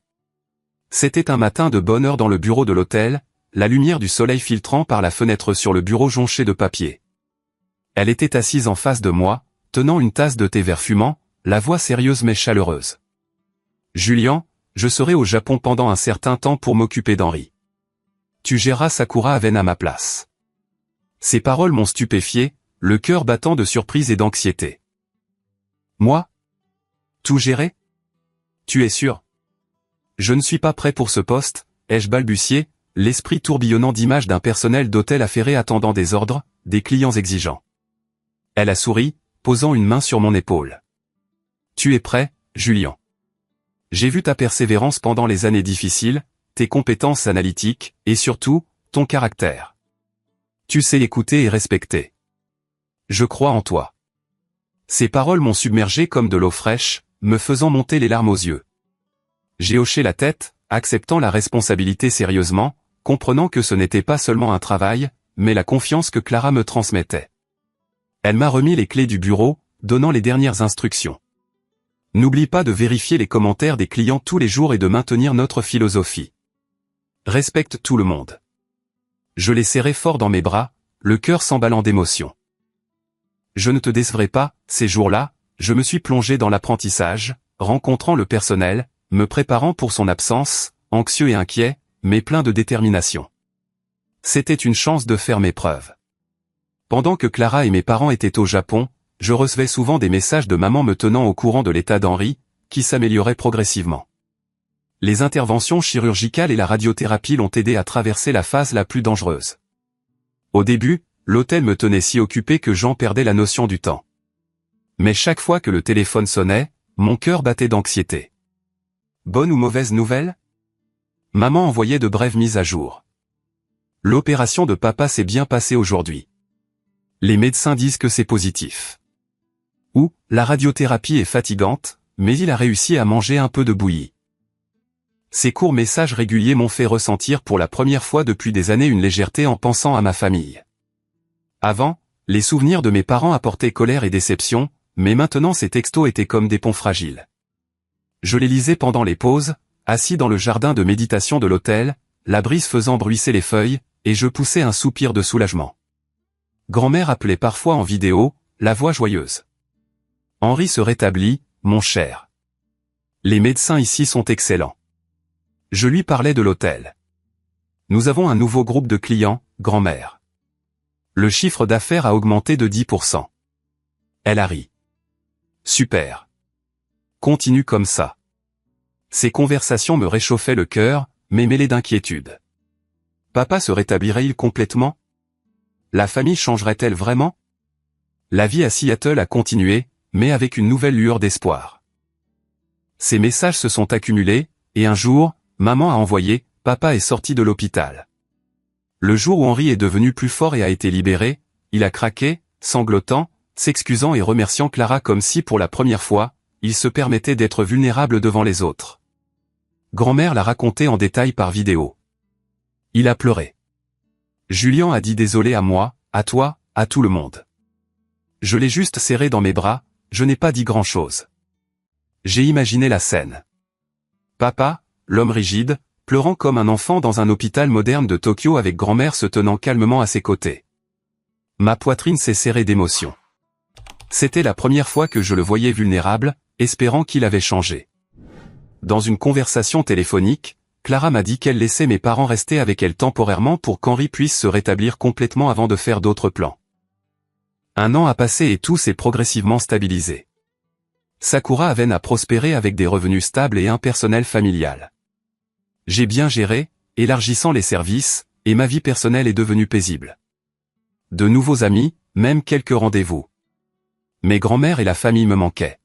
C'était un matin de bonne heure dans le bureau de l'hôtel, la lumière du soleil filtrant par la fenêtre sur le bureau jonché de papier. Elle était assise en face de moi, tenant une tasse de thé vert fumant, la voix sérieuse mais chaleureuse. « Julian, je serai au Japon pendant un certain temps pour m'occuper d'Henri. Tu géreras Sakura Aven à ma place. » Ces paroles m'ont stupéfié, le cœur battant de surprise et d'anxiété. « Moi ? Tout gérer ? Tu es sûr ? Je ne suis pas prêt pour ce poste, ai-je balbutié, l'esprit tourbillonnant d'images d'un personnel d'hôtel affairé attendant des ordres, des clients exigeants. Elle a souri, posant une main sur mon épaule. Tu es prêt, Julian. J'ai vu ta persévérance pendant les années difficiles, tes compétences analytiques, et surtout, ton caractère. Tu sais écouter et respecter. Je crois en toi. Ces paroles m'ont submergé comme de l'eau fraîche, me faisant monter les larmes aux yeux. J'ai hoché la tête, acceptant la responsabilité sérieusement, comprenant que ce n'était pas seulement un travail, mais la confiance que Clara me transmettait. Elle m'a remis les clés du bureau, donnant les dernières instructions. N'oublie pas de vérifier les commentaires des clients tous les jours et de maintenir notre philosophie. Respecte tout le monde. Je l'ai serré fort dans mes bras, le cœur s'emballant d'émotion. Je ne te décevrai pas, ces jours-là, je me suis plongé dans l'apprentissage, rencontrant le personnel, me préparant pour son absence, anxieux et inquiet, mais plein de détermination. C'était une chance de faire mes preuves. Pendant que Clara et mes parents étaient au Japon, je recevais souvent des messages de maman me tenant au courant de l'état d'Henri, qui s'améliorait progressivement. Les interventions chirurgicales et la radiothérapie l'ont aidé à traverser la phase la plus dangereuse. Au début, l'hôtel me tenait si occupé que j'en perdais la notion du temps. Mais chaque fois que le téléphone sonnait, mon cœur battait d'anxiété. Bonne ou mauvaise nouvelle ? Maman envoyait de brèves mises à jour. L'opération de papa s'est bien passée aujourd'hui. Les médecins disent que c'est positif. Ou, la radiothérapie est fatigante, mais il a réussi à manger un peu de bouillie. Ces courts messages réguliers m'ont fait ressentir pour la première fois depuis des années une légèreté en pensant à ma famille. Avant, les souvenirs de mes parents apportaient colère et déception, mais maintenant ces textos étaient comme des ponts fragiles. Je les lisais pendant les pauses, assis dans le jardin de méditation de l'hôtel, la brise faisant bruisser les feuilles, et je poussais un soupir de soulagement. Grand-mère appelait parfois en vidéo, la voix joyeuse. Henri se rétablit, mon cher. Les médecins ici sont excellents. Je lui parlais de l'hôtel. Nous avons un nouveau groupe de clients, grand-mère. Le chiffre d'affaires a augmenté de 10%. Elle a ri. Super. Continue comme ça. Ces conversations me réchauffaient le cœur, mais mêlées d'inquiétude. Papa se rétablirait-il complètement ? La famille changerait-elle vraiment ? La vie à Seattle a continué, mais avec une nouvelle lueur d'espoir. Ces messages se sont accumulés, et un jour, maman a envoyé, papa est sorti de l'hôpital. Le jour où Henri est devenu plus fort et a été libéré, il a craqué, sanglotant, s'excusant et remerciant Clara comme si pour la première fois, il se permettait d'être vulnérable devant les autres. Grand-mère l'a raconté en détail par vidéo. Il a pleuré. Julian a dit désolé à moi, à toi, à tout le monde. Je l'ai juste serré dans mes bras, je n'ai pas dit grand-chose. J'ai imaginé la scène. Papa, l'homme rigide, pleurant comme un enfant dans un hôpital moderne de Tokyo avec grand-mère se tenant calmement à ses côtés. Ma poitrine s'est serrée d'émotion. C'était la première fois que je le voyais vulnérable, espérant qu'il avait changé. Dans une conversation téléphonique, Clara m'a dit qu'elle laissait mes parents rester avec elle temporairement pour qu'Henri puisse se rétablir complètement avant de faire d'autres plans. 1 an a passé et tout s'est progressivement stabilisé. Sakura Haven a prospéré avec des revenus stables et un personnel familial. J'ai bien géré, élargissant les services, et ma vie personnelle est devenue paisible. De nouveaux amis, même quelques rendez-vous. Mes grands-mères et la famille me manquaient.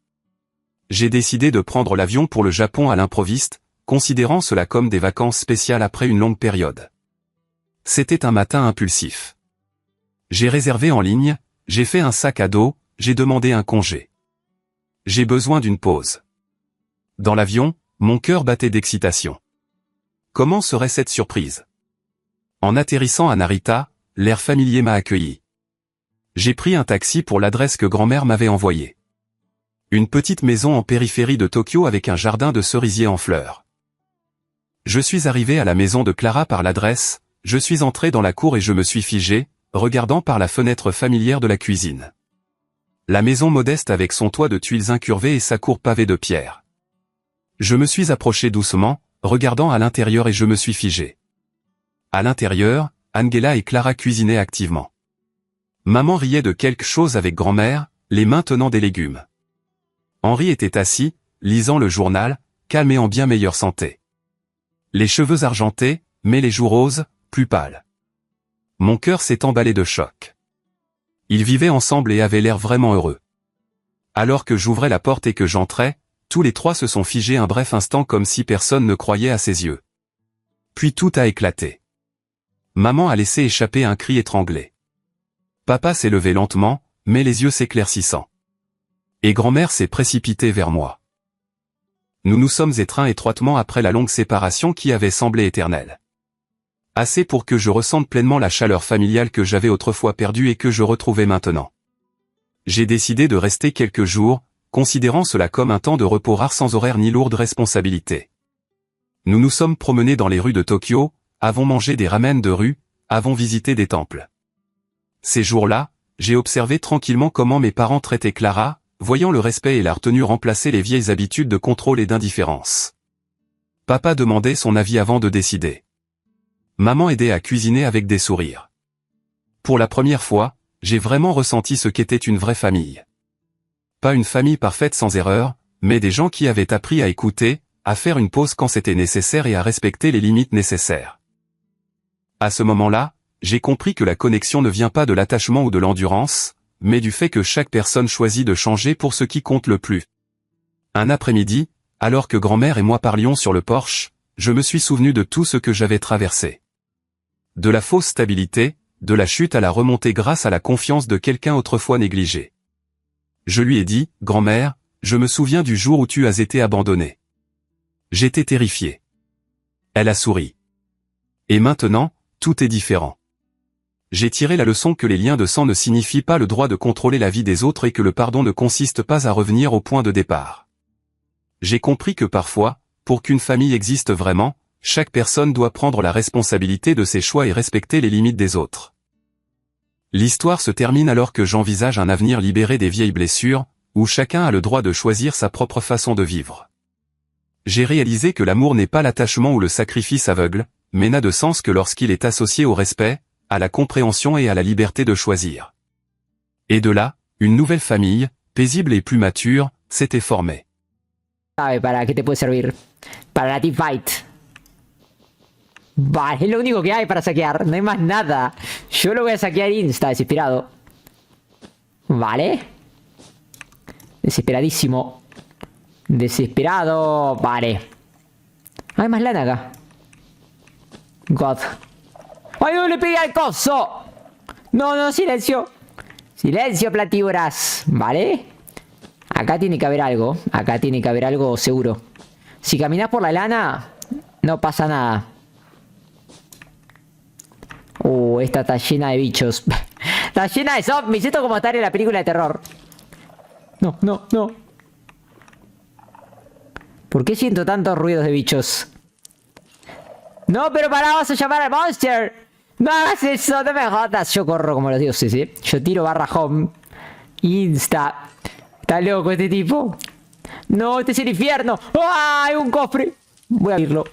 J'ai décidé de prendre l'avion pour le Japon à l'improviste, considérant cela comme des vacances spéciales après une longue période. C'était un matin impulsif. J'ai réservé en ligne, j'ai fait un sac à dos, j'ai demandé un congé. J'ai besoin d'une pause. Dans l'avion, mon cœur battait d'excitation. Comment serait cette surprise? En atterrissant à Narita, l'air familier m'a accueilli. J'ai pris un taxi pour l'adresse que grand-mère m'avait envoyée. Une petite maison en périphérie de Tokyo avec un jardin de cerisiers en fleurs. Je suis arrivé à la maison de Clara par l'adresse, je suis entré dans la cour et je me suis figé, regardant par la fenêtre familière de la cuisine. La maison modeste avec son toit de tuiles incurvées et sa cour pavée de pierre. Je me suis approché doucement, regardant à l'intérieur et je me suis figé. À l'intérieur, Angela et Clara cuisinaient activement. Maman riait de quelque chose avec grand-mère, les mains tenant des légumes. Henri était assis, lisant le journal, calme et en bien meilleure santé. Les cheveux argentés, mais les joues roses, plus pâles. Mon cœur s'est emballé de choc. Ils vivaient ensemble et avaient l'air vraiment heureux. Alors que j'ouvrais la porte et que j'entrais, tous les trois se sont figés un bref instant comme si personne ne croyait à ses yeux. Puis tout a éclaté. Maman a laissé échapper un cri étranglé. Papa s'est levé lentement, mais les yeux s'éclaircissant. Et grand-mère s'est précipitée vers moi. Nous nous sommes étreints étroitement après la longue séparation qui avait semblé éternelle. Assez pour que je ressente pleinement la chaleur familiale que j'avais autrefois perdue et que je retrouvais maintenant. J'ai décidé de rester quelques jours, considérant cela comme un temps de repos rare sans horaire ni lourde responsabilité. Nous nous sommes promenés dans les rues de Tokyo, avons mangé des ramen de rue, avons visité des temples. Ces jours-là, j'ai observé tranquillement comment mes parents traitaient Clara, voyant le respect et la retenue remplacer les vieilles habitudes de contrôle et d'indifférence. Papa demandait son avis avant de décider. Maman aidait à cuisiner avec des sourires. Pour la première fois, j'ai vraiment ressenti ce qu'était une vraie famille. Pas une famille parfaite sans erreur, mais des gens qui avaient appris à écouter, à faire une pause quand c'était nécessaire et à respecter les limites nécessaires. À ce moment-là, j'ai compris que la connexion ne vient pas de l'attachement ou de l'endurance, mais du fait que chaque personne choisit de changer pour ce qui compte le plus. Un après-midi, alors que grand-mère et moi parlions sur le porche, je me suis souvenu de tout ce que j'avais traversé. De la fausse stabilité, de la chute à la remontée grâce à la confiance de quelqu'un autrefois négligé. Je lui ai dit, grand-mère, je me souviens du jour où tu as été abandonnée. J'étais terrifié. Elle a souri. Et maintenant, tout est différent. J'ai tiré la leçon que les liens de sang ne signifient pas le droit de contrôler la vie des autres et que le pardon ne consiste pas à revenir au point de départ. J'ai compris que parfois, pour qu'une famille existe vraiment, chaque personne doit prendre la responsabilité de ses choix et respecter les limites des autres. L'histoire se termine alors que j'envisage un avenir libéré des vieilles blessures, où chacun a le droit de choisir sa propre façon de vivre. J'ai réalisé que l'amour n'est pas l'attachement ou le sacrifice aveugle, mais n'a de sens que lorsqu'il est associé au respect, à la compréhension et à la liberté de choisir. Et de là, une nouvelle famille, paisible et plus mature, s'était formée. ¿Para qué te puede servir? Para la teamfight. Vale, es lo único que hay para saquear, no hay más nada. Yo lo voy a saquear insta, desesperado. Vale. Desesperadísimo. Desesperado. Vale. Hay más lana acá. God. ¡Ay, no le pegué al coso! No, no, silencio. Silencio, platívoras. Vale. Acá tiene que haber algo. Acá tiene que haber algo seguro. Si caminas por la lana, no pasa nada. Esta está llena de bichos. Está llena de zombies. Esto como estar en la película de terror. No, no, no. ¿Por qué siento tantos ruidos de bichos? No, pero pará, vas a llamar al monster. No hagas eso, no me jodas. Yo corro como los dioses, ¿eh? Yo tiro barra home. Insta. Está loco este tipo. No, este es el infierno. ¡Ah! Hay un cofre. Voy a abrirlo.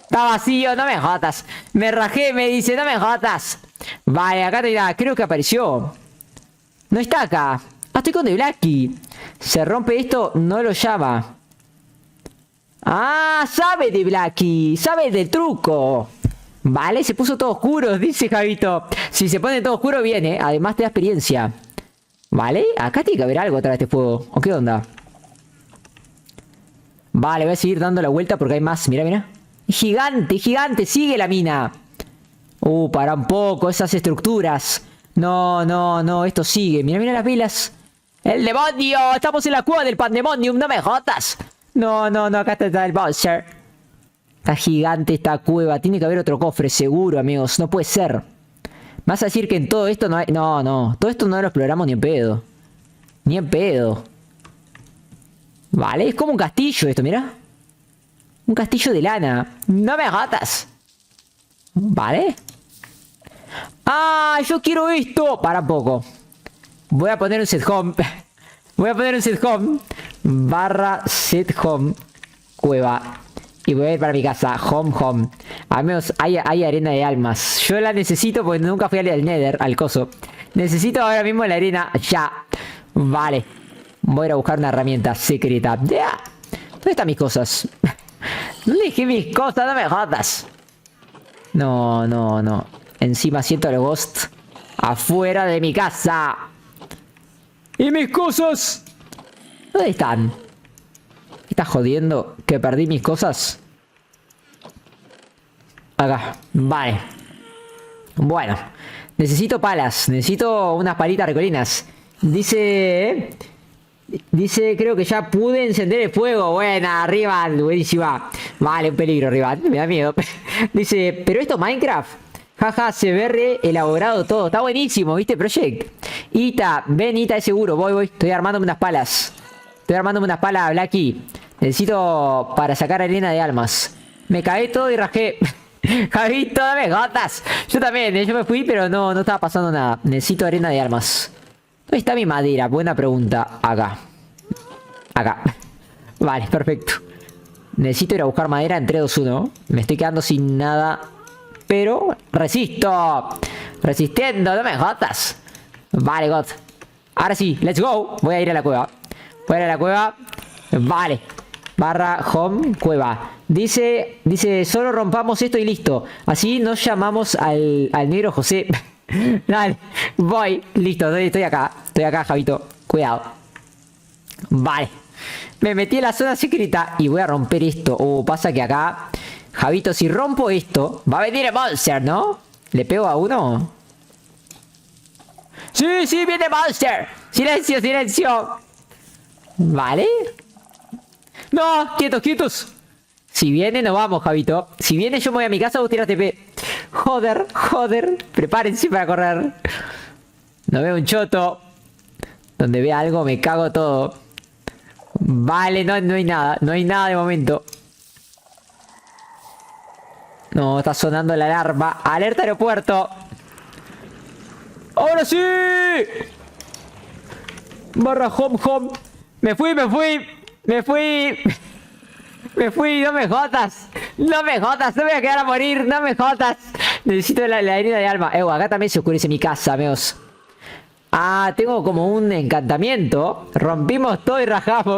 Está vacío, no me jodas. Me rajé, me dice, no me jodas. Vale, acá te da. Creo que apareció. No está acá. Ah, estoy con The Blackie. Se rompe esto, no lo llama. Ah, sabe The Blackie. Sabe del truco. Vale, se puso todo oscuro, dice Javito. Si se pone todo oscuro, viene. Además te da experiencia. Vale, acá tiene que haber algo atrás de este fuego. ¿O qué onda? Vale, voy a seguir dando la vuelta porque hay más. Mira, mira. Gigante, gigante. Sigue la mina. Para un poco. Esas estructuras. No, no, no. Esto sigue. Mira, mira las velas. ¡El demonio! Estamos en la cueva del pandemonium. No me jodas. No, no, no. Acá está el monster. Está gigante esta cueva. Tiene que haber otro cofre, seguro, amigos. No puede ser. ¿Me vas a decir que en todo esto no hay...? No, no. Todo esto no lo exploramos ni en pedo. Ni en pedo. Vale, es como un castillo esto, mira. Un castillo de lana. No me jodas. Vale. ¡Ah! Yo quiero esto. Para un poco. Voy a poner un set home. Voy a poner un set home. Barra set home. Cueva. Y voy a ir para mi casa. Home, home. Al menos hay arena de almas. Yo la necesito porque nunca fui al Nether, al coso. Necesito ahora mismo la arena. Ya. Vale. Voy a ir a buscar una herramienta secreta. ¡Ya! ¿Dónde están mis cosas? ¿Dónde dejé mis cosas? No me jodas. No, no, no. Encima siento el ghost afuera de mi casa. ¿Y mis cosas? ¿Dónde están? ¿Me estás jodiendo que perdí mis cosas? Acá. Vale. Bueno. Necesito palas. Necesito unas palitas recolinas. Dice... Dice, creo que ya pude encender el fuego. Buena, Rival. Buenísima. Vale, un peligro, Rival. Me da miedo. Dice, ¿pero esto es Minecraft? Jaja, se ve re elaborado todo. Está buenísimo, ¿viste, Project? Ita, ven, Ita, es seguro. Voy. Estoy armándome unas palas. Estoy armándome unas palas, Blacky. Necesito para sacar arena de almas. Me caí todo y rajé. Javito, dame gotas. Yo también, yo me fui, pero no estaba pasando nada. Necesito arena de almas. ¿Dónde está mi madera? Buena pregunta. Acá. Acá. Vale, perfecto. Necesito ir a buscar madera en 3, 2, 1. Me estoy quedando sin nada. Pero resisto. Resistiendo, no me jodas. Vale, God. Ahora sí, let's go. Voy a ir a la cueva. Voy a ir a la cueva. Vale. Barra home cueva. Dice, solo rompamos esto y listo. Así nos llamamos al negro José. Dale, voy. Listo, estoy acá. Estoy acá, Javito. Cuidado. Vale. Me metí en la zona secreta y voy a romper esto. Pasa que acá... Javito, si rompo esto, va a venir el monster, ¿no? ¿Le pego a uno? ¡Sí, sí, viene monster! ¡Silencio, silencio! Vale. ¡No! ¡Quietos, quietos! Si viene, nos vamos, Javito. Si viene, yo me voy a mi casa, vos tirás TP. Joder, joder. Prepárense para correr. No veo un choto. Donde vea algo, me cago todo. Vale, no hay nada. No hay nada de momento. No, está sonando la alarma. ¡Alerta aeropuerto! ¡Ahora sí! Barra home, home. Me fui. Me fui, no me jodas. No me jodas, no me voy a quedar a morir. No me jodas. Necesito la herida de alma. Acá también se oscurece mi casa, amigos. Ah, tengo como un encantamiento. Rompimos todo y rajamos.